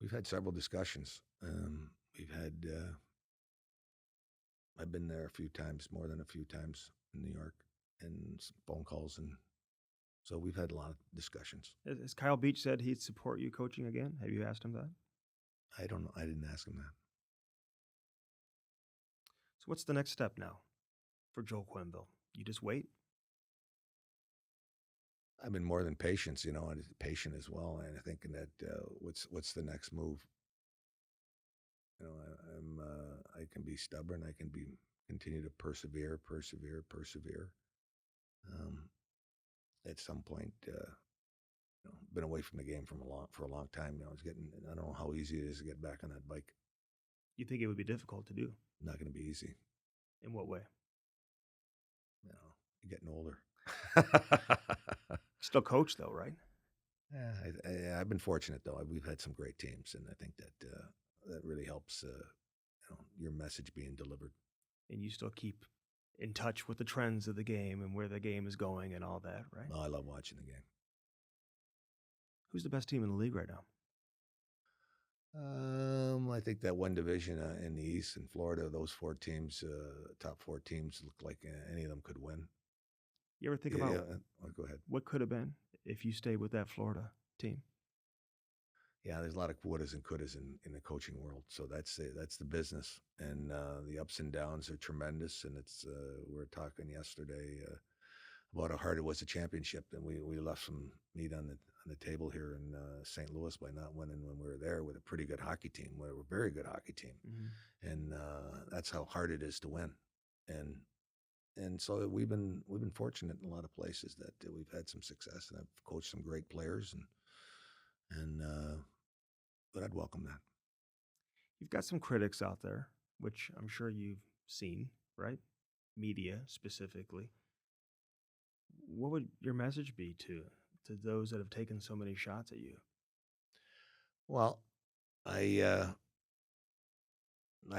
We've had several discussions. We've had I've been there a few times, more than a few times in New York, and some phone calls, and so we've had a lot of discussions. Has Kyle Beach said he'd support you coaching again? Have you asked him that? I don't know. I didn't ask him that. So what's the next step now for Joel Quenneville? You just wait? I've been more than patient, and patient as well, and thinking that what's the next move? I can be stubborn. I can continue to persevere. At some point, been away from the game for a long time now. I don't know how easy it is to get back on that bike. You think it would be difficult to do? Not going to be easy. In what way? You're getting older. Still coach though, right? Yeah, I've been fortunate though. We've had some great teams, and I think that really helps. Your message being delivered. And you still keep in touch with the trends of the game and where the game is going and all that, right? Oh, I love watching the game. Who's the best team in the league right now? I think that one division in the East in Florida, those four teams, top four teams, look like any of them could win. You ever think about go ahead. What could have been if you stayed with that Florida team? Yeah, there's a lot of wouldas and couldas in the coaching world. So that's the business, and the ups and downs are tremendous. And it's we were talking yesterday about how hard it was a championship, and we left some meat on the table here in St. Louis by not winning when we were there with a pretty good hockey team. We were a very good hockey team, and that's how hard it is to win. And so we've been fortunate in a lot of places that we've had some success, and I've coached some great players, but I'd welcome that. You've got some critics out there, which I'm sure you've seen, right? Media specifically. What would your message be to those that have taken so many shots at you? Well, I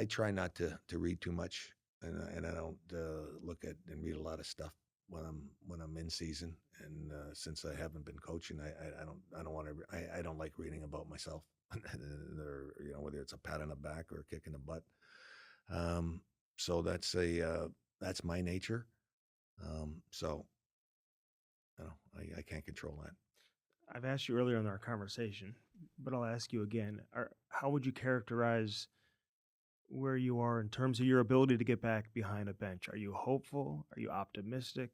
try not to read too much, and I don't look at and read a lot of stuff when I'm in season. And since I haven't been coaching, I don't want to. I don't like reading about myself, or whether it's a pat on the back or a kick in the butt. So that's my nature. So I can't control that. I've asked you earlier in our conversation, but I'll ask you again. How would you characterize where you are in terms of your ability to get back behind a bench? Are you hopeful? Are you optimistic?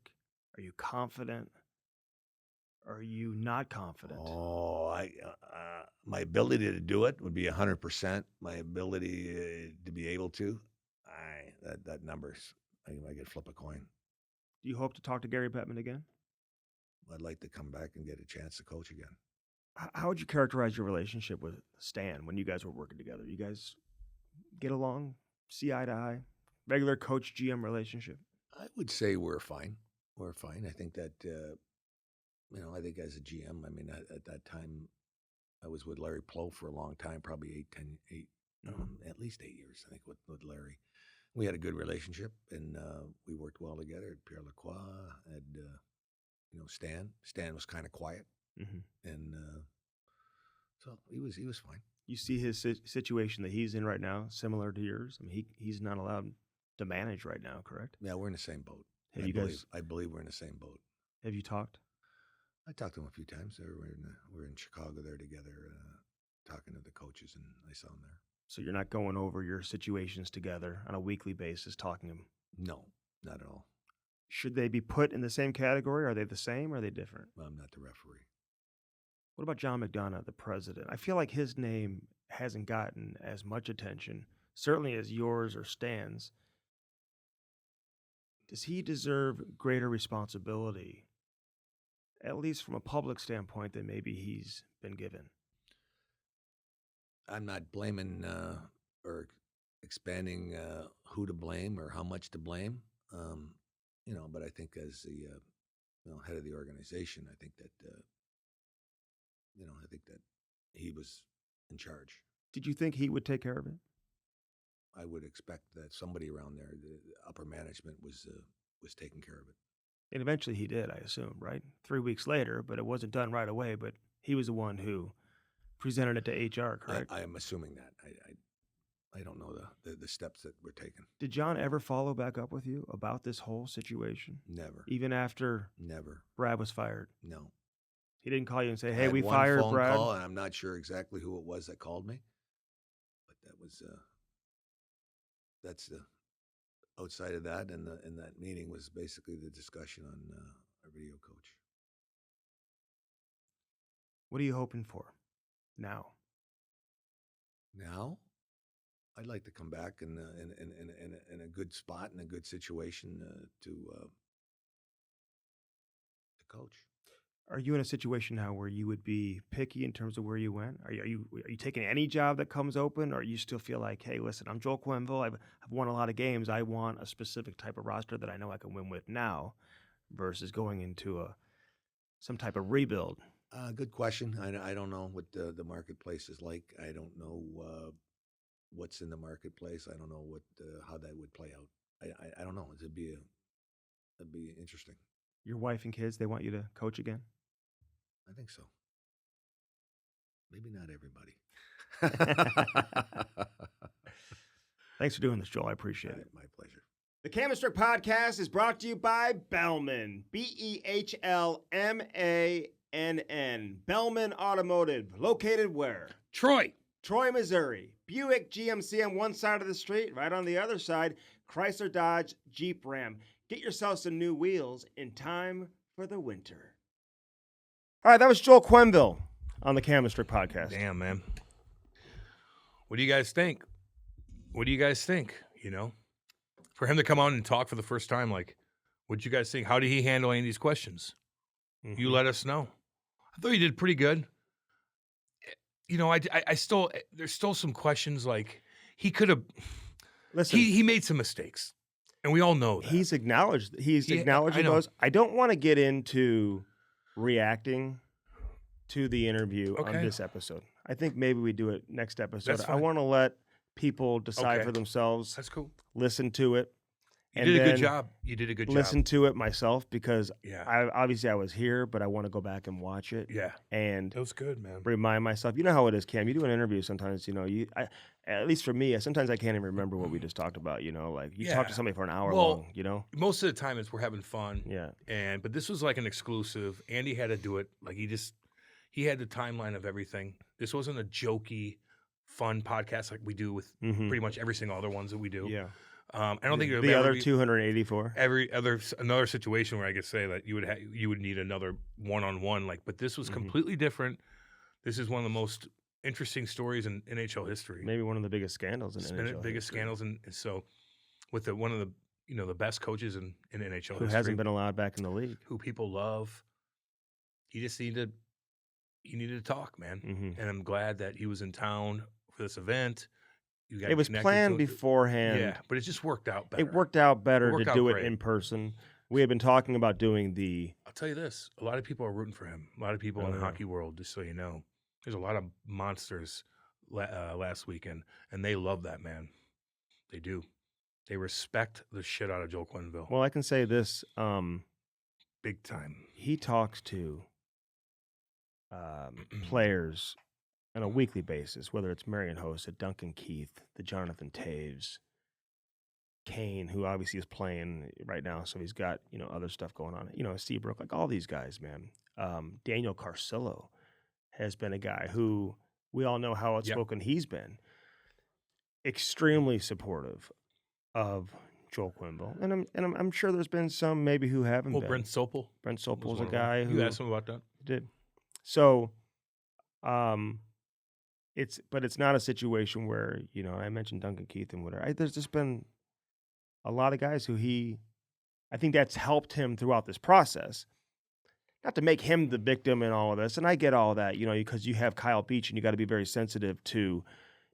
Are you confident? Are you not confident? Oh, my ability to do it would be 100%. My ability to be able to, that number's, I could flip a coin. Do you hope to talk to Gary Bettman again? I'd like to come back and get a chance to coach again. How would you characterize your relationship with Stan when you guys were working together? You guys get along, see eye to eye, regular coach GM relationship? I would say we're fine. We're fine. I think that, I think as a GM, at that time, I was with Larry Plow for a long time, probably at least 8 years, I think, with Larry. We had a good relationship, and we worked well together. Pierre Lacroix had, Stan. Stan was kind of quiet, and so he was fine. You see his situation that he's in right now similar to yours? He's not allowed to manage right now, correct? Yeah, we're in the same boat. I believe we're in the same boat. Have you talked? I talked to him a few times. We're in Chicago there together, talking to the coaches, and I saw him there. So you're not going over your situations together on a weekly basis, talking to him? No, not at all. Should they be put in the same category? Are they the same or are they different? Well, I'm not the referee. What about John McDonough, the president? I feel like his name hasn't gotten as much attention, certainly as yours or Stan's. Does he deserve greater responsibility, at least from a public standpoint, than maybe he's been given? I'm not blaming or expanding who to blame or how much to blame. But I think as the head of the organization, I think that he was in charge. Did you think he would take care of it? I would expect that somebody around there, the upper management, was taking care of it. And eventually he did, I assume, right? 3 weeks later, but it wasn't done right away. But he was the one who presented it to HR, correct? I am assuming that. I don't know the steps that were taken. Did John ever follow back up with you about this whole situation? Never. Even after Never. Brad was fired? No. He didn't call you and say, I hey, had we one fired phone Brad? call, and I'm not sure exactly who it was that called me. But that was that's the outside of that, and that meeting was basically the discussion on our video coach. What are you hoping for now? Now, I'd like to come back in a good spot, in a good situation to coach. Are you in a situation now where you would be picky in terms of where you went? Are you taking any job that comes open, or you still feel like, hey, listen, I'm Joel Quenneville. I've won a lot of games. I want a specific type of roster that I know I can win with now, versus going into some type of rebuild? Good question. I don't know what the marketplace is like. I don't know what's in the marketplace. I don't know how that would play out. I don't know. It'd be interesting. Your wife and kids, they want you to coach again? I think so. Maybe not everybody. Thanks for doing this, Joel. I appreciate it. My pleasure. The Cam Strick podcast is brought to you by Bellman. BEHLMANN. Bellman Automotive. Located where? Troy, Missouri. Buick GMC on one side of the street. Right on the other side, Chrysler Dodge Jeep Ram. Get yourself some new wheels in time for the winter. All right, that was Joel Quenneville on the Cam Strick podcast. Damn, man. What do you guys think? For him to come on and talk for the first time, like, what you guys think? How did he handle any of these questions? Mm-hmm. You let us know. I thought he did pretty good. I still, there's still some questions, like, he could have, listen, he made some mistakes. And we all know that. He's acknowledged those. I don't want to get into reacting to the interview on this episode. I think maybe we do it next episode. I want to let people decide for themselves. That's cool. Listen to it. You did a good job. Listen to it myself because I was here, but I want to go back and watch it. Yeah. And that was good, man. Remind myself. You know how it is, Cam. You do an interview sometimes, at least for me, sometimes I can't even remember what we just talked about, like you talk to somebody for an hour long, Most of the time we're having fun. Yeah. But this was like an exclusive. Andy had to do it. Like he had the timeline of everything. This wasn't a jokey, fun podcast like we do with pretty much every single other ones that we do. Yeah. I don't think the other 284. Another situation where I could say that you would need another one-on-one. But this was completely different. This is one of the most interesting stories in NHL history. Maybe one of the biggest scandals in NHL. Biggest scandals, and so with one of the best coaches in NHL history, who hasn't been allowed back in the league, who people love. He needed to talk, man, and I'm glad that he was in town for this event. It was planned beforehand. But it just worked out better. It worked out better to do it in person. We had been talking about doing I'll tell you this: a lot of people are rooting for him. A lot of people in the hockey world, just so you know. There's a lot of monsters last weekend, and they love that man. They do. They respect the shit out of Joel Quenneville. Well, I can say this. Big time. He talks to players on a weekly basis, whether it's Marion Hossa, Duncan Keith, the Jonathan Taves, Kane, who obviously is playing right now, so he's got other stuff going on. Seabrook, like all these guys, man. Daniel Carcillo has been a guy who we all know how outspoken he's been. Extremely supportive of Joel Quenneville, and I'm sure there's been some maybe who haven't been. Brent Sopel. Brent Sopel was a guy who you asked him about that. Did so. It's not a situation where I mentioned Duncan Keith and whatever. There's just been a lot of guys who he I think that's helped him throughout this process. Not to make him the victim in all of this, and I get all that, because you have Kyle Beach and you got to be very sensitive to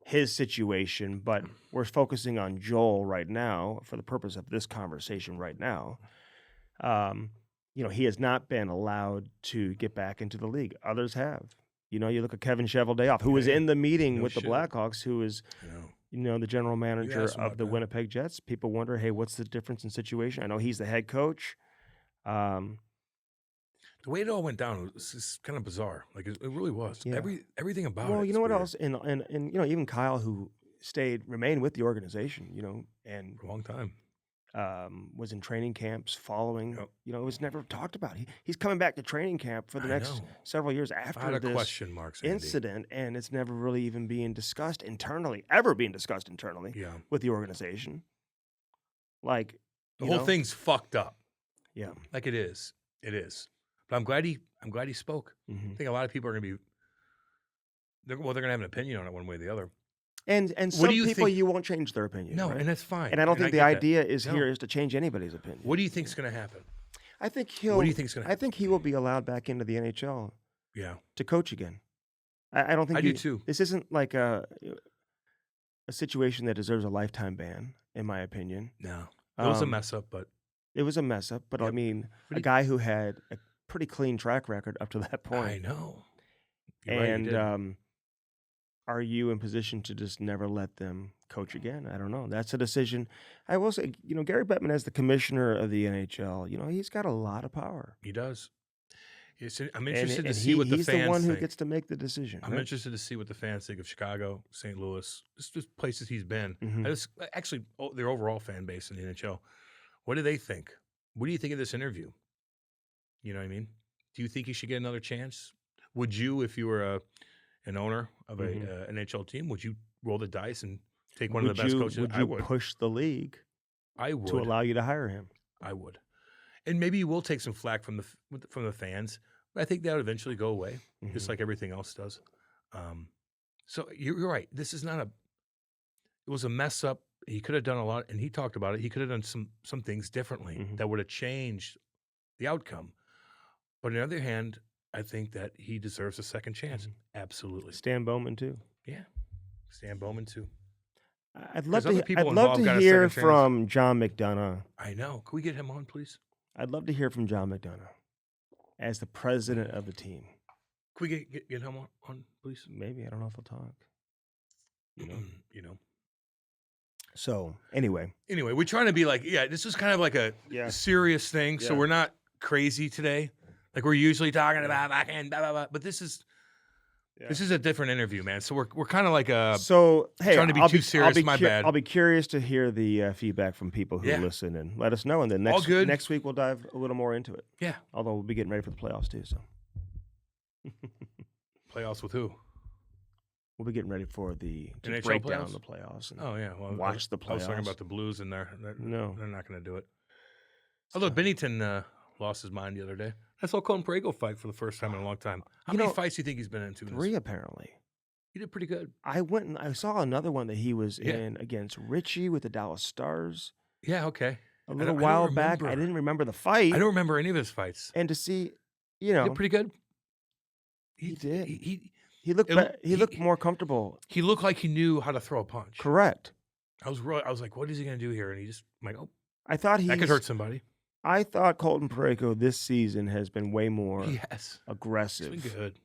his situation, but we're focusing on Joel right now for the purpose of this conversation right now. He has not been allowed to get back into the league. Others have. You look at Kevin Cheveldayoff, who was in the meeting with the Blackhawks, who is, the general manager of the Winnipeg Jets. People wonder, hey, what's the difference in situation? I know he's the head coach. The way it all went down was just kind of bizarre. Like it really was. Yeah. Everything about it. Well, you know what weird. else? And even Kyle, who remained with the organization, and for a long time, was in training camps following. It was never talked about. He's coming back to training camp for the next several years after this question marks, incident, and it's never really even being discussed internally, ever being discussed internally with the organization. Like the whole thing's fucked up. Yeah, like it is. It is. But I'm glad he spoke. Mm-hmm. I think a lot of people are going to be. They're going to have an opinion on it one way or the other. And some people you won't change their opinion. No, right? and that's fine. And I don't think the idea is to change anybody's opinion. What do you think's going to happen? What do you think's going to happen? I think he will be allowed back into the NHL. Yeah. To coach again. I don't think I do too. This isn't like a situation that deserves a lifetime ban, in my opinion. No. It was a mess up, but it was a mess up. But I mean, a guy who had a pretty clean track record up to that point. I know. And are you in position to just never let them coach again? I don't know. That's a decision. I will say, Gary Bettman as the commissioner of the NHL, he's got a lot of power. He does. I'm interested to see what the fans think. He's the one who gets to make the decision. I'm interested to see what the fans think of Chicago, St. Louis, just places he's been. Mm-hmm. Actually, their overall fan base in the NHL. What do they think? What do you think of this interview? You know what I mean? Do you think he should get another chance? Would you, if you were an owner of a NHL team, would you roll the dice and take one of the best coaches? Would you push the league to allow you to hire him? I would. And maybe you will take some flack from the fans, but I think that would eventually go away, just like everything else does. So you're right. This is not it was a mess up. He could have done a lot, and he talked about it. He could have done some things differently that would have changed the outcome. But on the other hand, I think that he deserves a second chance. Absolutely. Stan Bowman too. Yeah, Stan Bowman too. I'd love to hear from John McDonough. I know. Can we get him on, please? I'd love to hear from John McDonough as the president of the team. Can we get him on, please? Maybe. I don't know if he'll talk. You know. So anyway, we're trying to be like, this is kind of like a serious thing. So we're not crazy today. Like we're usually talking about blah, blah, blah. But this is a different interview, man. So we're kind of like trying to be too serious. My bad. I'll be curious to hear the feedback from people who listen and let us know. And then next week we'll dive a little more into it. Yeah. Although we'll be getting ready for the playoffs too. So playoffs with who? We'll be getting ready for to break playoffs? Down the playoffs. And watch the playoffs. I was talking about the Blues in there. No, they're not going to do it. Although Binnington lost his mind the other day. I saw Colton Parayko fight for the first time in a long time. How many fights do you think he's been into? 3 apparently. He did pretty good. I went and I saw another one that he was in against Richie with the Dallas Stars. Yeah, okay. A little while back. I didn't remember the fight. I don't remember any of his fights. And to see, he did pretty good. He did. He looked more comfortable. He looked like he knew how to throw a punch. Correct. I was like, what is he going to do here? And he just, I'm like, that could hurt somebody. I thought Colton Parayko this season has been way more aggressive. He's been good.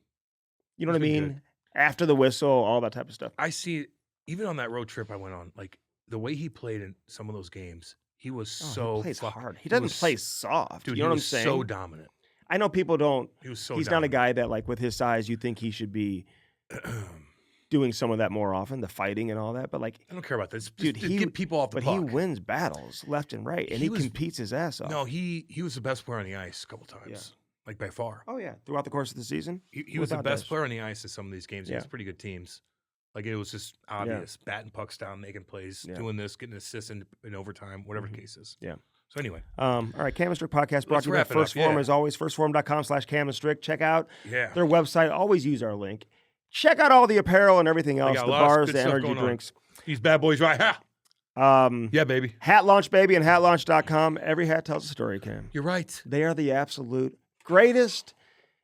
You know what I mean? Good. After the whistle, all that type of stuff. I see, even on that road trip I went on, like the way he played in some of those games, he was he plays hard. He doesn't play soft. Dude, you know what I'm saying? So dominant. I know people don't. He was so He's dominant. not a guy that, like, with his size, you think he should be doing some of that more often, the fighting and all that. But, like, I don't care about this. Dude, he get people off the puck. But he wins battles left and right, and he competes his ass off. No, he was the best player on the ice a couple times, like by far. Oh, yeah. Throughout the course of the season? He was the best player on the ice in some of these games. He has pretty good teams. Like, it was just obvious. Batting pucks down, making plays, doing this, getting assists in overtime, whatever the case is. Yeah. So anyway. All right, Cam Strick Podcast brought to you by First Form, as always, firstform.com/Cam Strick. Check out their website. Always use our link. Check out all the apparel and everything else, the bars, the energy drinks. These bad boys right here. Yeah, baby. Hat launch, baby, and hatlaunch.com. Every hat tells a story, Cam. You're right. They are the absolute greatest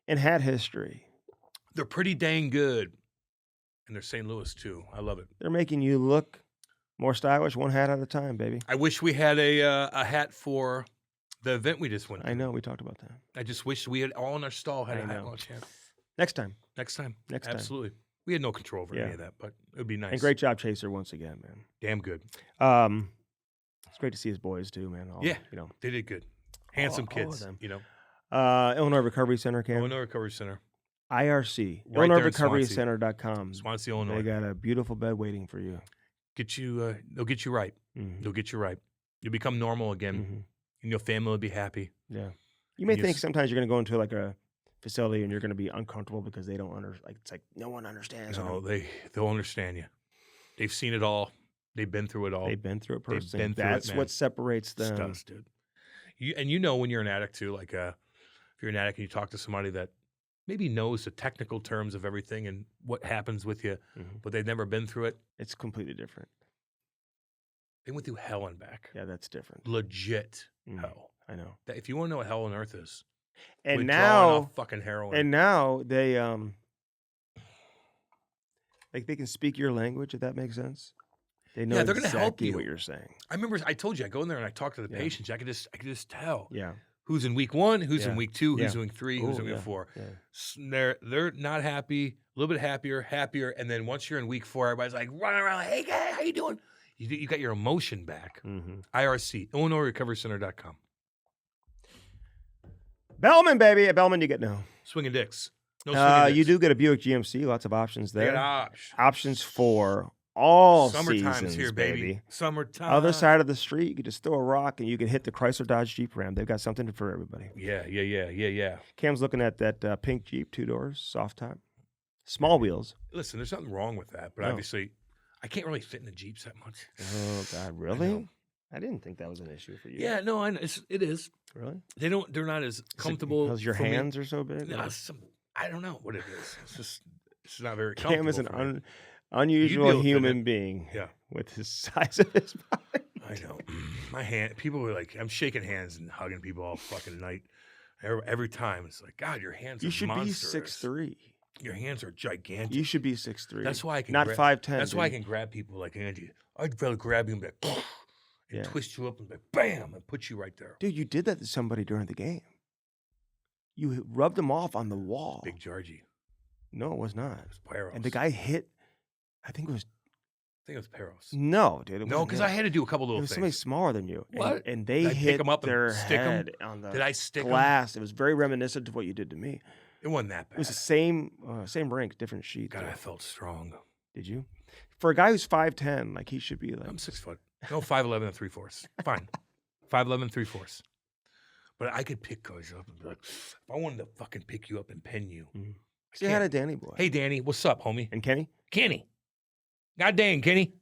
in hat history. They're pretty dang good. And they're St. Louis, too. I love it. They're making you look more stylish, one hat at a time, baby. I wish we had a hat for the event we just went to. I know. We talked about that. I just wish we had all in our stall had a hat launch hat. Next time. Next time. Absolutely. We had no control over any of that, but it would be nice. And great job, Chaser, once again, man. Damn good. It's great to see his boys, too, man. They did good. Handsome kids, Illinois Recovery Center, Cam. Illinois Recovery Center. IRC. Right IllinoisRecoveryCenter.com. Swansea, Illinois. They got a beautiful bed waiting for you. They'll get you right. Mm-hmm. They'll get you right. You'll become normal again, and your family will be happy. Yeah. You may think sometimes you're going to go into like a facility and you're going to be uncomfortable because they don't understand. It's like no one understands. No, they'll understand you. They've seen it all. They've been through it all. They've been through it personally. They've been through That's what separates them. Stuff, dude. When you're an addict too, like if you're an addict and you talk to somebody that maybe knows the technical terms of everything and what happens with you, but they've never been through it. It's completely different. They went through hell and back. Yeah, that's different. Legit hell. I know. If you want to know what hell on earth is, and now fucking heroin. And now they like they can speak your language, if that makes sense. They know they're going to help you. What you're saying. I remember I told you I go in there and I talk to the patients. I could just tell. Yeah. Who's in week 1? Who's in week 2? Who's in week 3? Who's in week 4? Yeah. They're not happy. A little bit happier, and then once you're in week 4, everybody's like running around. Hey guy, how you doing? You got your emotion back. IRC, IllinoisRecoveryCenter.com. Bellman, baby. At Bellman, you get no. Swinging dicks. No swinging dicks. You do get a Buick GMC. Lots of options there. Get options for all Summertime's seasons, here, baby. Summertime. Other side of the street, you could just throw a rock and you can hit the Chrysler Dodge Jeep Ram. They've got something for everybody. Yeah. Cam's looking at that pink Jeep, 2 doors, soft top, small wheels. Listen, there's nothing wrong with that, but obviously, I can't really fit in the Jeeps that much. Oh God, really? I didn't think that was an issue for you. Yeah, no, I know. It is. Really? They're not as comfortable. Because your hands are so big? No, I don't know what it is. It's not very comfortable. Cam is an unusual human being. Yeah. With his size of his body. I know. My hand, people were like, I'm shaking hands and hugging people all fucking night. Every time. It's like, God, your hands are monstrous. You should be 6'3". Your hands are gigantic. You should be 6'3". That's why I can not 5'10". That's why I can grab people like Andy. I'd rather grab you and be like, and twist you up and be like, bam, and put you right there. Dude, you did that to somebody during the game. You rubbed him off on the wall. Big Georgie. No, it was not. It was Peros. And the guy hit, I think it was Peros. No, dude. No, because I had to do a couple little things. It was somebody smaller than you. What? And they hit their head on the glass. It was very reminiscent of what you did to me. It wasn't that bad. It was the same rink, different sheet. God, I felt strong. Did you? For a guy who's 5'10", like he should be like. I'm 6 foot. No, 5'11" and 3/4. Fine. 5'11" and 3/4. But I could pick guys up and be like, if I wanted to fucking pick you up and pin you. Say hi to Danny boy. Hey, Danny, what's up, homie? And Kenny? Kenny. God dang, Kenny.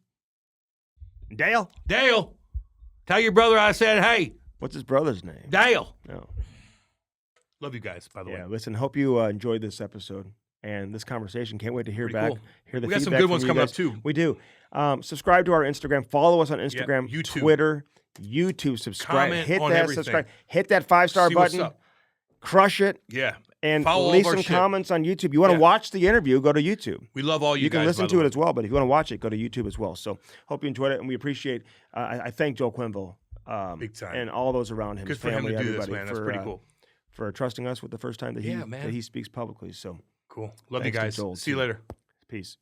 Dale? Dale. Tell your brother I said, hey. What's his brother's name? Dale. No. Love you guys, by the way. Yeah, listen, hope you enjoyed this episode and this conversation. Can't wait to hear back. Cool. Hear the we got feedback some good ones from coming guys. up, too. We do. Subscribe to our Instagram. Follow us on Instagram, YouTube. Twitter, YouTube. Subscribe. Comment hit on that everything. subscribe. Hit that 5-star See what's button. up. Crush it. Yeah. And follow leave all of some our shit. comments on YouTube. You want to watch the interview, go to YouTube. We love all you guys. You can listen by to the it way. as well, but if you want to watch it, go to YouTube as well. So hope you enjoyed it, and we appreciate I thank Joel Quenneville big time. and all those around him, Good his for family, him to do everybody, this, man. That's pretty cool. For trusting us with the first time that he speaks publicly. So cool. Love you thanks to guys. Joel, See you too. later. Peace.